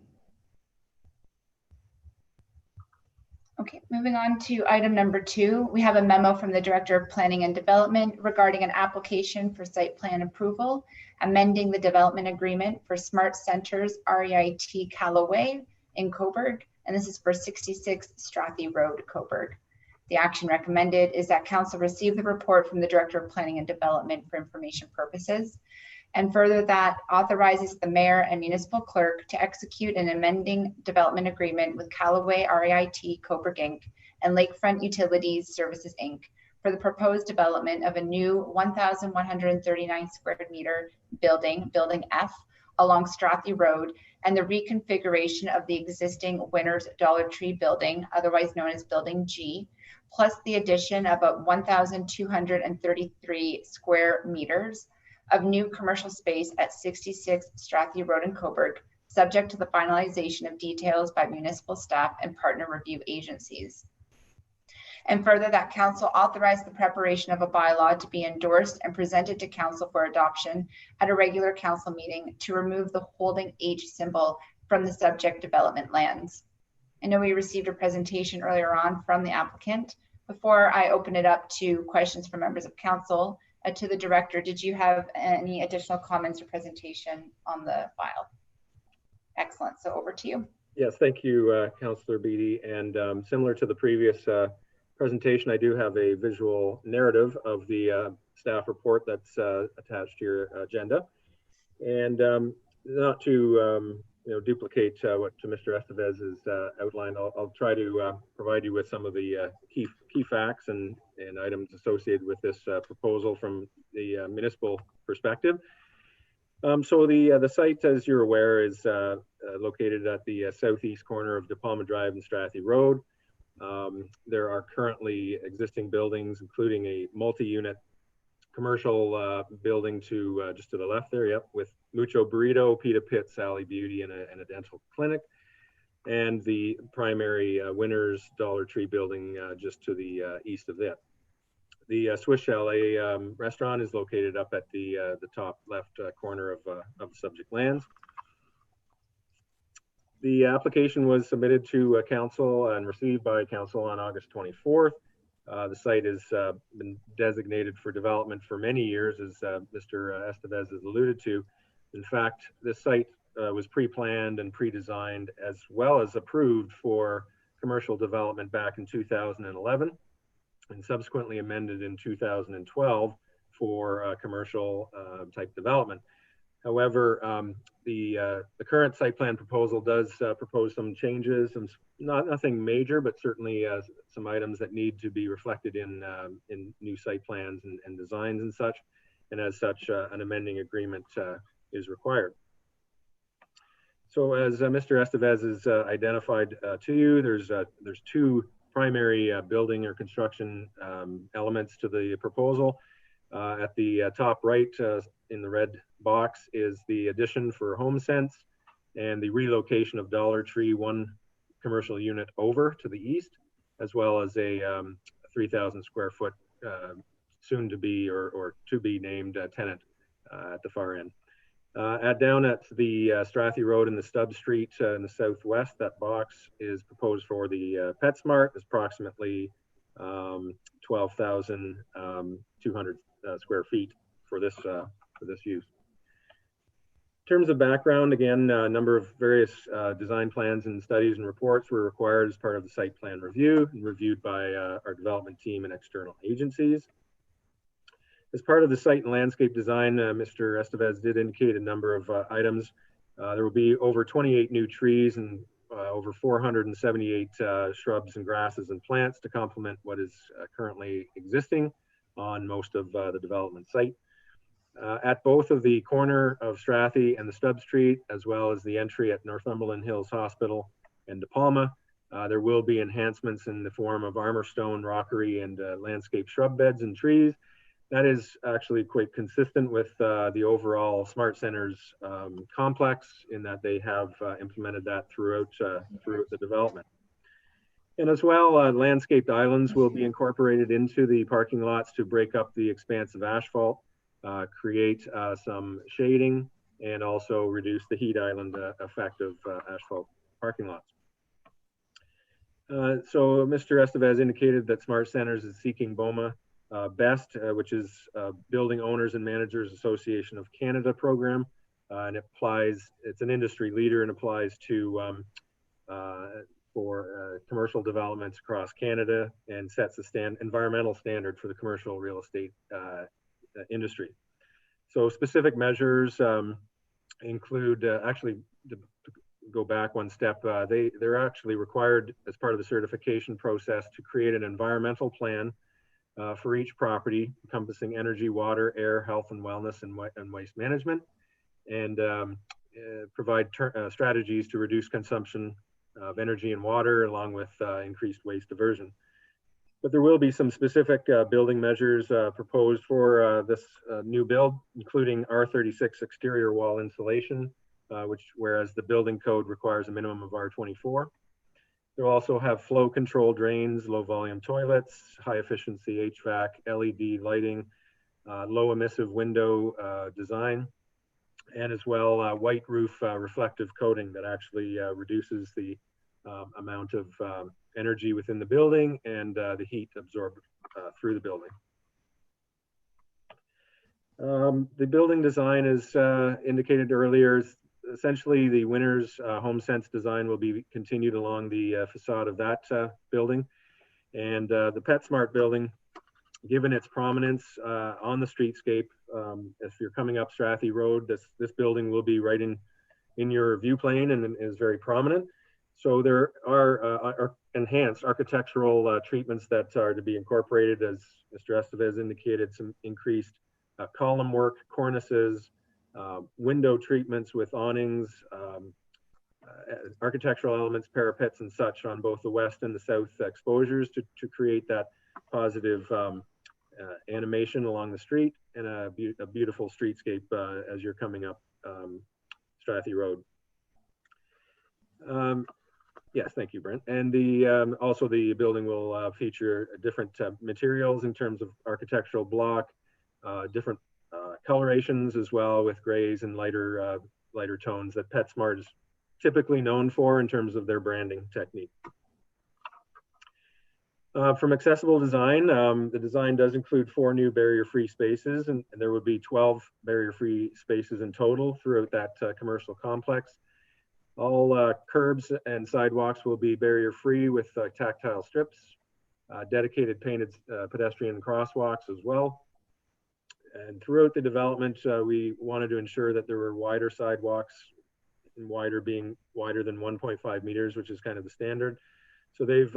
Okay, moving on to item number 2. We have a memo from the Director of Planning and Development regarding an application for site plan approval, amending the development agreement for Smart Centers REIT Callaway in Cobourg, and this is for 66 Strathy Road, Cobourg. The action recommended is that council receive the report from the Director of Planning and Development for information purposes. And further, that authorizes the mayor and municipal clerk to execute an amending development agreement with Callaway REIT Coburg Inc. and Lakefront Utilities Services Inc. for the proposed development of a new 1,139 square meter building, Building F, along Strathy Road, and the reconfiguration of the existing Winners Dollar Tree building, otherwise known as Building G, plus the addition of a 1,233 square meters of new commercial space at 66 Strathy Road in Coburg, subject to the finalization of details by municipal staff and partner review agencies. And further, that council authorized the preparation of a bylaw to be endorsed and presented to council for adoption at a regular council meeting to remove the holding H symbol from the subject development lands. I know we received a presentation earlier on from the applicant. Before I open it up to questions from members of council, to the director, did you have any additional comments or presentation on the file? Excellent, so over to you. Yes, thank you, Councillor Beattie. And similar to the previous presentation, I do have a visual narrative of the staff report that's attached to your agenda. And not to duplicate what Mr. Estevez has outlined, I'll try to provide you with some of the key facts and items associated with this proposal from the municipal perspective. So the site, as you're aware, is located at the southeast corner of De Palma Drive and Strathy Road. There are currently existing buildings, including a multi-unit commercial building to just to the left there, yep, with Mucho Burrito, Pita Pit, Sally Beauty, and a dental clinic, and the primary Winners Dollar Tree building just to the east of it. The Swiss Chalet restaurant is located up at the top left corner of the subject lands. The application was submitted to council and received by council on August 24th. The site has been designated for development for many years, as Mr. Estevez has alluded to. In fact, this site was pre-planned and pre-designed as well as approved for commercial development back in 2011 and subsequently amended in 2012 for commercial type development. However, the current site plan proposal does propose some changes, and nothing major, but certainly some items that need to be reflected in new site plans and designs and such. And as such, an amending agreement is required. So as Mr. Estevez has identified to you, there's two primary building or construction elements to the proposal. At the top right in the red box is the addition for HomeSense and the relocation of Dollar Tree, one commercial unit over to the east, as well as a 3,000 square foot soon to be or to be named tenant at the far end. Down at the Strathy Road and the Stubb Street in the southwest, that box is proposed for the PetSmart. It's approximately 12,200 square feet for this use. In terms of background, again, a number of various design plans and studies and reports were required as part of the site plan review and reviewed by our development team and external agencies. As part of the site and landscape design, Mr. Estevez did indicate a number of items. There will be over 28 new trees and over 478 shrubs and grasses and plants to complement what is currently existing on most of the development site. At both of the corner of Strathy and the Stubb Street, as well as the entry at Northumberland Hills Hospital and De Palma, there will be enhancements in the form of armor stone, rockery, and landscape shrub beds and trees. That is actually quite consistent with the overall Smart Centers complex in that they have implemented that throughout the development. And as well, landscaped islands will be incorporated into the parking lots to break up the expanse of asphalt, create some shading, and also reduce the heat island effect of asphalt parking lots. So Mr. Estevez indicated that Smart Centers is seeking BOMA BEST, which is Building Owners and Managers Association of Canada program, and it's an industry leader and applies to for commercial developments across Canada and sets the environmental standard for the commercial real estate industry. So specific measures include, actually, to go back one step, they're actually required as part of the certification process to create an environmental plan for each property encompassing energy, water, air, health and wellness, and waste management, and provide strategies to reduce consumption of energy and water, along with increased waste diversion. But there will be some specific building measures proposed for this new build, including R36 exterior wall insulation, whereas the building code requires a minimum of R24. They'll also have flow control drains, low volume toilets, high efficiency HVAC, LED lighting, low emissive window design, and as well white roof reflective coating that actually reduces the amount of energy within the building and the heat absorbed through the building. The building design, as indicated earlier, is essentially the Winners HomeSense design will be continued along the facade of that building. And the PetSmart building, given its prominence on the streetscape, if you're coming up Strathy Road, this building will be right in your view plane and is very prominent. So there are enhanced architectural treatments that are to be incorporated, as Mr. Estevez indicated, some increased column work, cornices, window treatments with awnings, architectural elements, parapets and such on both the west and the south exposures to create that positive animation along the street and a beautiful streetscape as you're coming up Strathy Road. Yes, thank you, Brent. And also the building will feature different materials in terms of architectural block, different colorations as well, with grays and lighter tones that PetSmart is typically known for in terms of their branding technique. From accessible design, the design does include 4 new barrier-free spaces, and there will be 12 barrier-free spaces in total throughout that commercial complex. All curbs and sidewalks will be barrier-free with tactile strips, dedicated painted pedestrian crosswalks as well. And throughout the development, we wanted to ensure that there were wider sidewalks, and wider being wider than 1.5 meters, which is kind of the standard. So they've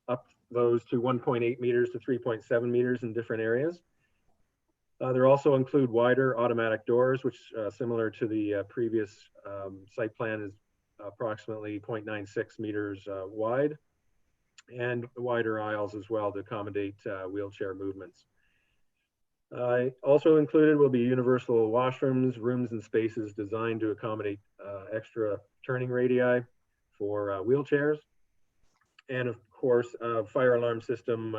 upped those to 1.8 meters to 3.7 meters in different areas. There also include wider automatic doors, which similar to the previous site plan is approximately 0.96 meters wide, and wider aisles as well to accommodate wheelchair movements. Also included will be universal washrooms, rooms and spaces designed to accommodate extra turning radii for wheelchairs. And of course, a fire alarm system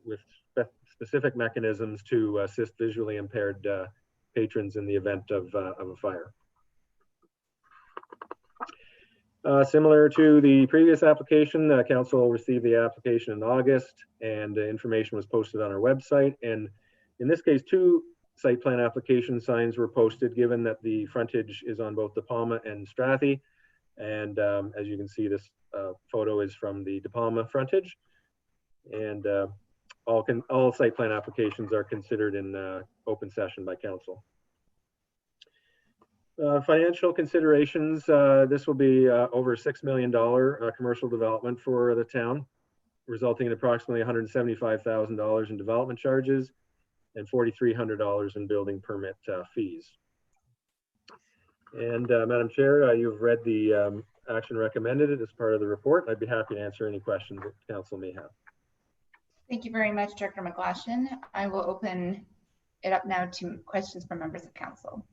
with specific mechanisms to assist visually impaired patrons in the event of a fire. Similar to the previous application, council received the application in August, and information was posted on our website. And in this case, 2 site plan application signs were posted, given that the frontage is on both De Palma and Strathy. And as you can see, this photo is from the De Palma frontage. And all site plan applications are considered in open session by council. Financial considerations, this will be over $6 million commercial development for the town, resulting in approximately $175,000 in development charges and $4,300 in building permit fees. And Madam Chair, you've read the action recommended as part of the report. I'd be happy to answer any questions that council may have. Thank you very much, Director McGlashan. I will open it up now to questions from members of council.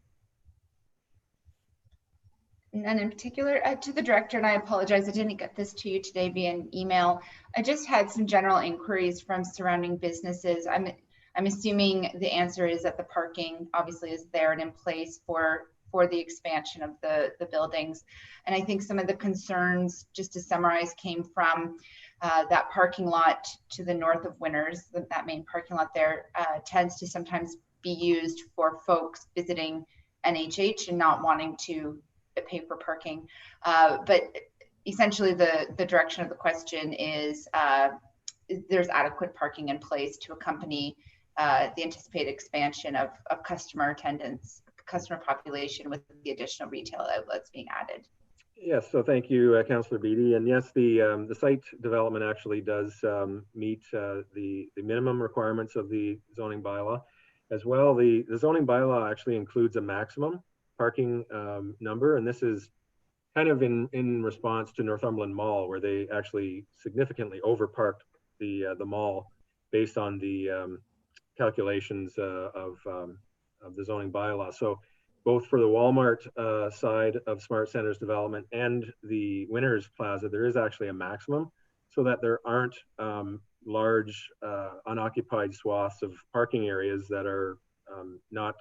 None in particular. To the director, and I apologize, I didn't get this to you today via an email. I just had some general inquiries from surrounding businesses. I'm assuming the answer is that the parking obviously is there and in place for the expansion of the buildings. And I think some of the concerns, just to summarize, came from that parking lot to the north of Winners. That main parking lot there tends to sometimes be used for folks visiting NHH and not wanting to pay for parking. But essentially the direction of the question is there's adequate parking in place to accompany the anticipated expansion of customer attendance, customer population with the additional retail outlets being added. Yes, so thank you, Councillor Beatty. And yes, the site development actually does meet the minimum requirements of the zoning bylaw. As well, the zoning bylaw actually includes a maximum parking number, and this is kind of in response to Northumberland Mall, where they actually significantly overparked the mall based on the calculations of the zoning bylaw. So both for the Walmart side of Smart Centers development and the Winners Plaza, there is actually a maximum so that there aren't large unoccupied swaths of parking areas that are not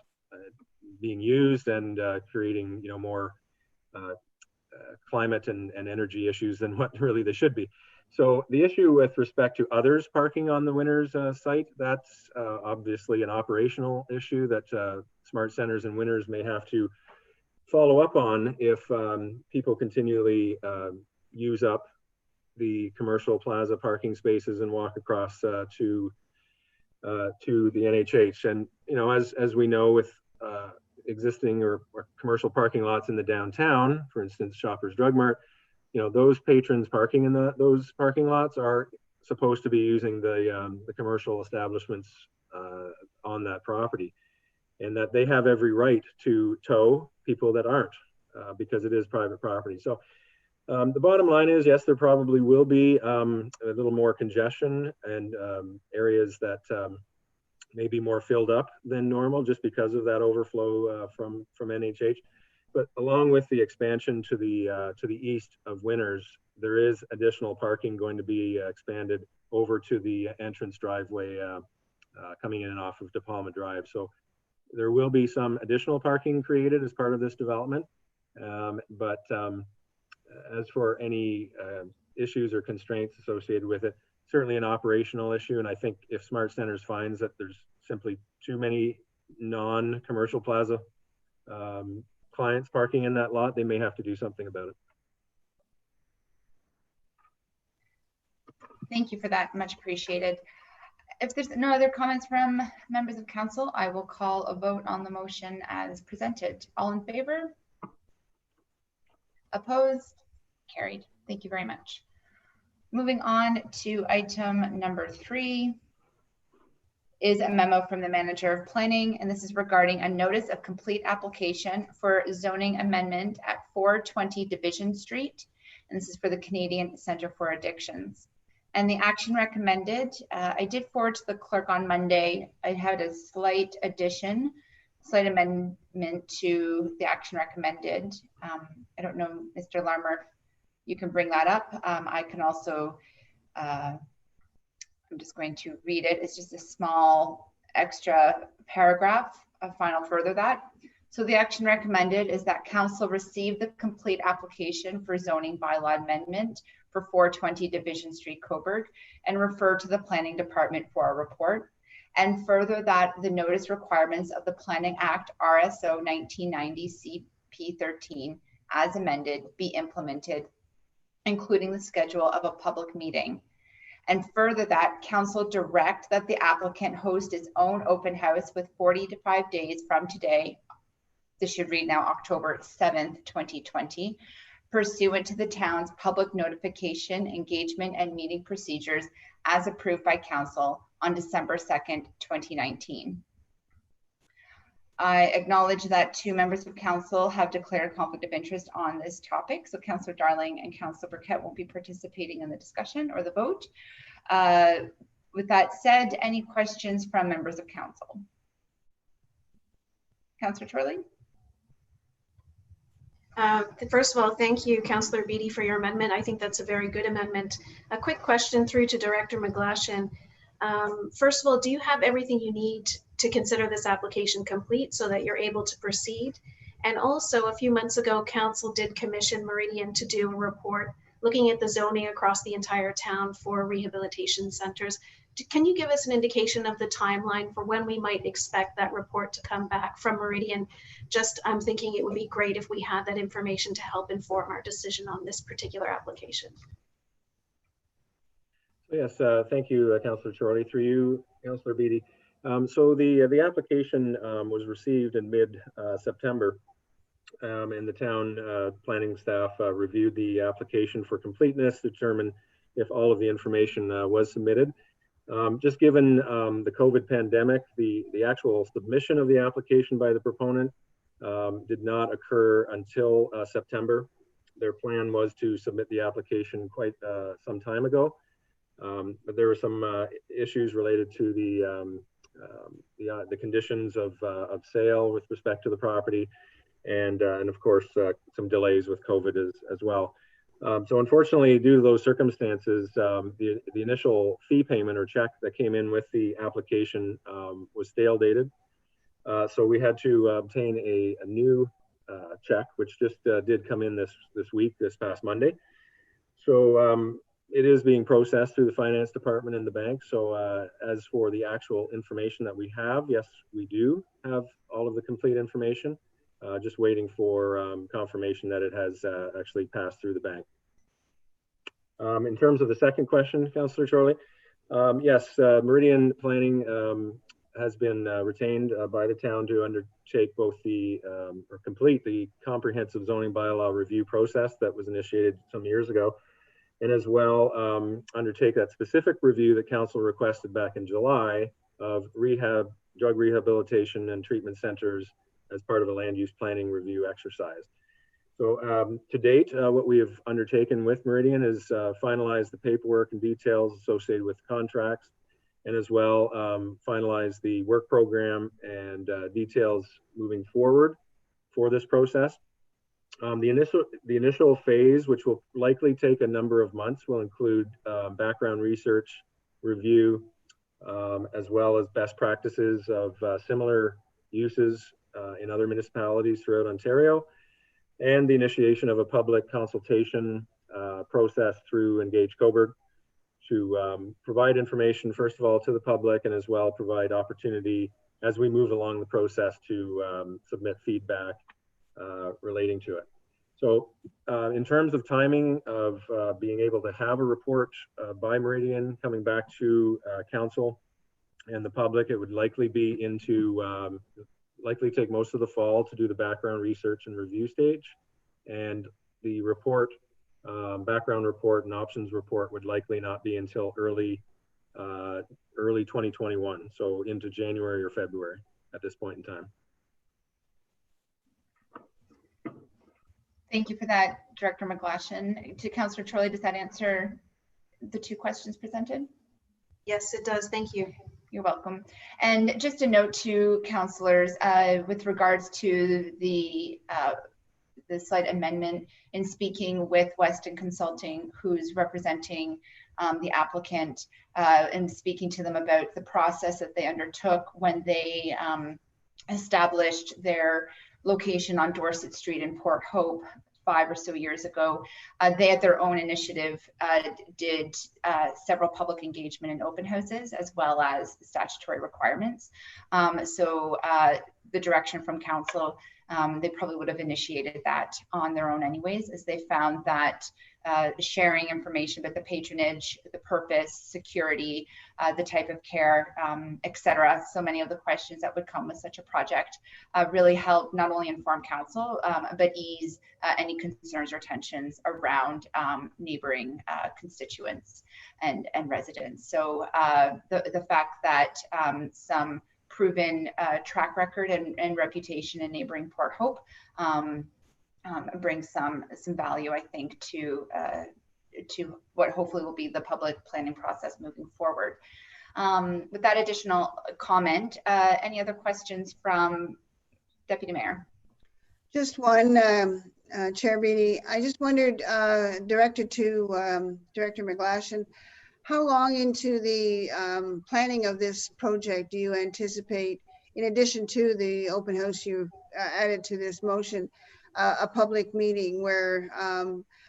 being used and creating, you know, more climate and energy issues than what really they should be. So the issue with respect to others parking on the Winners site, that's obviously an operational issue that Smart Centers and Winners may have to follow up on if people continually use up the commercial plaza parking spaces and walk across to the NHH. And, you know, as we know with existing or commercial parking lots in the downtown, for instance, Shoppers Drug Mart, you know, those patrons parking in those parking lots are supposed to be using the commercial establishments on that property, and that they have every right to tow people that aren't because it is private property. So the bottom line is, yes, there probably will be a little more congestion and areas that may be more filled up than normal just because of that overflow from NHH. But along with the expansion to the east of Winners, there is additional parking going to be expanded over to the entrance driveway coming in and off of De Palma Drive. So there will be some additional parking created as part of this development. But as for any issues or constraints associated with it, certainly an operational issue. And I think if Smart Centers finds that there's simply too many non-commercial plaza clients parking in that lot, they may have to do something about it. Thank you for that, much appreciated. If there's no other comments from members of council, I will call a vote on the motion as presented. All in favor? Opposed? Carried. Thank you very much. Moving on to item number 3 is a memo from the manager of planning, and this is regarding a notice of complete application for zoning amendment at 420 Division Street, and this is for the Canadian Centre for Addictions. And the action recommended, I did forward to the clerk on Monday. I had a slight addition, slight amendment to the action recommended. I don't know, Mr. Larmer, if you can bring that up. I can also, I'm just going to read it. It's just a small extra paragraph, a final further that. So the action recommended is that council receive the complete application for zoning bylaw amendment for 420 Division Street, Cobourg, and refer to the planning department for a report. And further that the notice requirements of the Planning Act RSO 1990 CP13 as amended be implemented, including the schedule of a public meeting. And further that council direct that the applicant host its own open house with 45 days from today. This should read now October 7th, 2020, pursuant to the town's public notification, engagement, and meeting procedures as approved by council on December 2nd, 2019. I acknowledge that 2 members of council have declared conflict of interest on this topic. So Councillor Darling and Councillor Burkett won't be participating in the discussion or the vote. With that said, any questions from members of council? Councillor Turley? First of all, thank you, Councillor Beatty, for your amendment. I think that's a very good amendment. A quick question through to Director McGlashan. First of all, do you have everything you need to consider this application complete so that you're able to proceed? And also, a few months ago, council did commission Meridian to do a report looking at the zoning across the entire town for rehabilitation centers. Can you give us an indication of the timeline for when we might expect that report to come back from Meridian? Just, I'm thinking it would be great if we had that information to help inform our decision on this particular application. Yes, thank you, Councillor Chorley. Through you, Councillor Beatty. So the application was received in mid-September, and the town planning staff reviewed the application for completeness, determined if all of the information was submitted. Just given the COVID pandemic, the actual submission of the application by the proponent did not occur until September. Their plan was to submit the application quite some time ago, but there were some issues related to the conditions of sale with respect to the property, and of course some delays with COVID as well. So unfortunately, due to those circumstances, the initial fee payment or check that came in with the application was stale dated. So we had to obtain a new check, which just did come in this week, this past Monday. So it is being processed through the finance department and the bank. So as for the actual information that we have, yes, we do have all of the complete information. Just waiting for confirmation that it has actually passed through the bank. In terms of the second question, Councillor Chorley, yes, Meridian Planning has been retained by the town to undertake both or complete the comprehensive zoning bylaw review process that was initiated some years ago, and as well undertake that specific review that council requested back in July of drug rehabilitation and treatment centers as part of a land use planning review exercise. So to date, what we have undertaken with Meridian is finalize the paperwork and details associated with contracts, and as well finalize the work program and details moving forward for this process. The initial phase, which will likely take a number of months, will include background research, review, as well as best practices of similar uses in other municipalities throughout Ontario, and the initiation of a public consultation process through Engage Coburg to provide information, first of all, to the public, and as well provide opportunity as we move along the process to submit feedback relating to it. So in terms of timing of being able to have a report by Meridian coming back to council and the public, it would likely be into likely take most of the fall to do the background research and review stage, and the report, background report and options report would likely not be until early 2021, so into January or February at this point in time. Thank you for that, Director McGlashan. To Councillor Chorley, does that answer the two questions presented? Yes, it does. Thank you. You're welcome. And just a note to councillors with regards to the slight amendment, in speaking with Weston Consulting, who's representing the applicant, and speaking to them about the process that they undertook when they established their location on Dorset Street in Port Hope 5 or so years ago. They, at their own initiative, did several public engagement and open houses, as well as statutory requirements. So the direction from council, they probably would have initiated that on their own anyways, as they found that sharing information about the patronage, the purpose, security, the type of care, etc. So many of the questions that would come with such a project really help not only inform council, but ease any concerns or tensions around neighboring constituents and residents. So the fact that some proven track record and reputation in neighboring Port Hope brings some value, I think, to what hopefully will be the public planning process moving forward. With that additional comment, any other questions from Deputy Mayor? Just one, Chair Beatty. I just wondered, directed to Director McGlashan, how long into the planning of this project do you anticipate, in addition to the open house you added to this motion, a public meeting where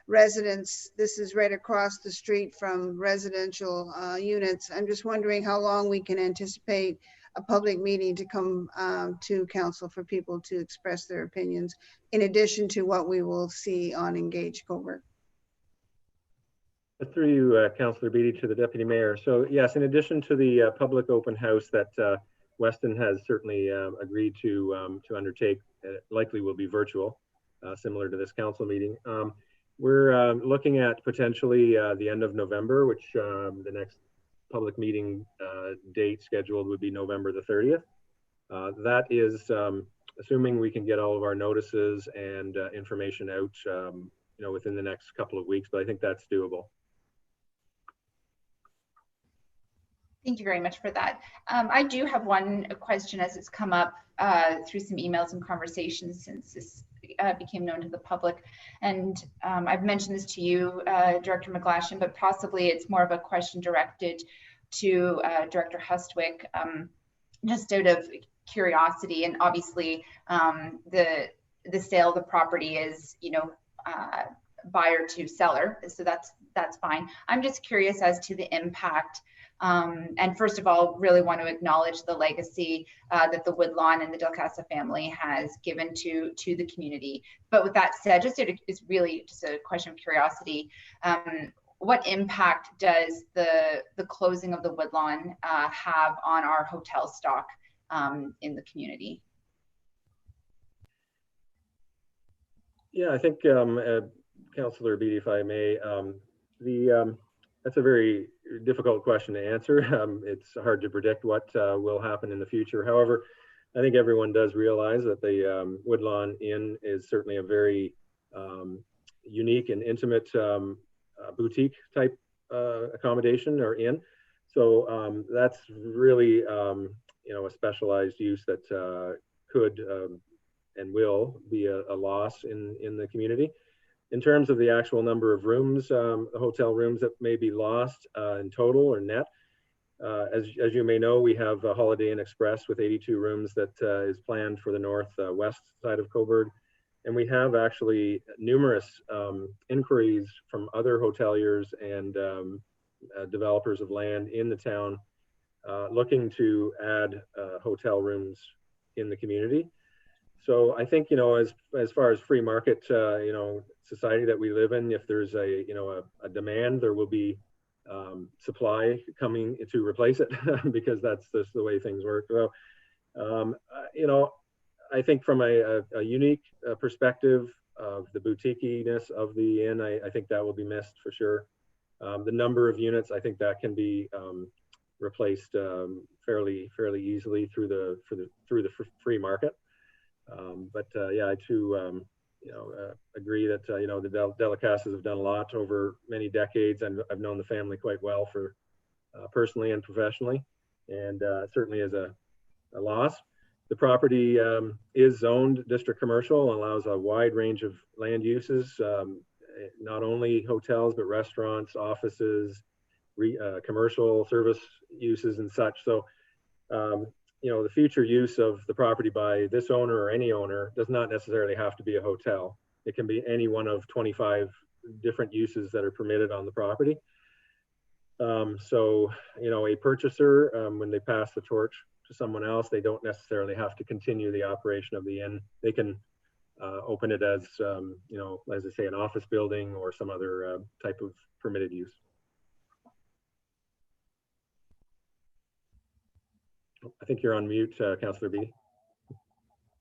residents, this is right across the street from residential units. I'm just wondering how long we can anticipate a public meeting to come to council for people to express their opinions, in addition to what we will see on Engage Coburg. Through you, Councillor Beatty, to the Deputy Mayor. So yes, in addition to the public open house that Weston has certainly agreed to undertake. Likely will be virtual, similar to this council meeting. We're looking at potentially the end of November, which the next public meeting date scheduled would be November the 30th. That is assuming we can get all of our notices and information out, within the next couple of weeks, but I think that's doable. Thank you very much for that. I do have one question as it's come up through some emails and conversations since this became known to the public. And I've mentioned this to you, Director McGlashan, but possibly it's more of a question directed to Director Hustwick, just out of curiosity. And obviously the sale of the property is, buyer to seller. So that's fine. I'm just curious as to the impact. And first of all, really want to acknowledge the legacy that the Woodlawn and the Del Casa family has given to the community. But with that said, it's really just a question of curiosity. What impact does the closing of the Woodlawn have on our hotel stock in the community? Yeah, I think Councillor Beattie, if I may, that's a very difficult question to answer. It's hard to predict what will happen in the future. However, I think everyone does realize that the Woodlawn Inn is certainly a very unique and intimate boutique type accommodation or inn. So that's really a specialized use that could and will be a loss in the community. In terms of the actual number of rooms, hotel rooms that may be lost in total or net, as you may know, we have a Holiday Inn Express with 82 rooms that is planned for the northwest side of Cobourg. And we have actually numerous inquiries from other hoteliers and developers of land in the town looking to add hotel rooms in the community. So I think, as far as free market, society that we live in, if there's a demand, there will be supply coming to replace it because that's just the way things work. So, I think from a unique perspective of the boutiquiness of the inn, I think that will be missed for sure. The number of units, I think that can be replaced fairly easily through the free market. But yeah, I too agree that the Del Casas have done a lot over many decades, and I've known the family quite well for personally and professionally, and certainly is a loss. The property is zoned district commercial and allows a wide range of land uses, not only hotels but restaurants, offices, commercial service uses and such. So the future use of the property by this owner or any owner does not necessarily have to be a hotel. It can be any one of 25 different uses that are permitted on the property. So, a purchaser, when they pass the torch to someone else, they don't necessarily have to continue the operation of the inn. They can open it as, as I say, an office building or some other type of permitted use. I think you're on mute, Councillor B.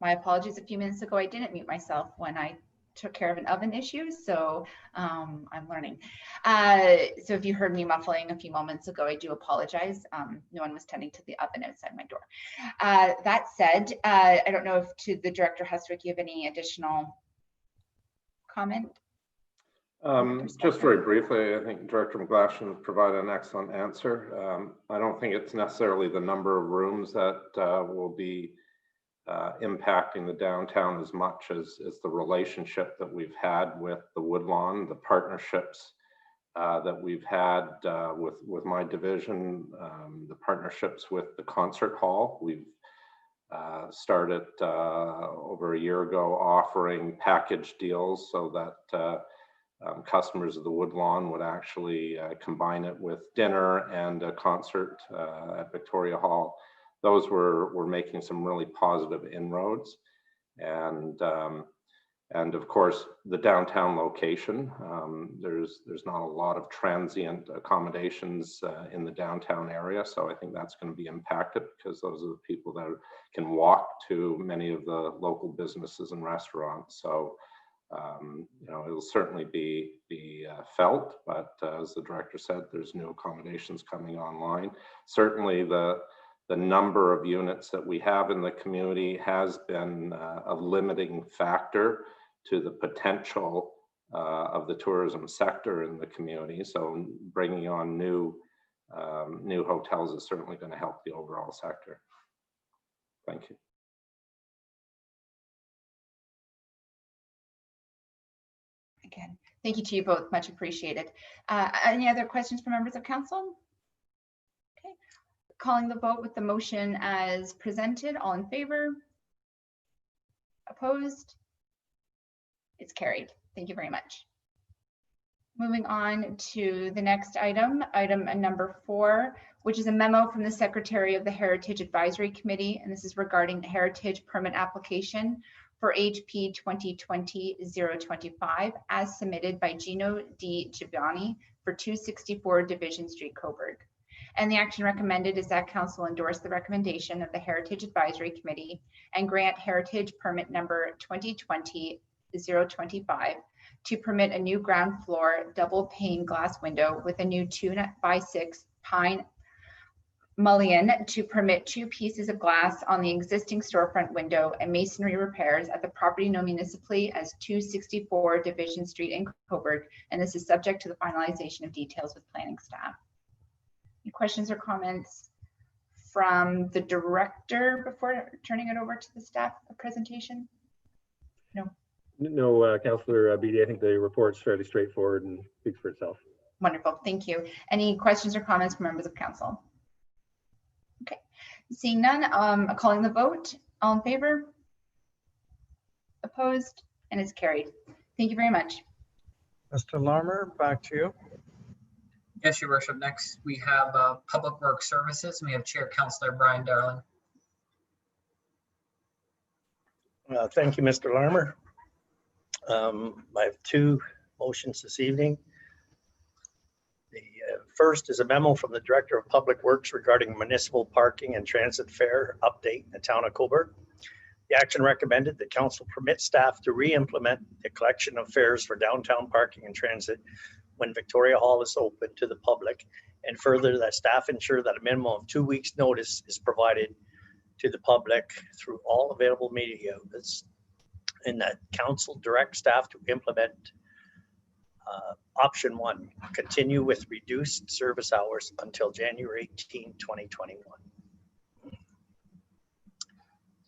My apologies. A few minutes ago, I didn't mute myself when I took care of an oven issue, so I'm learning. So if you heard me muffling a few moments ago, I do apologize. No one was tending to the oven outside my door. That said, I don't know if to the Director Hustwick, you have any additional comment? Just very briefly, I think Director McGlashan provided an excellent answer. I don't think it's necessarily the number of rooms that will be impacting the downtown as much as the relationship that we've had with the Woodlawn, the partnerships that we've had with my division, the partnerships with the concert hall. We've started over a year ago offering package deals so that customers of the Woodlawn would actually combine it with dinner and a concert at Victoria Hall. Those were making some really positive inroads, and And of course, the downtown location, there's not a lot of transient accommodations in the downtown area. So I think that's going to be impacted because those are the people that can walk to many of the local businesses and restaurants. So, you know, it'll certainly be felt, but as the director said, there's new accommodations coming online. Certainly the number of units that we have in the community has been a limiting factor to the potential of the tourism sector in the community. So bringing on new hotels is certainly going to help the overall sector. Thank you. Again, thank you to you both, much appreciated. Any other questions from members of council? Okay, calling the vote with the motion as presented. All in favor? Opposed? It's carried. Thank you very much. Moving on to the next item, item number 4, which is a memo from the Secretary of the Heritage Advisory Committee, and this is regarding the heritage permit application for HP 2020-025 as submitted by Gino D. Giovanni for 264 Division Street, Coburg. And the action recommended is that council endorse the recommendation of the Heritage Advisory Committee and grant heritage permit number 2020-025 to permit a new ground floor double pane glass window with a new 2x6 pine mullion to permit 2 pieces of glass on the existing storefront window and masonry repairs at the property known municipally as 264 Division Street in Coburg. And this is subject to the finalization of details with planning staff. Any questions or comments from the director before turning it over to the staff presentation? No. No, Councillor Beatty, I think the report's fairly straightforward and speaks for itself. Wonderful, thank you. Any questions or comments from members of council? Okay, seeing none, calling the vote. All in favor? Opposed? And it's carried. Thank you very much. Mr. Larmer, back to you. Yes, Your Worship. Next, we have Public Works Services. We have Chair Councillor Brian Darling. Thank you, Mr. Larmer. I have 2 motions this evening. The first is a memo from the Director of Public Works regarding municipal parking and transit fare update in the town of Coburg. The action recommended that council permit staff to re-implement the collection of fares for downtown parking and transit when Victoria Hall is open to the public, and further that staff ensure that a minimum of 2 weeks notice is provided to the public through all available media outlets, and that council direct staff to implement option 1, continue with reduced service hours until January 18, 2021.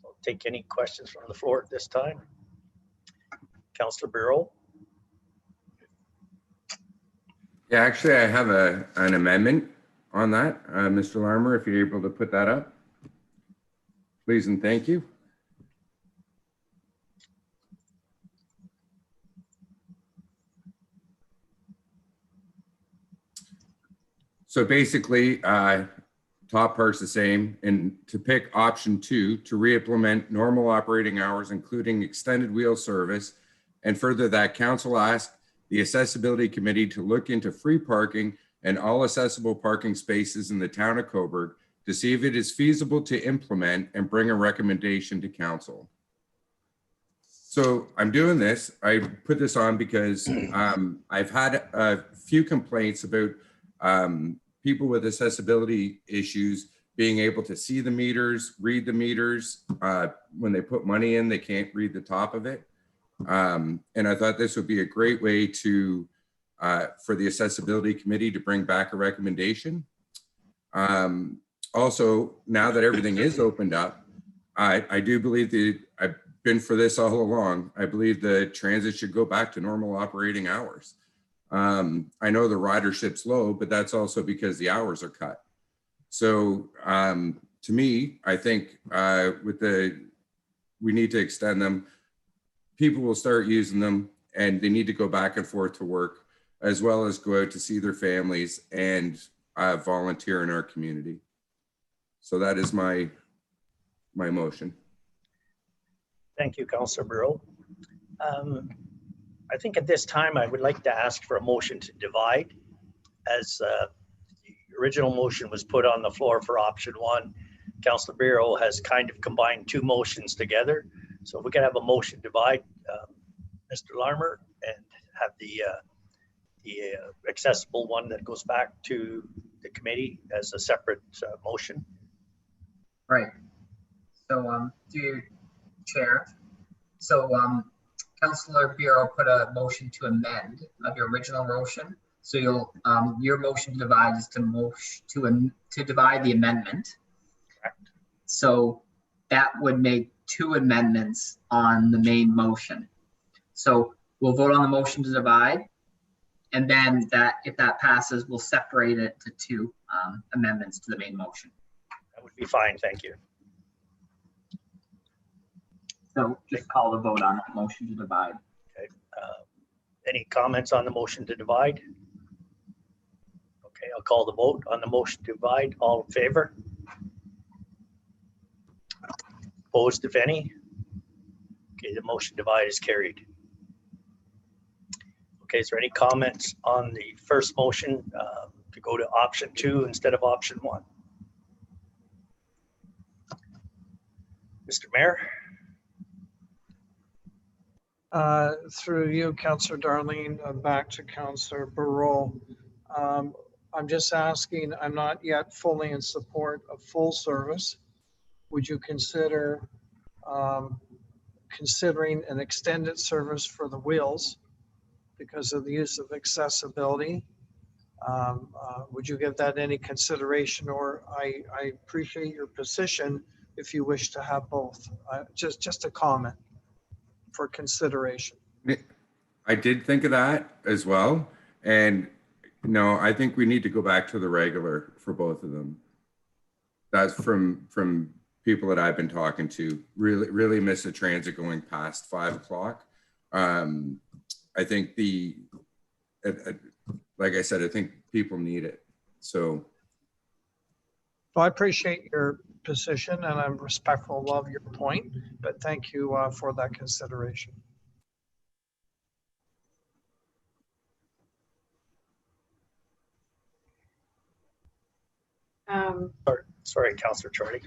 So take any questions from the floor at this time. Councillor Bureau. Yeah, actually, I have an amendment on that, Mr. Larmer, if you're able to put that up. Please and thank you. So basically, top part's the same, and to pick option 2, to re-implement normal operating hours, including extended wheel service, and further that council asked the Accessibility Committee to look into free parking and all accessible parking spaces in the town of Coburg to see if it is feasible to implement and bring a recommendation to council. So I'm doing this, I put this on because I've had a few complaints about people with accessibility issues being able to see the meters, read the meters. When they put money in, they can't read the top of it. And I thought this would be a great way to, for the Accessibility Committee to bring back a recommendation. Also, now that everything is opened up, I do believe that I've been for this all along. I believe the transit should go back to normal operating hours. I know the ridership's low, but that's also because the hours are cut. So to me, I think we need to extend them. People will start using them and they need to go back and forth to work, as well as go out to see their families and volunteer in our community. So that is my motion. Thank you, Councillor Burrow. I think at this time, I would like to ask for a motion to divide, as the original motion was put on the floor for option 1. Councillor Bureau has kind of combined 2 motions together. So if we could have a motion divide, Mr. Larmer, and have the accessible one that goes back to the committee as a separate motion. Right. So, through Chair. So, Councillor Bureau put a motion to amend of your original motion. So you'll, your motion to divide is to divide the amendment. Correct. So that would make 2 amendments on the main motion. So we'll vote on the motion to divide, and then that, if that passes, we'll separate it to 2 amendments to the main motion. That would be fine, thank you. So just call the vote on that motion to divide. Okay. Any comments on the motion to divide? Okay, I'll call the vote on the motion to divide. All in favor? Opposed, if any? Okay, the motion to divide is carried. Okay, is there any comments on the first motion to go to option 2 instead of option 1? Mr. Mayor? Through you, Councillor Darlene, back to Councillor Barreau. I'm just asking, I'm not yet fully in support of full service. Would you consider considering an extended service for the wheels because of the use of accessibility? Would you give that any consideration, or I appreciate your position if you wish to have both? Just a comment for consideration. I did think of that as well. And no, I think we need to go back to the regular for both of them. That's from people that I've been talking to. Really miss the transit going past 5 o'clock. I think like I said, I think people need it. So. Well, I appreciate your position and I'm respectful of your point, but thank you for that consideration. Sorry, Councillor Charlie.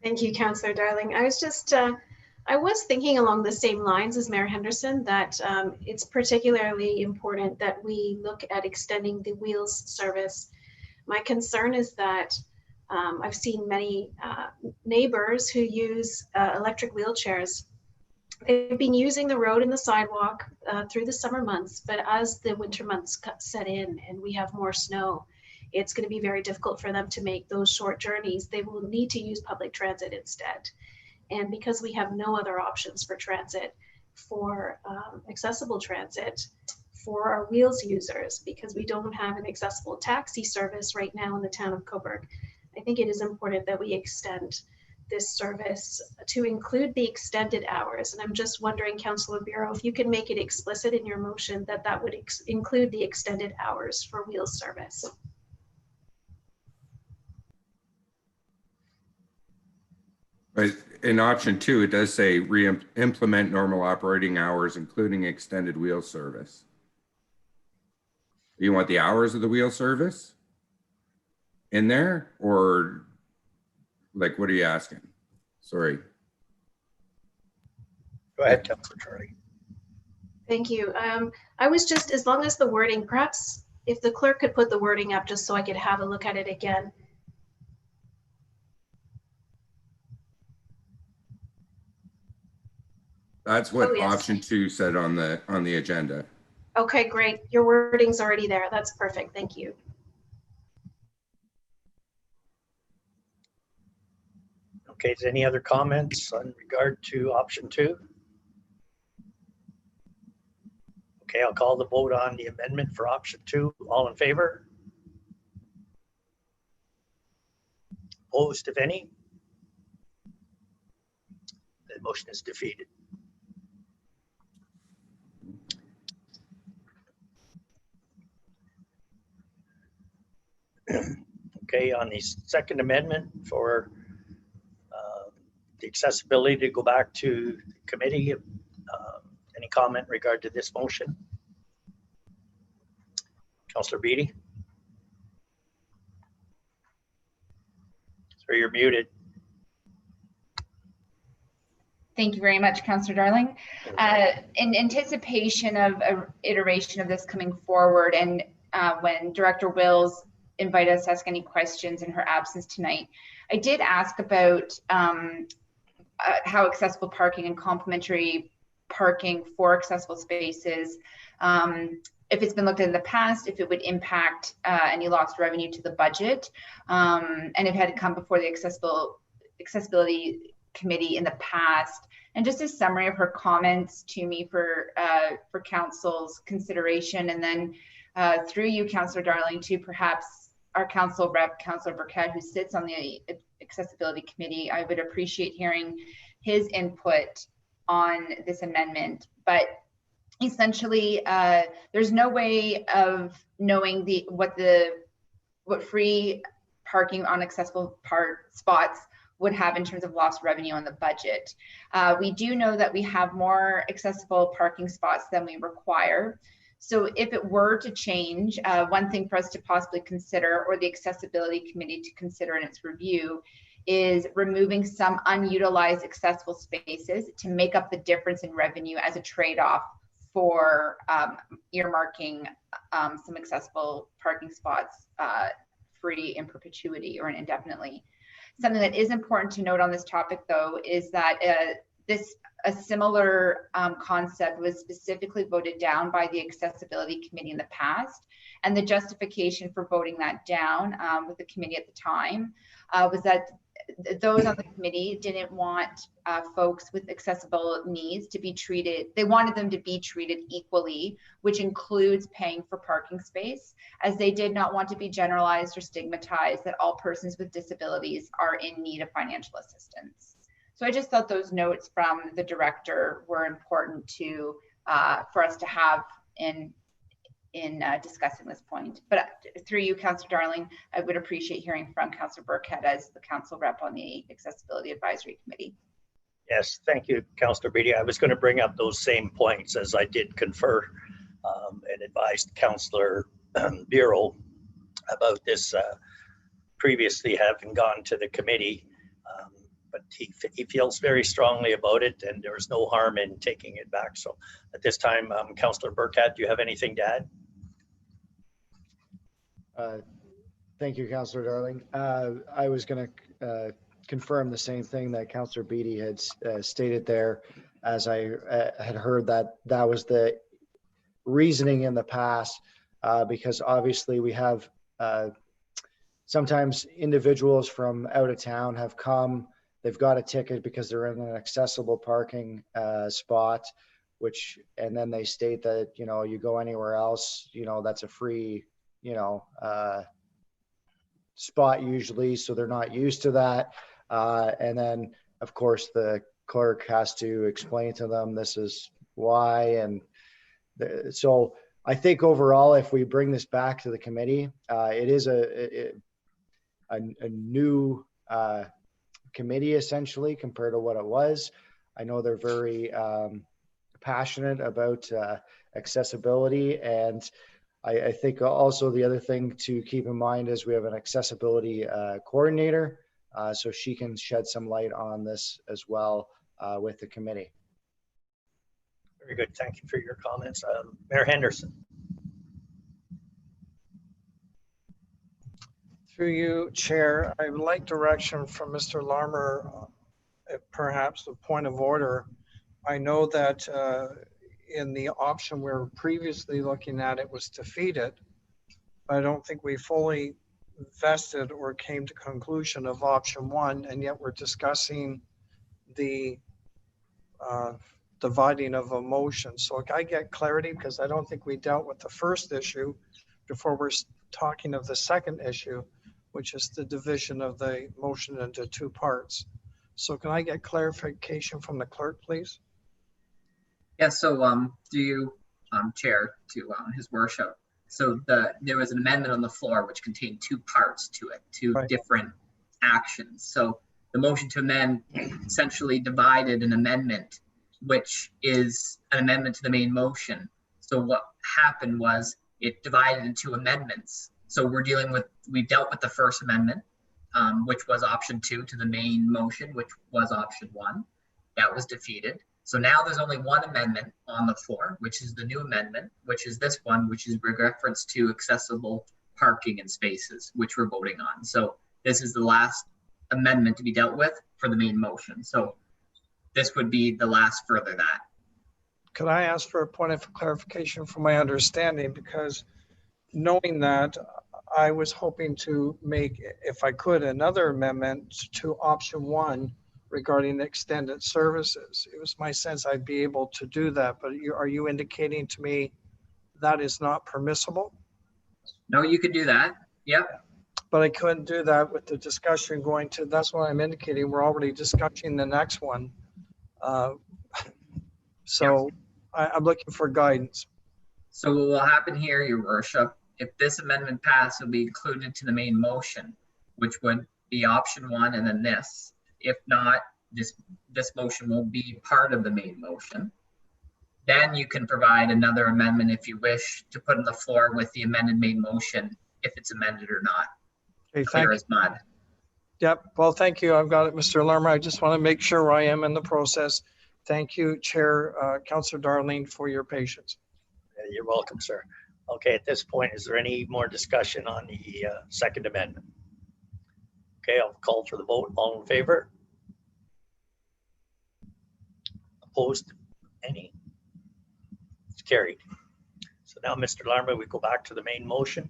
Thank you, Councillor Darling. I was just, I was thinking along the same lines as Mayor Henderson that it's particularly important that we look at extending the wheels service. My concern is that I've seen many neighbors who use electric wheelchairs. They've been using the road and the sidewalk through the summer months, but as the winter months set in and we have more snow, it's going to be very difficult for them to make those short journeys. They will need to use public transit instead. And because we have no other options for transit, for accessible transit, for our wheels users, because we don't have an accessible taxi service right now in the town of Cobourg, I think it is important that we extend this service to include the extended hours. And I'm just wondering, Councillor Bureau, if you can make it explicit in your motion that that would include the extended hours for wheels service. But in option 2, it does say implement normal operating hours, including extended wheel service. You want the hours of the wheel service in there, or like, what are you asking? Sorry. Go ahead, Councillor Charlie. Thank you. I was just, as long as the wording, perhaps if the clerk could put the wording up just so I could have a look at it again. That's what yes. option 2 said on the agenda. Okay, great. Your wording's already there. That's perfect. Thank you. Okay, is any other comments on regard to option 2? Okay, I'll call the vote on the amendment for option 2. All in favor? Opposed, if any? The motion is defeated. Okay, on the second amendment for the accessibility to go back to the committee Any comment in regard to this motion? Councillor Beatty? Sir, you're muted. Thank you very much, Councillor Darling. In anticipation of an iteration of this coming forward, and when Director Wills invited us to ask any questions in her absence tonight, I did ask about how accessible parking and complementary parking for accessible spaces, if it's been looked at in the past, if it would impact any lost revenue to the budget, and it had come before the accessibility committee in the past. And just a summary of her comments to me for council's consideration, and then through you, Councillor Darling, to perhaps our council rep, Councillor Burkett, who sits on the accessibility committee. I would appreciate hearing his input on this amendment. But essentially, there's no way of knowing what free parking on accessible spots would have in terms of lost revenue on the budget. We do know that we have more accessible parking spots than we require. So if it were to change, one thing for us to possibly consider, or the accessibility committee to consider in its review, is removing some unutilized accessible spaces to make up the difference in revenue as a trade-off for earmarking some accessible parking spots free in perpetuity or indefinitely. Something that is important to note on this topic, though, is that a similar concept was specifically voted down by the accessibility committee in the past, and the justification for voting that down with the committee at the time was that those on the committee didn't want folks with accessible needs to be treated, they wanted them to be treated equally, which includes paying for parking space, as they did not want to be generalized or stigmatized that all persons with disabilities are in need of financial assistance. So I just thought those notes from the director were important to for us to have in discussing this point. But through you, Councillor Darling, I would appreciate hearing from Councillor Burkett as the council rep on the Accessibility Advisory Committee. Yes, thank you, Councillor Beatty. I was going to bring up those same points, as I did confer and advised Councillor Bureau about this previously having gone to the committee. But he feels very strongly about it, and there was no harm in taking it back. So at this time, Councillor Burkett, do you have anything to add? Thank you, Councillor Darling. I was going to confirm the same thing that Councillor Beatty had stated there, as I had heard that was the reasoning in the past, because obviously we have sometimes individuals from out of town have come, they've got a ticket because they're in an accessible parking spot, and then they state that, you go anywhere else, that's a free, spot usually, so they're not used to that. And then, of course, the clerk has to explain to them this is why. And so I think overall, if we bring this back to the committee, it is a new committee essentially compared to what it was. I know they're very passionate about accessibility, and I think also the other thing to keep in mind is we have an accessibility coordinator, so she can shed some light on this as well with the committee. Very good. Thank you for your comments. Mayor Henderson. Through you, Chair, I would like direction from Mr. Larmer, perhaps a point of order. I know that in the option we were previously looking at, it was defeated. I don't think we fully vested or came to conclusion of option one, and yet we're discussing the dividing of a motion. So can I get clarity, because I don't think we dealt with the first issue before we're talking of the second issue, which is the division of the motion into two parts. So can I get clarification from the clerk, please? Yeah, so through you, Chair, to his worship. So there was an amendment on the floor which contained two parts to it, two different actions. So the motion to amend essentially divided an amendment which is an amendment to the main motion. So what happened was it divided into amendments. So we dealt with the first amendment, which was option 2 to the main motion, which was option 1. That was defeated. So now there's only one amendment on the floor, which is the new amendment, which is this one, which is reference to accessible parking and spaces, which we're voting on. So this is the last amendment to be dealt with for the main motion. So this would be the last further that. Could I ask for a point of clarification for my understanding? Because knowing that, I was hoping to make, if I could, another amendment to option 1 regarding extended services. It was my sense I'd be able to do that, but are you indicating to me that is not permissible? No, you could do that. Yep. But I couldn't do that with the discussion going to, that's what I'm indicating. We're already discussing the next one. So I'm looking for guidance. So what will happen here, Your Worship, if this amendment passed, it'll be included to the main motion, which would be option 1 and then this. If not, this motion will be part of the main motion. Then you can provide another amendment if you wish to put on the floor with the amended main motion, if it's amended or not. Okay, Clear as mud. Yep. Well, thank you. I've got it, Mr. Larmer. I just want to make sure I am in the process. Thank you, Chair, Councillor Darling, for your patience. You're welcome, sir. Okay, at this point, is there any more discussion on the second amendment? Okay, I'll call for the vote. All in favor? Opposed? Any? It's carried. So now, Mr. Larmer, we go back to the main motion.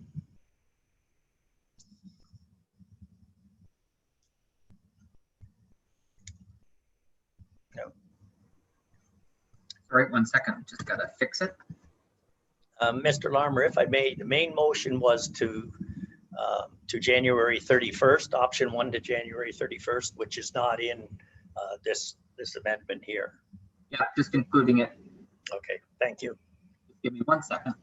No. Right, 1 second. Just gotta fix it. Mr. Larmer, if I may, the main motion was to January 31st, option 1 to January 31st, which is not in this amendment here. Yeah, just including it. Okay, thank you. Give me 1 second.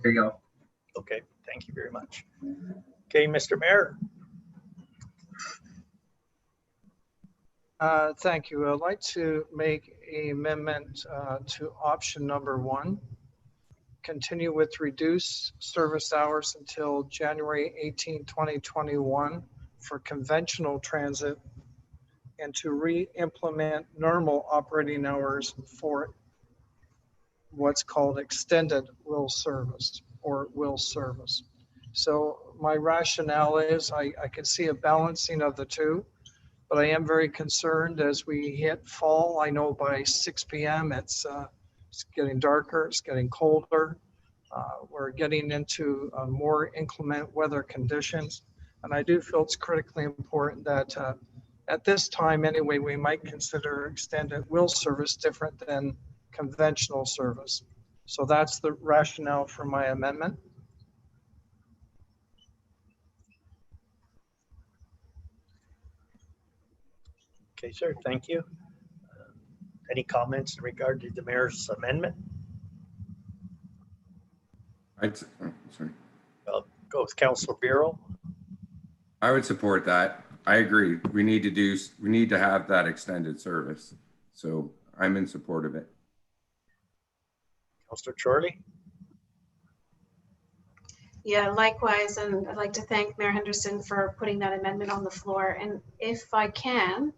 There you go. Okay, thank you very much. Okay, Mr. Mayor. Thank you. I'd like to make an amendment to option number 1. Continue with reduced service hours until January 18, 2021 for conventional transit, and to re-implement normal operating hours for what's called extended will service or will service. So my rationale is I can see a balancing of the two, but I am very concerned as we hit fall. I know by 6 p.m. it's getting darker, it's getting colder. We're getting into more inclement weather conditions. And I do feel it's critically important that at this time anyway, we might consider extended will service different than conventional service. So that's the rationale for my amendment. Okay, sir, thank you. Any comments in regard to the mayor's amendment? Sorry. I'll go with Councillor Bureau. I would support that. I agree. We need to have that extended service. So I'm in support of it. Councillor Chorley. Yeah, likewise, and I'd like to thank Mayor Henderson for putting that amendment on the floor. And if I can,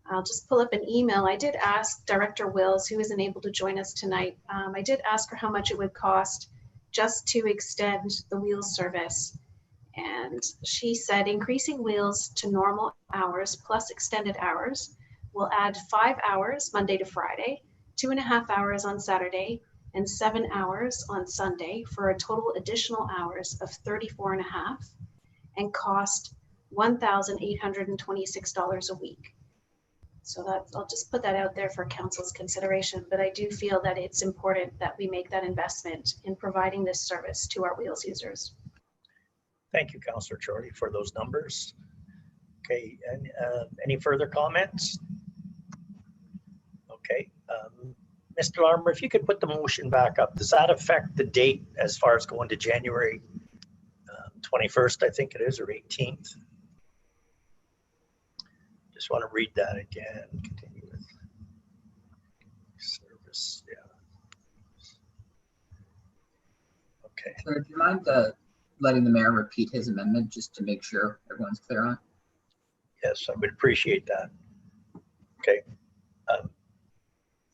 I'll just pull up an email. I did ask Director Wills, who isn't able to join us tonight. I did ask her how much it would cost just to extend the wheels service. And she said increasing wheels to normal hours plus extended hours will add 5 hours Monday to Friday, 2.5 hours on Saturday, and 7 hours on Sunday for a total additional hours of 34.5 and cost $1,826 a week. So I'll just put that out there for council's consideration, but I do feel that it's important that we make that investment in providing this service to our wheels users. Thank you, Councillor Chorley, for those numbers. Okay, and any further comments? Okay, Mr. Larmer, if you could put the motion back up, does that affect the date as far as going to January 21st, I think it is, or 18th? Just want to read that again. Continue with service. Yeah. Okay. Chair, do you mind letting the mayor repeat his amendment just to make sure everyone's clear on? Yes, I would appreciate that. Okay.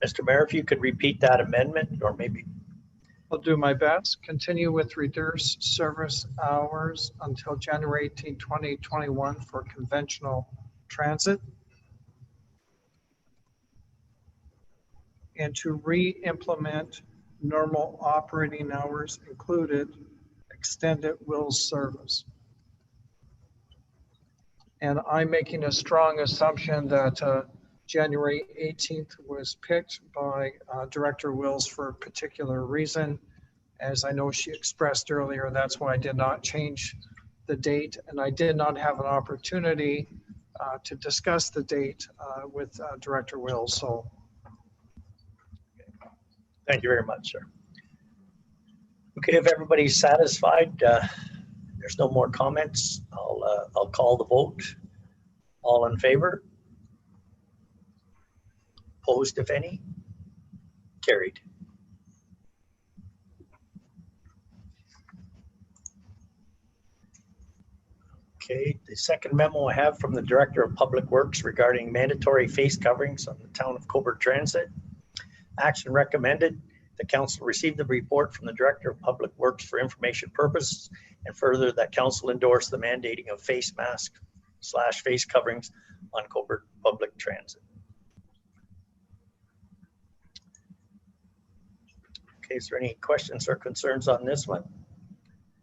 Mr. Mayor, if you could repeat that amendment, or maybe. I'll do my best. Continue with reduced service hours until January 18, 2021 for conventional transit. And to re-implement normal operating hours included extended Wills service. And I'm making a strong assumption that January 18th was picked by Director Wills for a particular reason. As I know she expressed earlier, that's why I did not change the date, and I did not have an opportunity to discuss the date with Director Wills. So, Thank you very much, sir. Okay, if everybody's satisfied, there's no more comments. I'll call the vote. All in favor? Opposed, if any? Carried. Okay, the second memo I have from the Director of Public Works regarding mandatory face coverings on the town of Cobourg Transit. Action recommended. The council received the report from the Director of Public Works for information purposes, and further that council endorsed the mandating of face mask / face coverings on Cobourg Public Transit. Okay, is there any questions or concerns on this one?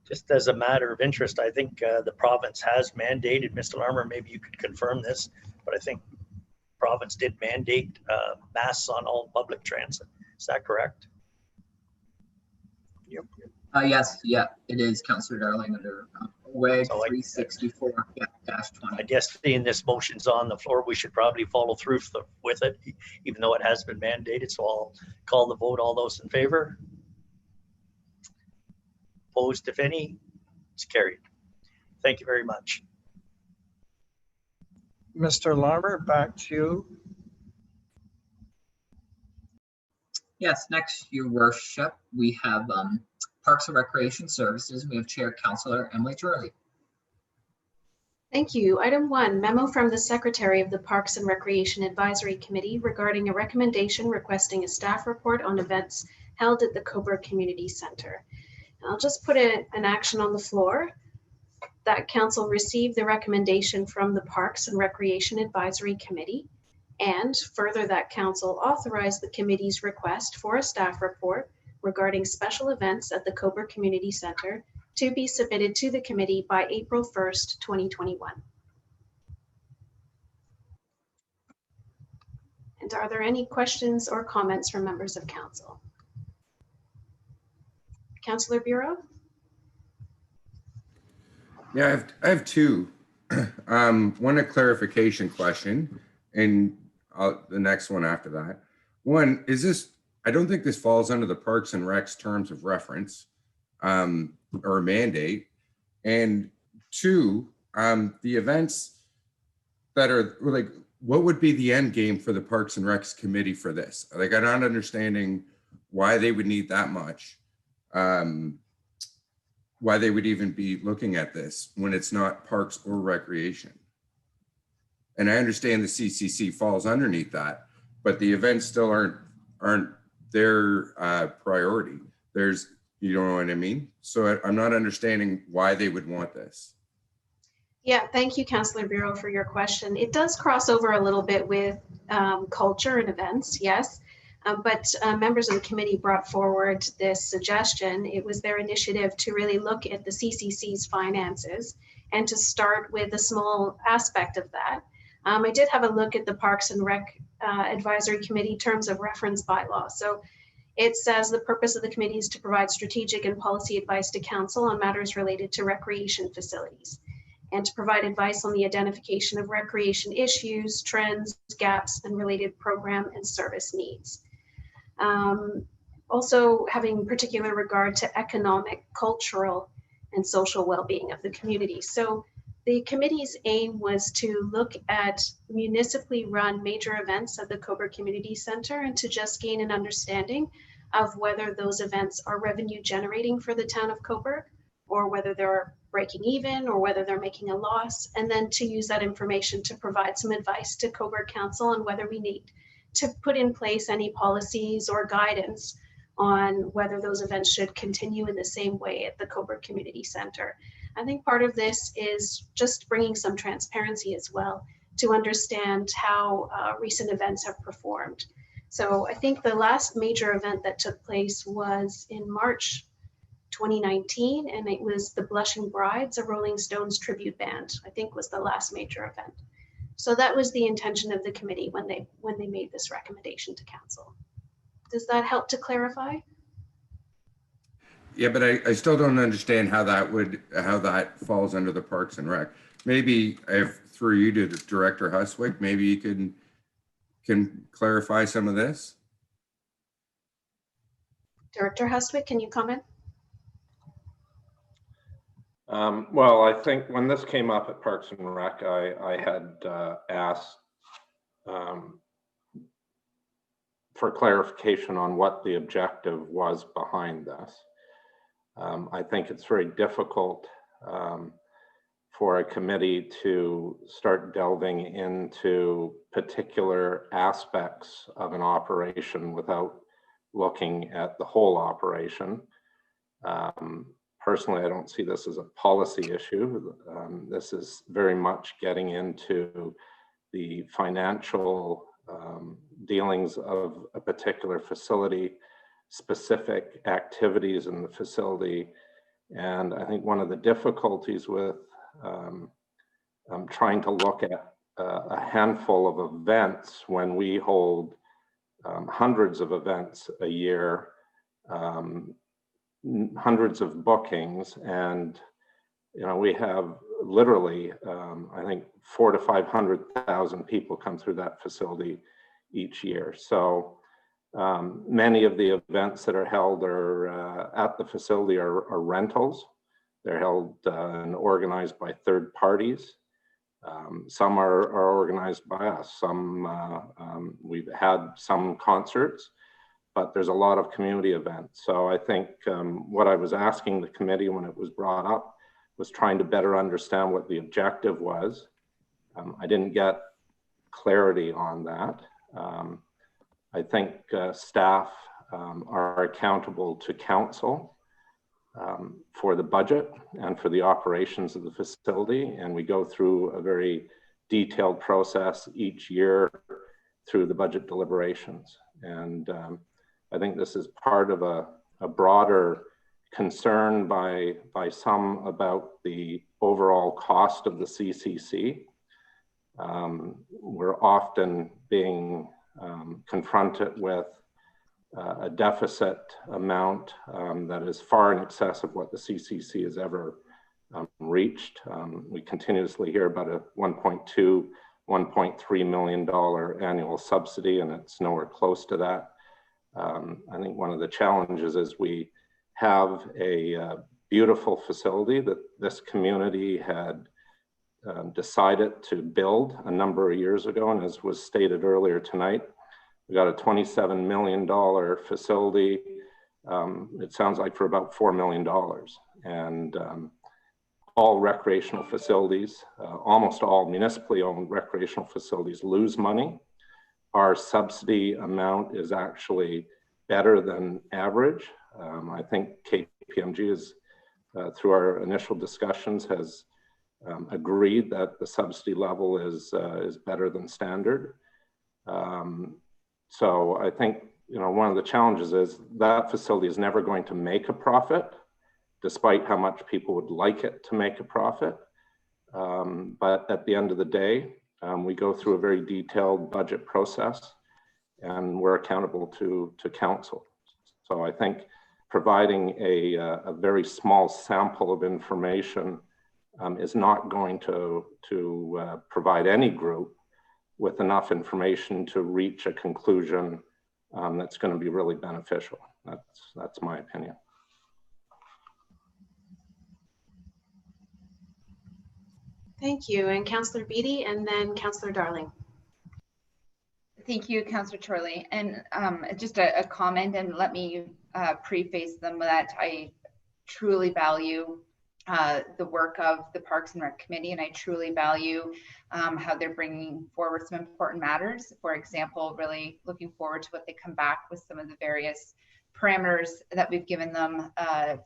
Just as a matter of interest, I think the province has mandated, Mr. Larmer, maybe you could confirm this, but I think province did mandate masks on all public transit. Is that correct? Yep. Yes, yeah, it is, Councillor Darling, under WAG 364-20. I guess seeing this motion's on the floor, we should probably follow through with it, even though it has been mandated. So I'll call the vote. All those in favor? Opposed, if any? It's carried. Thank you very much. Mr. Larmer, back to you. Yes, next, Your Worship, we have Parks and Recreation Services. We have Chair Councillor Emily Chorley. Thank you. Item 1, memo from the Secretary of the Parks and Recreation Advisory Committee regarding a recommendation requesting a staff report on events held at the Cobourg Community Centre. I'll just put an action on the floor that council received the recommendation from the Parks and Recreation Advisory Committee, and further that council authorized the committee's request for a staff report regarding special events at the Cobourg Community Centre to be submitted to the committee by April 1st, 2021. And are there any questions or comments from members of council? Councillor Bureau? Yeah, I have two. One, a clarification question, and the next one after that. One, is this, I don't think this falls under the Parks and Recs terms of reference or mandate. And two, the events that are like, what would be the end game for the Parks and Recs committee for this? Like, I'm not understanding why they would need that much. Why they would even be looking at this when it's not parks or recreation. And I understand the CCC falls underneath that, but the events still aren't their priority. There's, you know what I mean? So I'm not understanding why they would want this. Yeah, thank you, Councillor Bureau, for your question. It does cross over a little bit with culture and events, yes. But members of the committee brought forward this suggestion. It was their initiative to really look at the CCC's finances and to start with a small aspect of that. I did have a look at the Parks and Rec Advisory Committee terms of reference bylaw. So it says the purpose of the committee is to provide strategic and policy advice to council on matters related to recreation facilities and to provide advice on the identification of recreation issues, trends, gaps, and related program and service needs. Also having particular regard to economic, cultural, and social well-being of the community. So the committee's aim was to look at municipally run major events at the Cobourg Community Centre and to just gain an understanding of whether those events are revenue generating for the town of Cobourg, or whether they're breaking even, or whether they're making a loss, and then to use that information to provide some advice to Cobourg Council on whether we need to put in place any policies or guidance on whether those events should continue in the same way at the Cobourg Community Centre. I think part of this is just bringing some transparency as well to understand how recent events have performed. So I think the last major event that took place was in March 2019, and it was the Blushing Brides, a Rolling Stones tribute band, I think was the last major event. So that was the intention of the committee when they made this recommendation to council. Does that help to clarify? Yeah, but I still don't understand how that falls under the Parks and Rec. Maybe if through you to Director Huswick, maybe you can clarify some of this. Director Huswick, can you comment? Well, I think when this came up at Parks and Rec, I had asked for clarification on what the objective was behind this. I think it's very difficult for a committee to start delving into particular aspects of an operation without looking at the whole operation. Personally, I don't see this as a policy issue. This is very much getting into the financial dealings of a particular facility, specific activities in the facility. And I think one of the difficulties with trying to look at a handful of events when we hold hundreds of events a year, hundreds of bookings, and we have literally I think 400,000 to 500,000 people come through that facility each year. So many of the events that are held at the facility are rentals. They're held and organized by third parties. Some are organized by us. Some we've had some concerts, but there's a lot of community events. So I think what I was asking the committee when it was brought up was trying to better understand what the objective was. I didn't get clarity on that. I think staff are accountable to council for the budget and for the operations of the facility. And we go through a very detailed process each year through the budget deliberations. And I think this is part of a broader concern by some about the overall cost of the CCC. We're often being confronted with a deficit amount that is far in excess of what the CCC has ever reached. We continuously hear about a $1.2, $1.3 million annual subsidy, and it's nowhere close to that. I think one of the challenges is we have a beautiful facility that this community had decided to build a number of years ago. And as was stated earlier tonight, we got a $27 million facility. It sounds like for about $4 million. And all recreational facilities, almost all municipally owned recreational facilities lose money. Our subsidy amount is actually better than average. I think KPMG is, through our initial discussions, has agreed that the subsidy level is better than standard. So I think one of the challenges is that facility is never going to make a profit, despite how much people would like it to make a profit. But at the end of the day, We go through a very detailed budget process, and we're accountable to council. So I think providing a very small sample of information is not going to provide any group with enough information to reach a conclusion that's going to be really beneficial. That's my opinion. Thank you. And Councillor Beattie, and then Councillor Darling. Thank you, Councillor Chorley. And just a comment, and let me preface them that I truly value the work of the Parks and Rec Committee, and I truly value how they're bringing forward some important matters. For example, really looking forward to what they come back with some of the various parameters that we've given them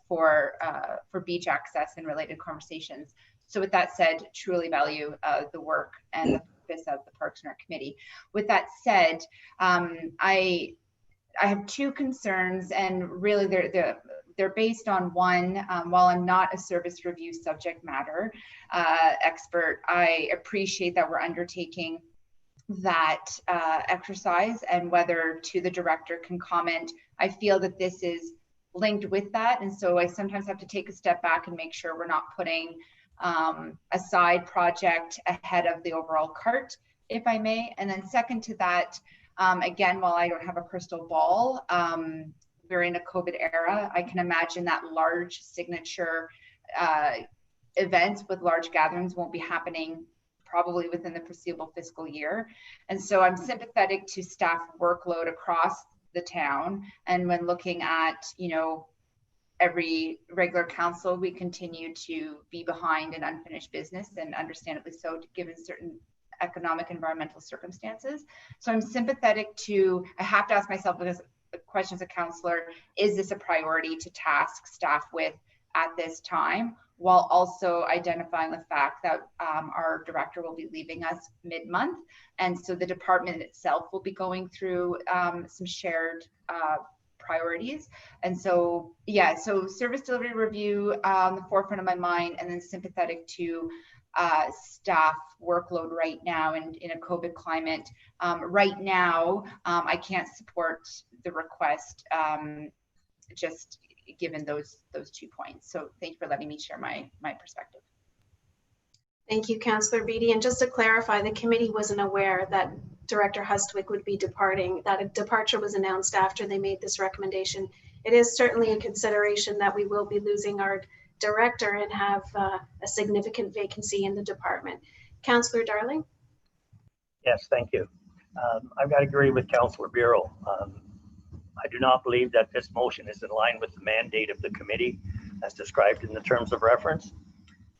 for beach access and related conversations. So with that said, truly value the work and the purpose of the Parks and Rec Committee. With that said, I have two concerns, and really they're based on one. While I'm not a service review subject matter expert, I appreciate that we're undertaking that exercise, and whether to the director can comment. I feel that this is linked with that, and so I sometimes have to take a step back and make sure we're not putting a side project ahead of the overall cart, if I may. And then second to that, again, while I don't have a crystal ball, we're in a COVID era. I can imagine that large signature events with large gatherings won't be happening probably within the foreseeable fiscal year. And so I'm sympathetic to staff workload across the town. And when looking at, every regular council, we continue to be behind in unfinished business, and understandably so, given certain economic environmental circumstances. So I'm sympathetic to, I have to ask myself, because the question as a councillor, is this a priority to task staff with at this time, while also identifying the fact that our director will be leaving us mid-month, and so the department itself will be going through some shared priorities. And so, yeah, so service delivery review on the forefront of my mind, and then sympathetic to staff workload right now, and in a COVID climate. Right now, I can't support the request, just given those 2 points. So thank you for letting me share my perspective. Thank you, Councillor Beattie. And just to clarify, the committee wasn't aware that Director Hustwick would be departing. That a departure was announced after they made this recommendation. It is certainly a consideration that we will be losing our director and have a significant vacancy in the department. Councillor Darling? Yes, thank you. I've got to agree with Councillor Bureau. I do not believe that this motion is in line with the mandate of the committee as described in the terms of reference.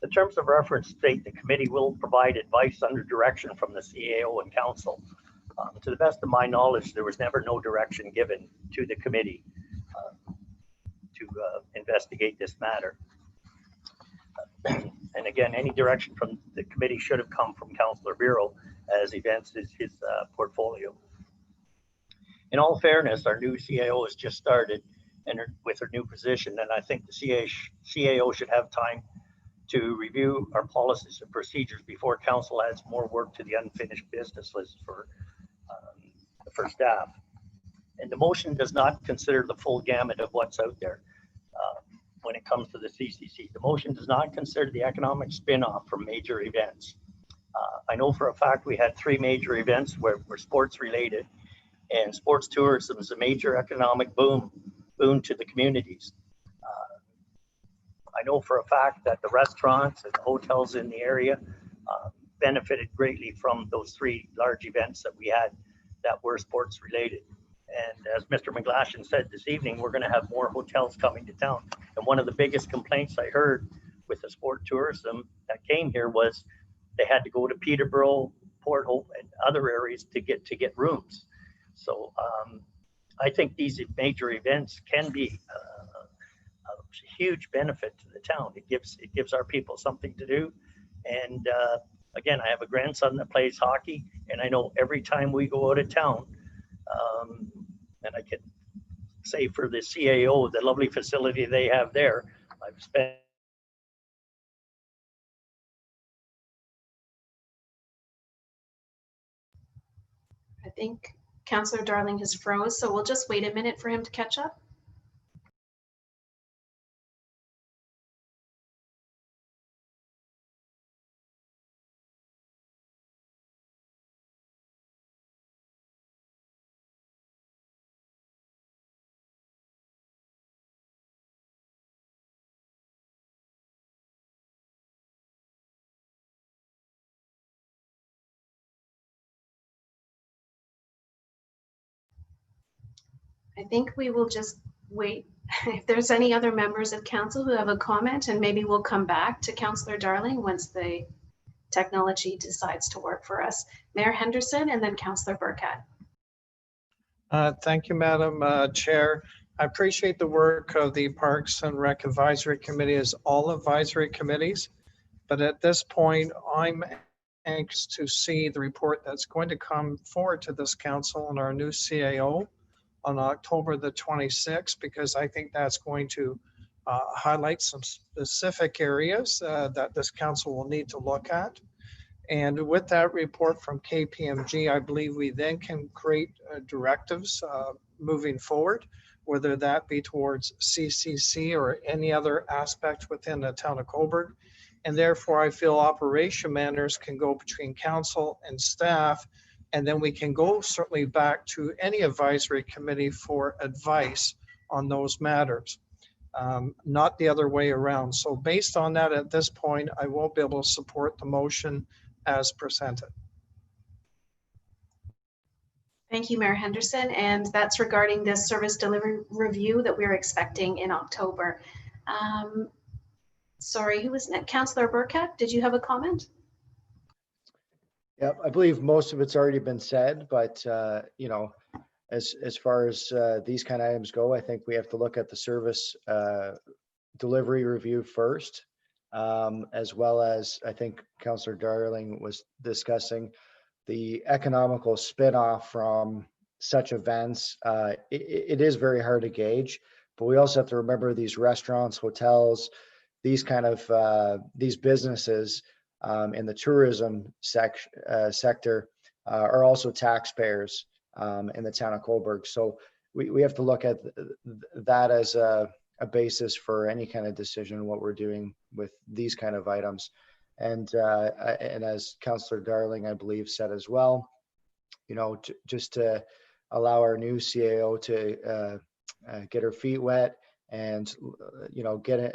The terms of reference state the committee will provide advice under direction from the CAO and council. To the best of my knowledge, there was never no direction given to the committee to investigate this matter. And again, any direction from the committee should have come from Councillor Bureau, as events is his portfolio. In all fairness, our new CAO has just started and with her new position, and I think the CAO should have time to review our policies and procedures before council adds more work to the unfinished business list for staff. And the motion does not consider the full gamut of what's out there when it comes to the CCC. The motion does not consider the economic spin-off from major events. I know for a fact we had 3 major events where sports related, and sports tourism is a major economic boon to the communities. I know for a fact that the restaurants and the hotels in the area benefited greatly from those 3 large events that we had that were sports related. And as Mr. McGlashan said this evening, we're going to have more hotels coming to town. And one of the biggest complaints I heard with the sport tourism that came here was they had to go to Peterborough, Port Hope, and other areas to get rooms. So I think these major events can be a huge benefit to the town. It gives our people something to do. And again, I have a grandson that plays hockey, and I know every time we go out of town, and I can say for the CAO, the lovely facility they have there, I've spent I think Councillor Darling has froze, so we'll just wait a minute for him to catch up. I think we will just wait. If there's any other members of council who have a comment, and maybe we'll come back to Councillor Darling once the technology decides to work for us. Mayor Henderson and then Councillor Burkett. Thank you, Madam Chair. I appreciate the work of the Parks and Rec Advisory Committee as all advisory committees. But at this point, I'm anxious to see the report that's going to come forward to this council on our new CAO on October the 26th, because I think that's going to highlight some specific areas that this council will need to look at. And with that report from KPMG, I believe we then can create directives moving forward, whether that be towards CCC or any other aspect within the town of Cobourg. And therefore, I feel operation matters can go between council and staff, and then we can go certainly back to any advisory committee for advice on those matters, not the other way around. So based on that, at this point, I won't be able to support the motion as presented. Thank you, Mayor Henderson. And that's regarding this service delivery review that we're expecting in October. Sorry, who was next? Councillor Burkett, did you have a comment? Yeah, I believe most of it's already been said, but you know, as far as these kind of items go, I think we have to look at the service delivery review first, as well as I think Councillor Darling was discussing the economical spin-off from such events. It is very hard to gauge, but we also have to remember these restaurants, hotels, these kind of these businesses in the tourism sector are also taxpayers in the town of Cobourg. So we have to look at that as a basis for any kind of decision what we're doing with these kind of items. And as Councillor Darling, I believe, said as well, you know, just to allow our new CAO to get her feet wet and, you know, get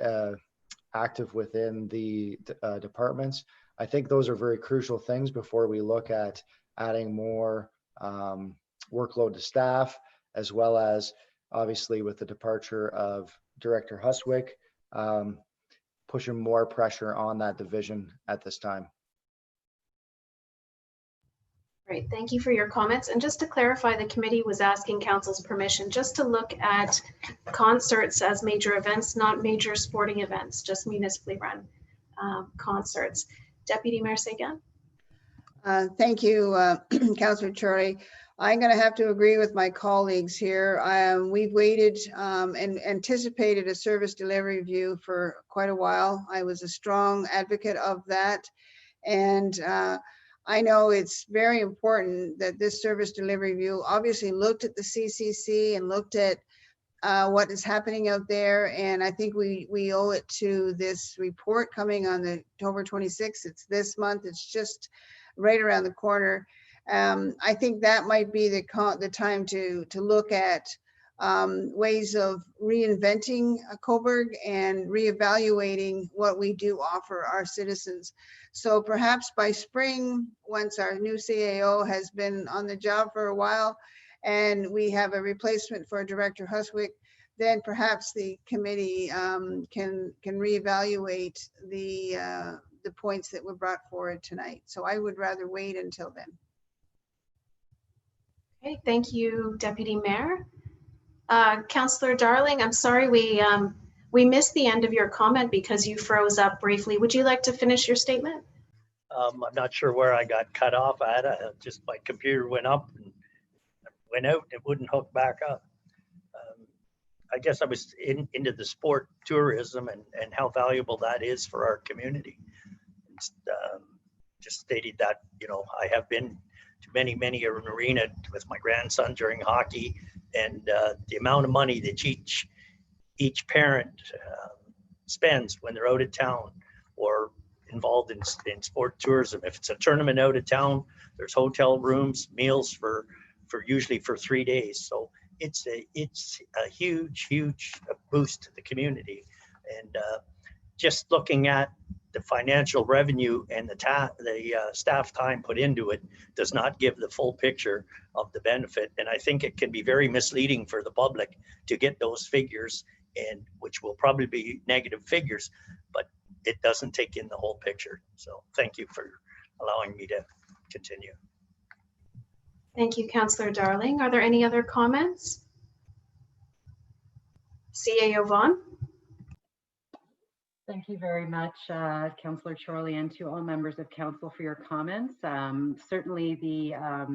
active within the departments. I think those are very crucial things before we look at adding more workload to staff, as well as obviously with the departure of Director Huswick, pushing more pressure on that division at this time. Great, thank you for your comments. And just to clarify, the committee was asking council's permission just to look at concerts as major events, not major sporting events, just municipally run concerts. Deputy Mayor Seguin. Thank you, Councillor Charlie. I'm going to have to agree with my colleagues here. We've waited and anticipated a service delivery review for quite a while. I was a strong advocate of that. And I know it's very important that this service delivery review obviously looked at the CCC and looked at what is happening out there. And I think we owe it to this report coming on the October 26th. It's this month. It's just right around the corner. I think that might be the time to look at ways of reinventing Cobourg and reevaluating what we do offer our citizens. So perhaps by spring, once our new CAO has been on the job for a while and we have a replacement for Director Huswick, then perhaps the committee can reevaluate the points that were brought forward tonight. So I would rather wait until then. Okay, thank you, Deputy Mayor. Councillor Darling, I'm sorry we missed the end of your comment because you froze up briefly. Would you like to finish your statement? I'm not sure where I got cut off at. Just my computer went up and went out. It wouldn't hook back up. I guess I was into the sport tourism and how valuable that is for our community. Just stated that, you know, I have been to many an arena with my grandson during hockey, and the amount of money that each parent spends when they're out of town or involved in sport tourism. If it's a tournament out of town, there's hotel rooms, meals for usually for 3 days. So it's a huge boost to the community. And just looking at the financial revenue and the staff time put into it does not give the full picture of the benefit. And I think it can be very misleading for the public to get those figures, and which will probably be negative figures, but it doesn't take in the whole picture. So thank you for allowing me to continue. Thank you, Councillor Darling. Are there any other comments? CAO Vaughn. Thank you very much, Councillor Chorley, and to all members of council for your comments. Certainly the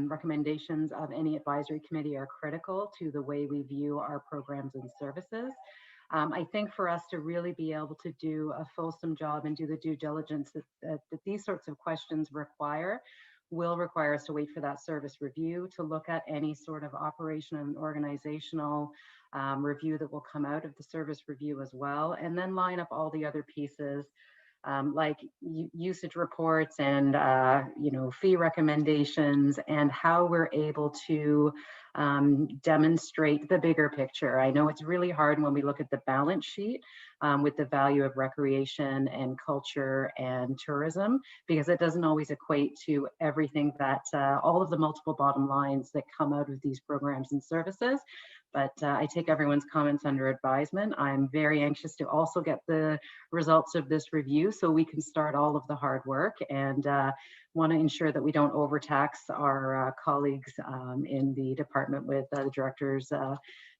recommendations of any advisory committee are critical to the way we view our programs and services. I think for us to really be able to do a fulsome job and do the due diligence that these sorts of questions will require us to wait for that service review to look at any sort of operation and organizational review that will come out of the service review as well, and then line up all the other pieces like usage reports and fee recommendations, and how we're able to demonstrate the bigger picture. I know it's really hard when we look at the balance sheet with the value of recreation and culture and tourism, because it doesn't always equate to everything that all of the multiple bottom lines that come out of these programs and services. But I take everyone's comments under advisement. I'm very anxious to also get the results of this review so we can start all of the hard work, and want to ensure that we don't overtax our colleagues in the department with the director's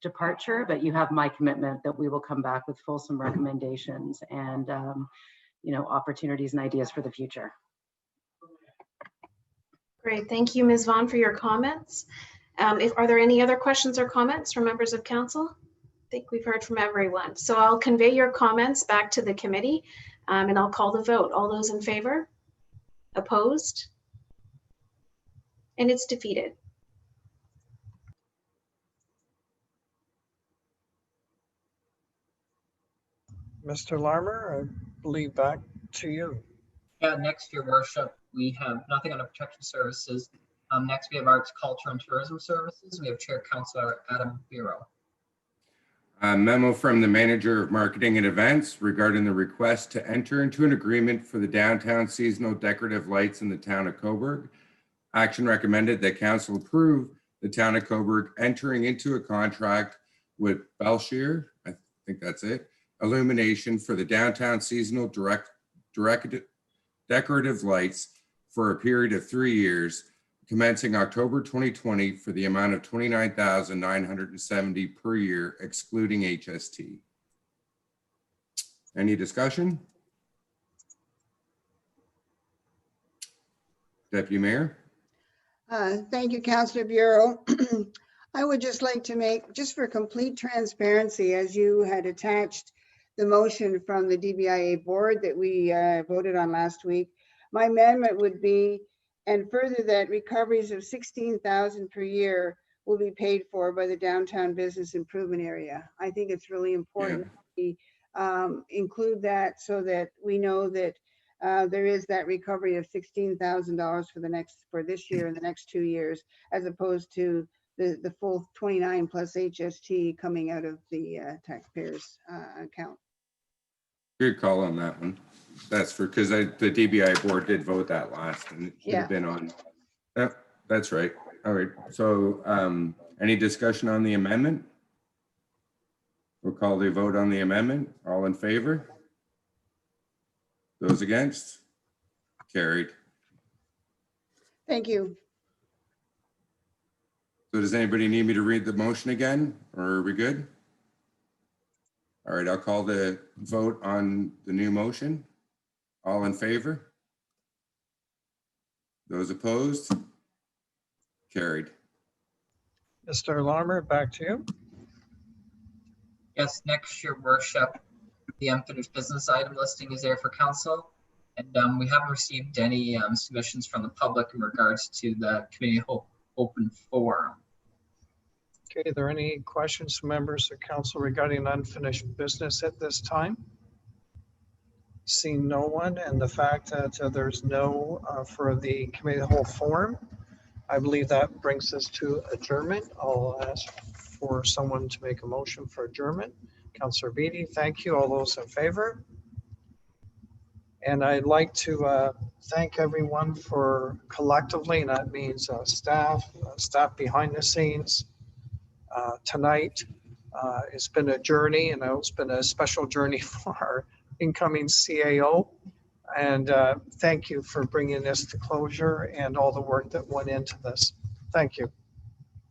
departure. But you have my commitment that we will come back with fulsome recommendations and opportunities and ideas for the future. Great, thank you, Ms. Vaughn, for your comments. Are there any other questions or comments from members of council? I think we've heard from everyone. So I'll convey your comments back to the committee and I'll call the vote. All those in favor? Opposed? And it's defeated. Mr. Larmer, I believe back to you. Yeah, next, Your Worship, we have nothing under protection services. Next, we have Arts, Culture, and Tourism Services. We have Chair Councillor Adam Bureau. A memo from the Manager of Marketing and Events regarding the request to enter into an agreement for the downtown seasonal decorative lights in the town of Cobourg. Action recommended that council approve the town of Cobourg entering into a contract with Belshire, I think that's it, illumination for the downtown seasonal decorative lights for a period of 3 years, commencing October 2020 for the amount of $29,970 per year, excluding HST. Any discussion? Deputy Mayor? Thank you, Councillor Bureau. I would just like to make, just for complete transparency, as you had attached the motion from the DBIA board that we voted on last week, my amendment would be, and further, that recoveries of $16,000 per year will be paid for by the downtown business improvement area. I think it's really important we include that so that we know that there is that recovery of $16,000 for this year and the next 2 years, as opposed to the full 29 plus HST coming out of the taxpayers account. Good call on that one. That's for, because the DBI board did vote that last, and it should have been on. Yep, that's right. All right. So any discussion on the amendment? We'll call the vote on the amendment. All in favor? Those against? Carried. Thank you. So does anybody need me to read the motion again, or are we good? All right, I'll call the vote on the new motion. All in favor? Those opposed? Carried. Mr. Larmer, back to you. Yes, next, Your Worship, the unfinished business item listing is there for council. And we haven't received any submissions from the public in regards to the committee open forum. Okay, are there any questions from members of council regarding unfinished business at this time? Seeing no one, and the fact that there's no for the committee of the whole forum, I believe that brings us to adjournment. I'll ask for someone to make a motion for adjournment. Councillor Beatty, thank you. All those in favor? And I'd like to thank everyone for collectively, and that means staff behind the scenes tonight. It's been a journey, and it's been a special journey for our incoming CAO. And thank you for bringing this to closure and all the work that went into this. Thank you.